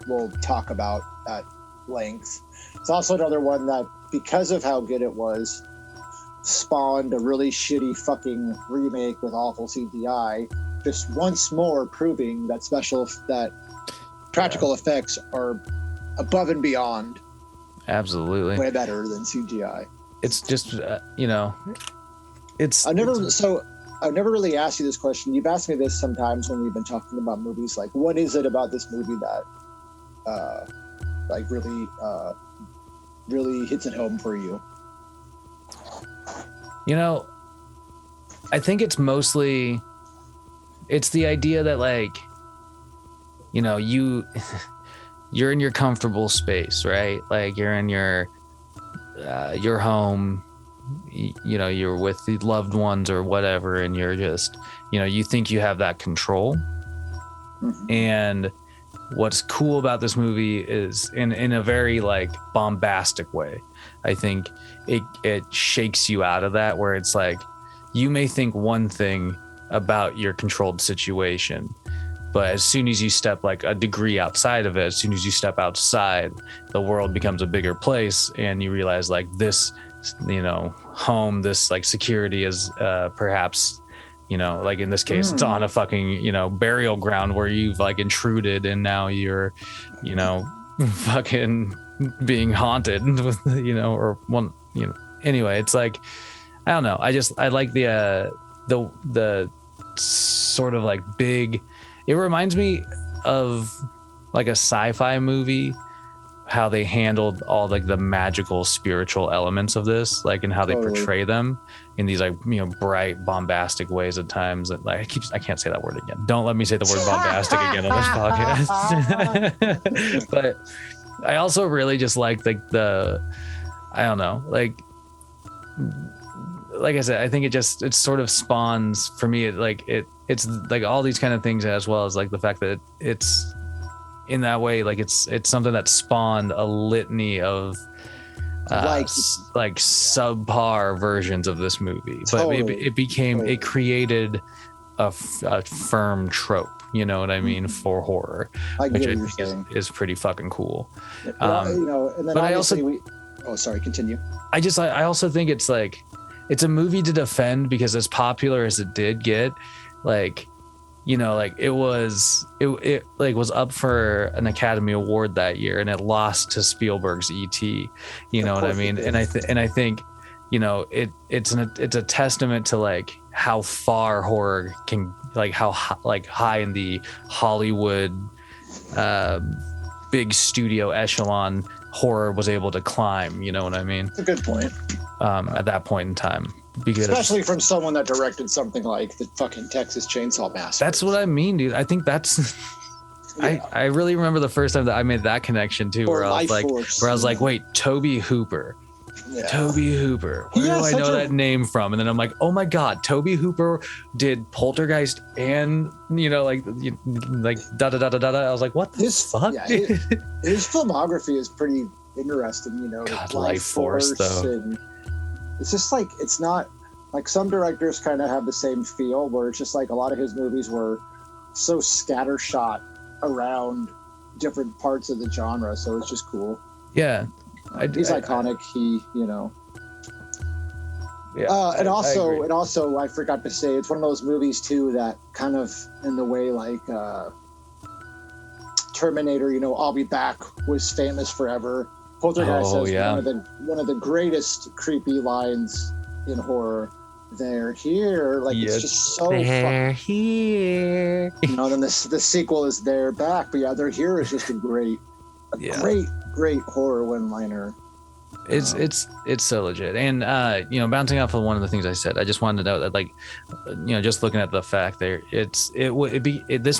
will talk about at length. It's also another one that, because of how good it was, spawned a really shitty fucking remake with awful CGI, just once more proving that practical effects are above and beyond. Absolutely. Way better than CGI. It's just, you know, I've never really asked you this question. You've asked me this sometimes when we've been talking about movies. Like, what is it about this movie that, like, really hits it home for you? You know, I think it's mostly it's the idea that like, you know, you're in your comfortable space, right? Like you're in your home, you know, you're with the loved ones or whatever, and you're just, you know, you think you have that control. And what's cool about this movie is in a very like bombastic way, I think it shakes you out of that, where it's like you may think one thing about your controlled situation, but as soon as you step like a degree outside of it, as soon as you step outside, the world becomes a bigger place, and you realize like this, you know, home, this like security is perhaps, you know, like in this case, it's on a fucking, you know, burial ground where you've like intruded, and now you're, you know, fucking being haunted with, you know, or one, you know, anyway, it's like, I don't know. I like the sort of like big, it reminds me of like a sci-fi movie, how they handled all like the magical spiritual elements of this, like, and how they portray them in these like, you know, bright bombastic ways at times. That like I can't say that word again. Don't let me say the word bombastic again on this podcast. But I also really just like I don't know, like I said, I think it sort of spawns for me. It's like all these kind of things, as well as like the fact that it's in that way, like it's something that spawned a litany of like subpar versions of this movie. Totally. But it created a firm trope, you know what I mean, for horror, which I think is pretty fucking cool. You know, and then but obviously continue. I also think it's like, it's a movie to defend, because as popular as it did get, like, you know, like it was up for an Academy Award that year, and it lost to Spielberg's E.T. You know what I mean? And I think, you know, it's a testament to like how far horror can, like how high in the Hollywood big studio echelon horror was able to climb. You know what I mean? That's a good point. At that point in time. Because especially from someone that directed something like the fucking Texas Chainsaw Massacre. That's what I mean, dude. I think that's yeah. I really remember the first time that I made that connection too, where I was like, wait, Tobe Hooper. Yeah. Tobe Hooper. Where do I know that name from? And then I'm like, oh my God, Tobe Hooper did Poltergeist and, you know, like da da da da da. I was like, what the fuck? Yeah, his filmography is pretty interesting, you know. God, Life Force though. And it's just like, it's not like some directors kind of have the same feel, where it's just like a lot of his movies were so scattershot around different parts of the genre, so it's just cool. Yeah. He's iconic. You know. Yeah. And also, I forgot to say, it's one of those movies too that kind of, in the way like Terminator, you know, I'll Be Back was famous forever. Poltergeist has one of the greatest creepy lines in horror. They're here, like it's just so. They're here. You know, then the sequel is They're Back, but yeah, They're Here is just a great horror one-liner. It's so legit. And you know, bouncing off of one of the things I said, I just wanted to note that, like, you know, just looking at the fact there, this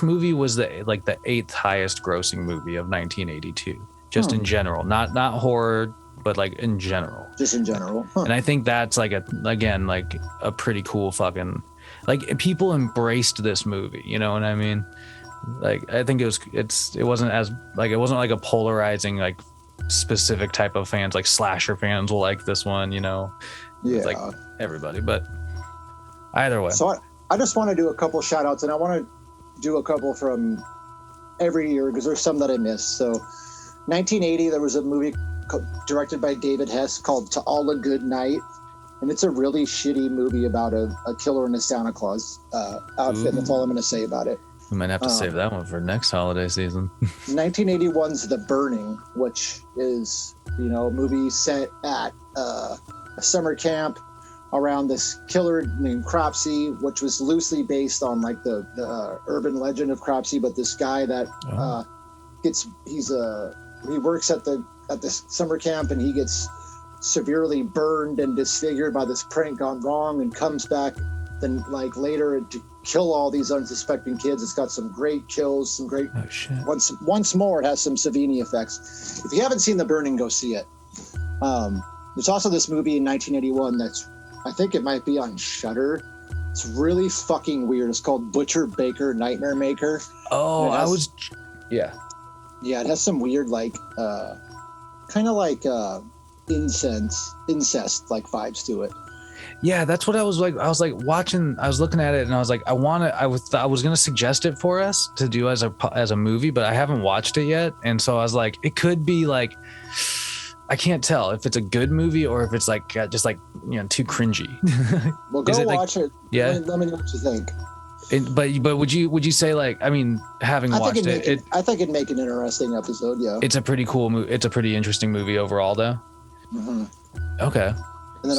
movie was the 8th highest grossing movie of 1982. Just in general, not horror, but like in general. Just in general. And I think that's like a pretty cool fucking, like, people embraced this movie. You know what I mean? Like, I think it wasn't like a polarizing, like, specific type of fans, like slasher fans will like this one, you know. Yeah. It's like everybody, but either way. So I just want to do a couple shout outs, and I want to do a couple from every year, because there's some that I missed. So 1980, there was a movie directed by David Hess called To All a Good Night, and it's a really shitty movie about a killer in a Santa Claus outfit. That's all I'm going to say about it. We might have to save that one for next holiday season. 1981's The Burning, which is, you know, a movie set at a summer camp around this killer named Cropsey, which was loosely based on like the urban legend of Cropsey, but this guy that he works at this summer camp, and he gets severely burned and disfigured by this prank gone wrong, and comes back then like later kill all these unsuspecting kids. It's got some great kills, some great. Oh shit. Once more, it has some Savini effects. If you haven't seen The Burning, go see it. There's also this movie in 1981 that's, I think it might be on Shudder. It's really fucking weird. It's called Butcher Baker Nightmare Maker. Oh, yeah. Yeah, it has some weird, like, kind of like incest like vibes to it. Yeah, that's what I was like. I was like watching. I was looking at it, and I was like, I was gonna suggest it for us to do as a movie, but I haven't watched it yet, and so I was like, it could be like, I can't tell if it's a good movie or if it's like just like too cringy. Well, go watch it. Yeah. Let me know what you think. But would you say, like, I mean, having watched it, I think it'd make an interesting episode. Yeah. It's a pretty cool movie. It's a pretty interesting movie overall, though. Mm-hmm. Okay. And then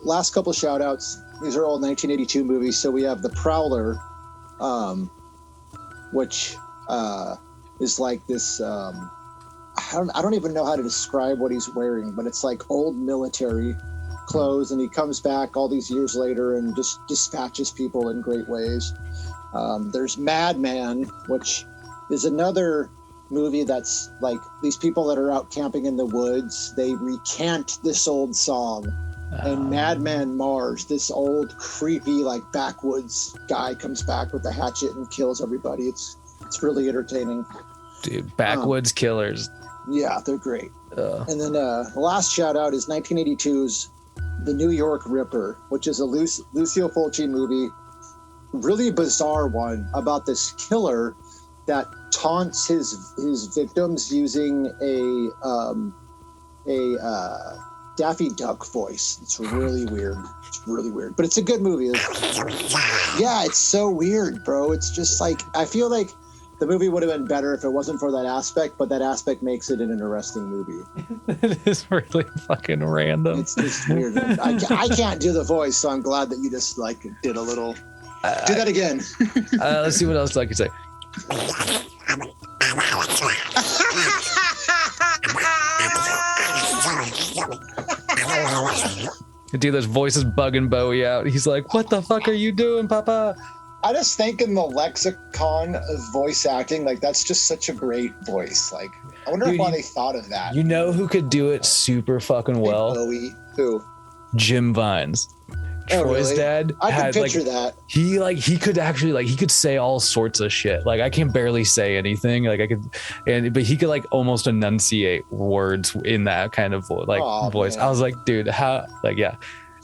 last couple shout outs. These are all 1982 movies. So we have The Prowler, which is like this. I don't even know how to describe what he's wearing, but it's like old military clothes, and he comes back all these years later and just dispatches people in great ways. There's Madman, which is another movie that's like these people that are out camping in the woods, they recant this old song. And Madman Mars, this old creepy like backwoods guy, comes back with a hatchet and kills everybody. It's really entertaining. Dude, backwoods killers. Yeah, they're great. And then the last shout out is 1982's The New York Ripper, which is a Lucio Fulci movie. Really bizarre one about this killer that taunts his victims using a Daffy Duck voice. It's really weird. But it's a good movie. Yeah, it's so weird, bro. It's just like, I feel like the movie would have been better if it wasn't for that aspect, but that aspect makes it an interesting movie. It is really fucking random. It's just weird. I can't do the voice, so I'm glad that you just like did a little. Do that again. Let's see what else I can say. Dude, this voice is bugging Bowie out. He's like, "What the fuck are you doing, Papa?" I just think in the lexicon of voice acting, like that's just such a great voice. Like, I wonder why they thought of that. You know who could do it super fucking well? Bowie. Who? Jim Vines. Oh, Troy's really? dad. I can picture that. He could actually he could say all sorts of shit. Like I can barely say anything. Like I could, but he could like almost enunciate words in that kind of voice. Man. I was like, dude, how? Like, yeah.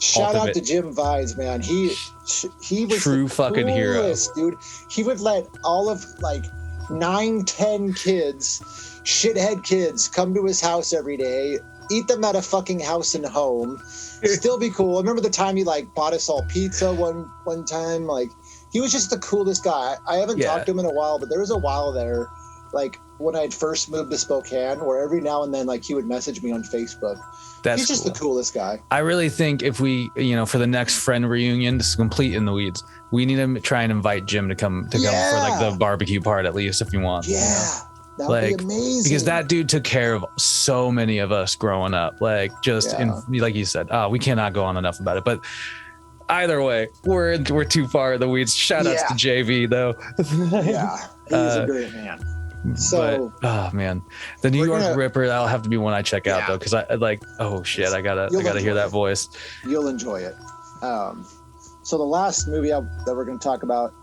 Shout out to Jim Vines, man. He was true the fucking coolest, hero, dude. He would let all of like 9-10 kids, shithead kids, come to his house every day, eat them at a fucking house and home, still be cool. I remember the time he like bought us all pizza one time. Like, he was just the coolest guy. I haven't talked to him in a while, but there was a while there, like when I'd first moved to Spokane, where every now and then like he would message me on Facebook. He's just the coolest guy. I really think if we, for the next friend reunion, this is complete in the weeds. We need to try and invite Jim to come for like the barbecue part, at least if you want. Yeah. That would be amazing. Because that dude took care of so many of us growing up. Like like you said, we cannot go on enough about it. But either way, we're too far in the weeds. Shout outs to JV though. Yeah. He's a great man. So, oh man, the New York Ripper, that'll have to be one I check out though, because I like, oh shit, I gotta hear that voice. You'll enjoy it. So the last movie that we're going to talk about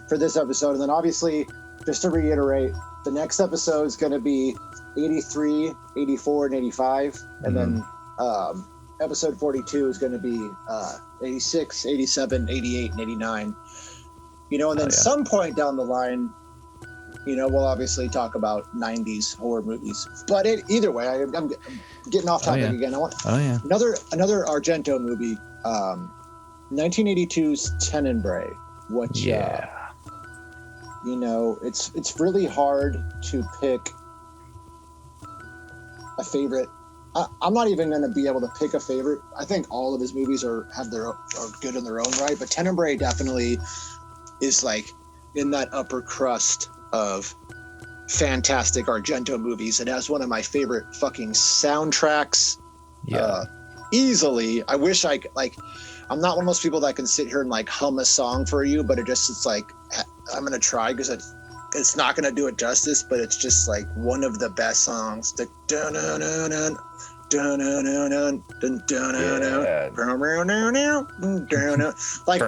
for this episode, and then obviously, just to reiterate, the next episode is going to be 83, 84, and 85, and then episode 42 is going to be 86, 87, 88, and 89. And then some point down the line, we'll obviously talk about 90s horror movies. But either way, I'm getting off topic again. I want another Argento movie, 1982's Tenebrae, which it's really hard to pick a favorite. I'm not even going to be able to pick a favorite. I think all of his movies are good in their own right, but Tenebrae definitely is like in that upper crust of fantastic Argento movies. It has one of my favorite fucking soundtracks. easily. I wish I'm not one of those people that can sit here and like hum a song for you, but it's like I'm gonna try because it's not gonna do it justice, but it's just like one of the best songs. The dun dun dun dun dun dun dun dun dun dun, like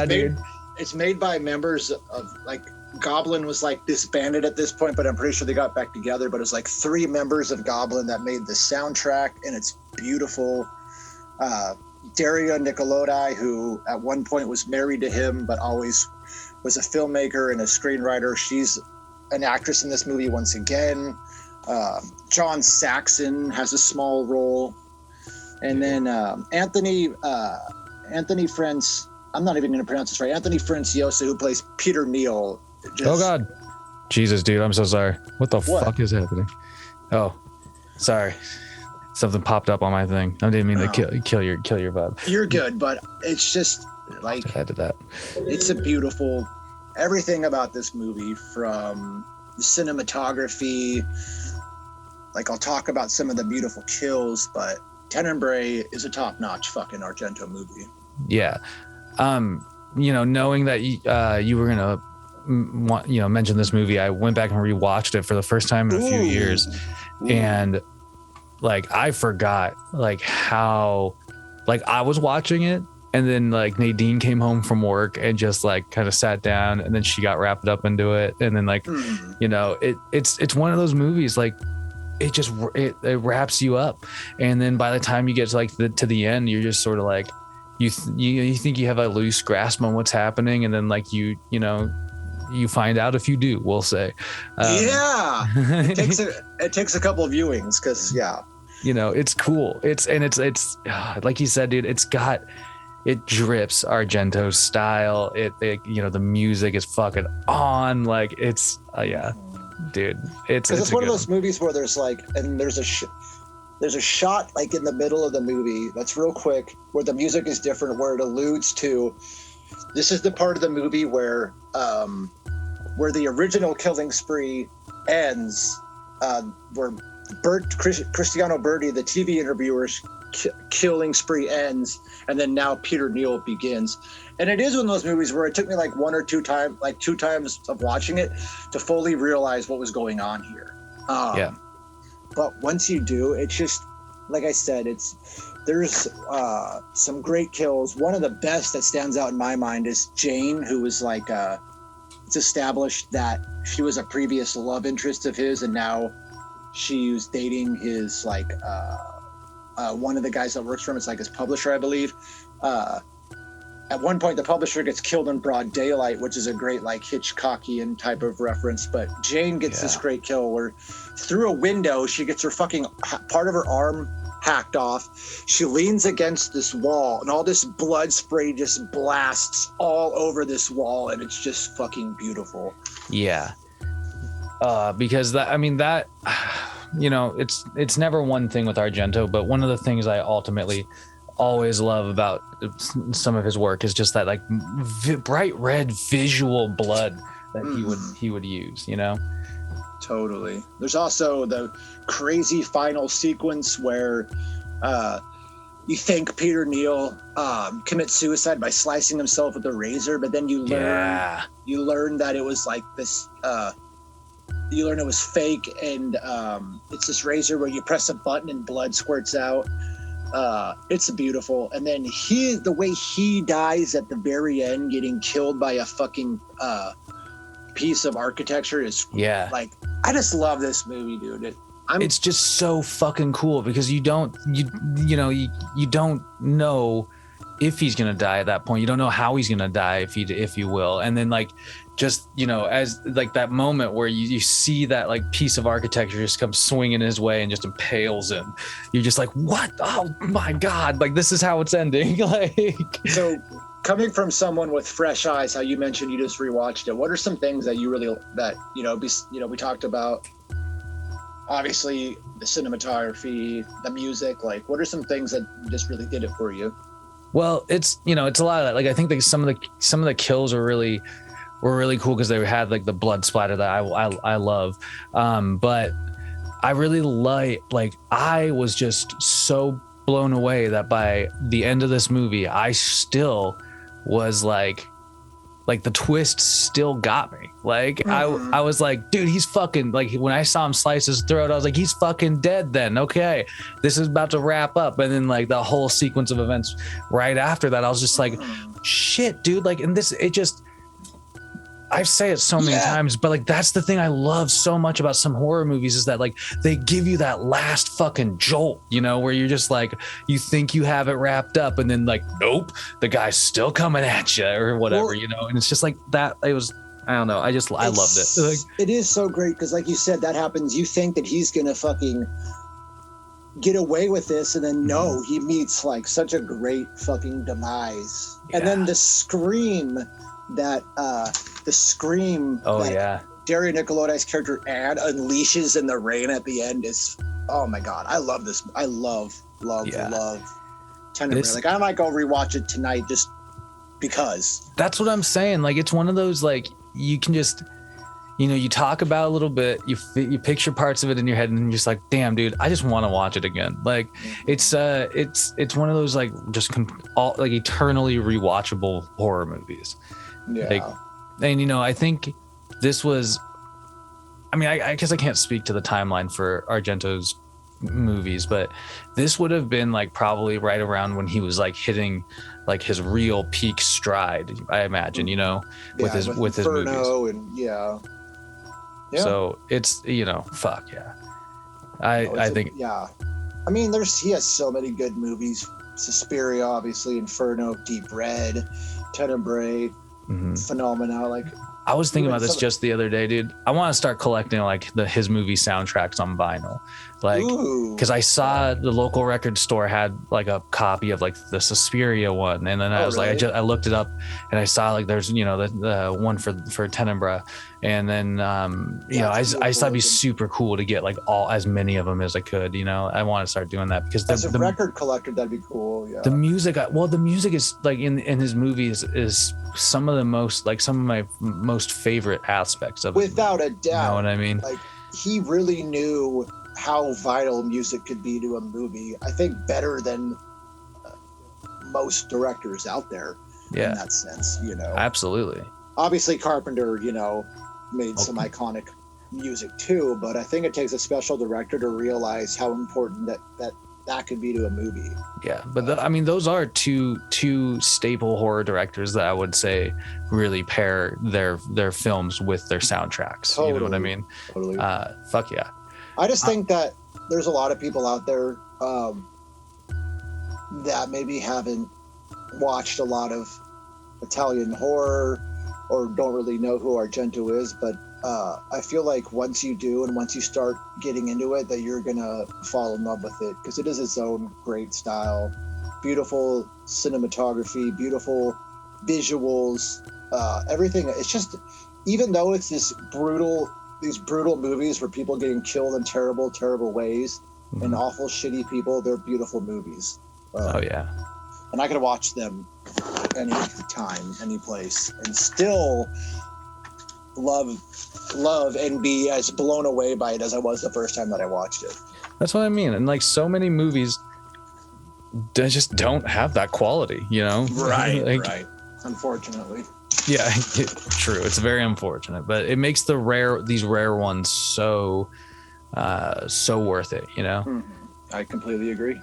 dude. It's made by members of like Goblin was like disbanded at this point, but I'm pretty sure they got back together. But it's like 3 members of Goblin that made the soundtrack, and it's beautiful. Daria Nicolodi, who at one point was married to him, but always was a filmmaker and a screenwriter. She's an actress in this movie once again. John Saxon has a small role. And then Anthony Franz, I'm not even going to pronounce this right, Anthony Franciosa, who plays Peter Neal. Oh, God. Jesus, dude, I'm so sorry. What the fuck is happening? Oh, sorry. Something popped up on my thing. I didn't mean to kill your vibe. You're good, but it's just like I did that. It's a beautiful everything about this movie, from the cinematography. Like, I'll talk about some of the beautiful kills, but Tenebrae is a top-notch fucking Argento movie. Yeah. Knowing that you were gonna mention this movie, I went back and rewatched it for the first time in a few years, and like I forgot like how like I was watching it, and then like Nadine came home from work and just like kind of sat down, and then she got wrapped up into it, and then like it's one of those movies like it wraps you up, and then by the time you get to like to the end, you're just sort of like you think you have a loose grasp on what's happening, and then like you find out if you do, we'll say. It takes a couple of viewings because it's cool. It's like you said, dude, it drips Argento style. It the music is fucking on. Like it's dude. It's one of those movies where there's like, and there's a shot like in the middle of the movie that's real quick where the music is different, where it alludes to this is the part of the movie where the original killing spree ends, where Cristiano Berti, the TV interviewer's killing spree ends, and then now Peter Neal begins. And it is one of those movies where it took me like two times of watching it to fully realize what was going on here. But once you do, it's just, like I said, there's some great kills. One of the best that stands out in my mind is Jane, who was like, it's established that she was a previous love interest of his, and now she was dating his like one of the guys that works for him. It's like his publisher, I believe. At one point, the publisher gets killed in broad daylight, which is a great like Hitchcockian type of reference. But Jane gets this great kill where through a window, she gets her fucking part of her arm hacked off. She leans against this wall, and all this blood spray just blasts all over this wall, and it's just fucking beautiful. Yeah. Because it's never one thing with Argento, but one of the things I ultimately always love about some of his work is just that like bright red visual blood that he would use, Totally. There's also the crazy final sequence where you think Peter Neal commits suicide by slicing himself with a razor, but then you learn that it was like this you learn it was fake, and it's this razor where you press a button and blood squirts out. It's beautiful. And then the way he dies at the very end, getting killed by a fucking piece of architecture is like, I just love this movie, dude. It's just so fucking cool because you don't know if he's gonna die at that point. You don't know how he's gonna die if you will. And then like just as like that moment where you see that like piece of architecture just come swinging his way and just impales him, you're just like, what? Oh my God, like this is how it's ending. Like, so coming from someone with fresh eyes, how you mentioned you just rewatched it, what are some things that you really we talked about obviously the cinematography, the music, like what are some things that just really did it for you? Well, it's a lot of that. Like I think that some of the kills were really cool because they had like the blood splatter that I love. But I really like I was just so blown away that by the end of this movie, I still was like the twist still got me. Like I was like, dude, he's fucking, like when I saw him slice his throat, I was like, he's fucking dead then. Okay, this is about to wrap up. And then like the whole sequence of events right after that, I was just like, shit, dude. Like, and this, it just, I say it so many times, but like that's the thing I love so much about some horror movies is that like they give you that last fucking jolt, you know, where you're just like, you think you have it wrapped up and then like, nope, the guy's still coming at you or whatever, you know. And it's just like that. It was, I don't know, I loved it. Like, it is so great because like you said, that happens. You think that he's gonna fucking get away with this, and then no, he meets like such a great fucking demise. And then the scream that Daria Nicolodi's character Anne unleashes in the rain at the end is, oh my god, I love this. I love Tenebrae. Like I might go rewatch it tonight just because. That's what I'm saying. Like it's one of those, like you can just, you know, you talk about it a little bit, you picture parts of it in your head, and you're just like, damn, dude, I just want to watch it again. Like it's one of those like just like eternally rewatchable horror movies. Yeah. Like, and you know, I think this was, I mean, I guess I can't speak to the timeline for Argento's movies, but this would have been like probably right around when he was like hitting like his real peak stride, I imagine, you know, with his movies. And so it's, you know, fuck yeah. I think. I mean, he has so many good movies. Suspiria, obviously, Inferno, Deep Red, Tenebrae, Phenomena. Like I was thinking about this just the other day, dude. I want to start collecting like his movie soundtracks on vinyl, like because I saw the local record store had like a copy of like the Suspiria one, and then I was like, I looked it up, and I saw like there's, you know, the one for Tenebrae, and then you know, I thought it'd be super cool to get like as many of them as I could. You know, I want to start doing that because as a record collector, that'd be cool. Yeah. The music is like in his movies is some of my most favorite aspects of it. Without a doubt. You know what I mean? Like he really knew how vital music could be to a movie. I think better than most directors out there in that sense, you know. Absolutely. Obviously Carpenter, you know, made some iconic music too, but I think it takes a special director to realize how important that could be to a movie. Yeah, but I mean, those are two staple horror directors that I would say really pair their films with their soundtracks. Totally, you know what I mean? Totally. Fuck yeah. I just think that there's a lot of people out there that maybe haven't watched a lot of Italian horror or don't really know who Argento is, but I feel like once you do and once you start getting into it, that you're gonna fall in love with it because it is its own great style, beautiful cinematography, beautiful visuals, everything. It's just, even though it's these brutal movies where people getting killed in terrible ways and awful shitty people, they're beautiful movies. Oh yeah. And I could watch them any time, any place, and still love and be as blown away by it as I was the first time that I watched it. That's what I mean. And like so many movies, they just don't have that quality, you know? Right, right. Unfortunately. Yeah, true. It's very unfortunate, but it makes these rare ones so worth it, you know? Mm-hmm. I completely agree.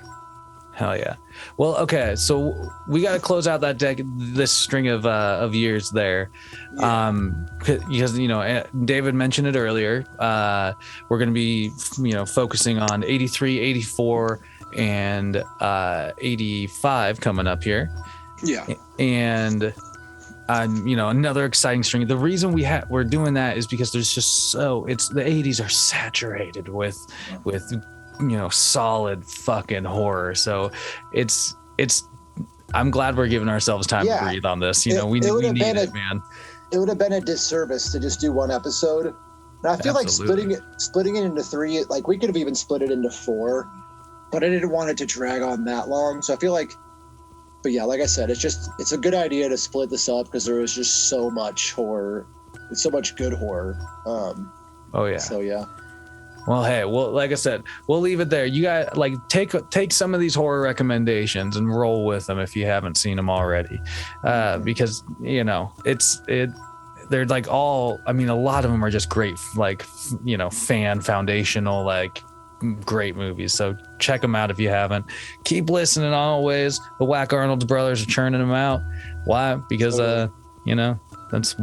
Hell yeah. Well, okay, so we got to close out this string of years there, because you know, David mentioned it earlier. We're going to be, you know, focusing on 83, 84, and 85 coming up here. Yeah. And you know, another exciting string. The reason we're doing that is because there's just the 80s are saturated with you know, solid fucking horror. So it's I'm glad we're giving ourselves time to breathe on this. You know, we need it, man. It would have been a disservice to just do one episode. And I feel like splitting it into 3, like we could have even split it into 4, but I didn't want it to drag on that long. So I feel like, but yeah, like I said, it's a good idea to split this up because there is just so much horror. It's so much good horror. Oh yeah. So yeah. Well, hey, well, like I said, we'll leave it there. You got like take some of these horror recommendations and roll with them if you haven't seen them already, because they're like all. I mean, a lot of them are just great, like fan foundational, like great movies. So check them out if you haven't. Keep listening always. The WacArnold's brothers are churning them out. Why? Because that's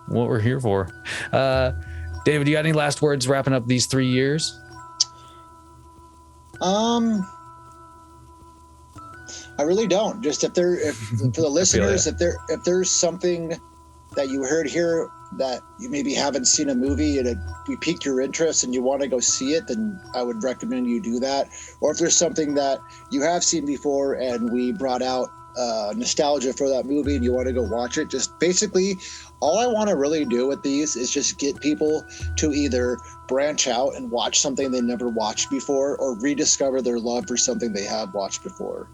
what we're here for. David, you got any last words wrapping up these 3 years? I really don't. Just if for the listeners, if there's something that you heard here that you maybe haven't seen a movie and we piqued your interest and you want to go see it, then I would recommend you do that. Or if there's something that you have seen before and we brought out nostalgia for that movie and you want to go watch it, just basically all I want to really do with these is just get people to either branch out and watch something they never watched before or rediscover their love for something they have watched before.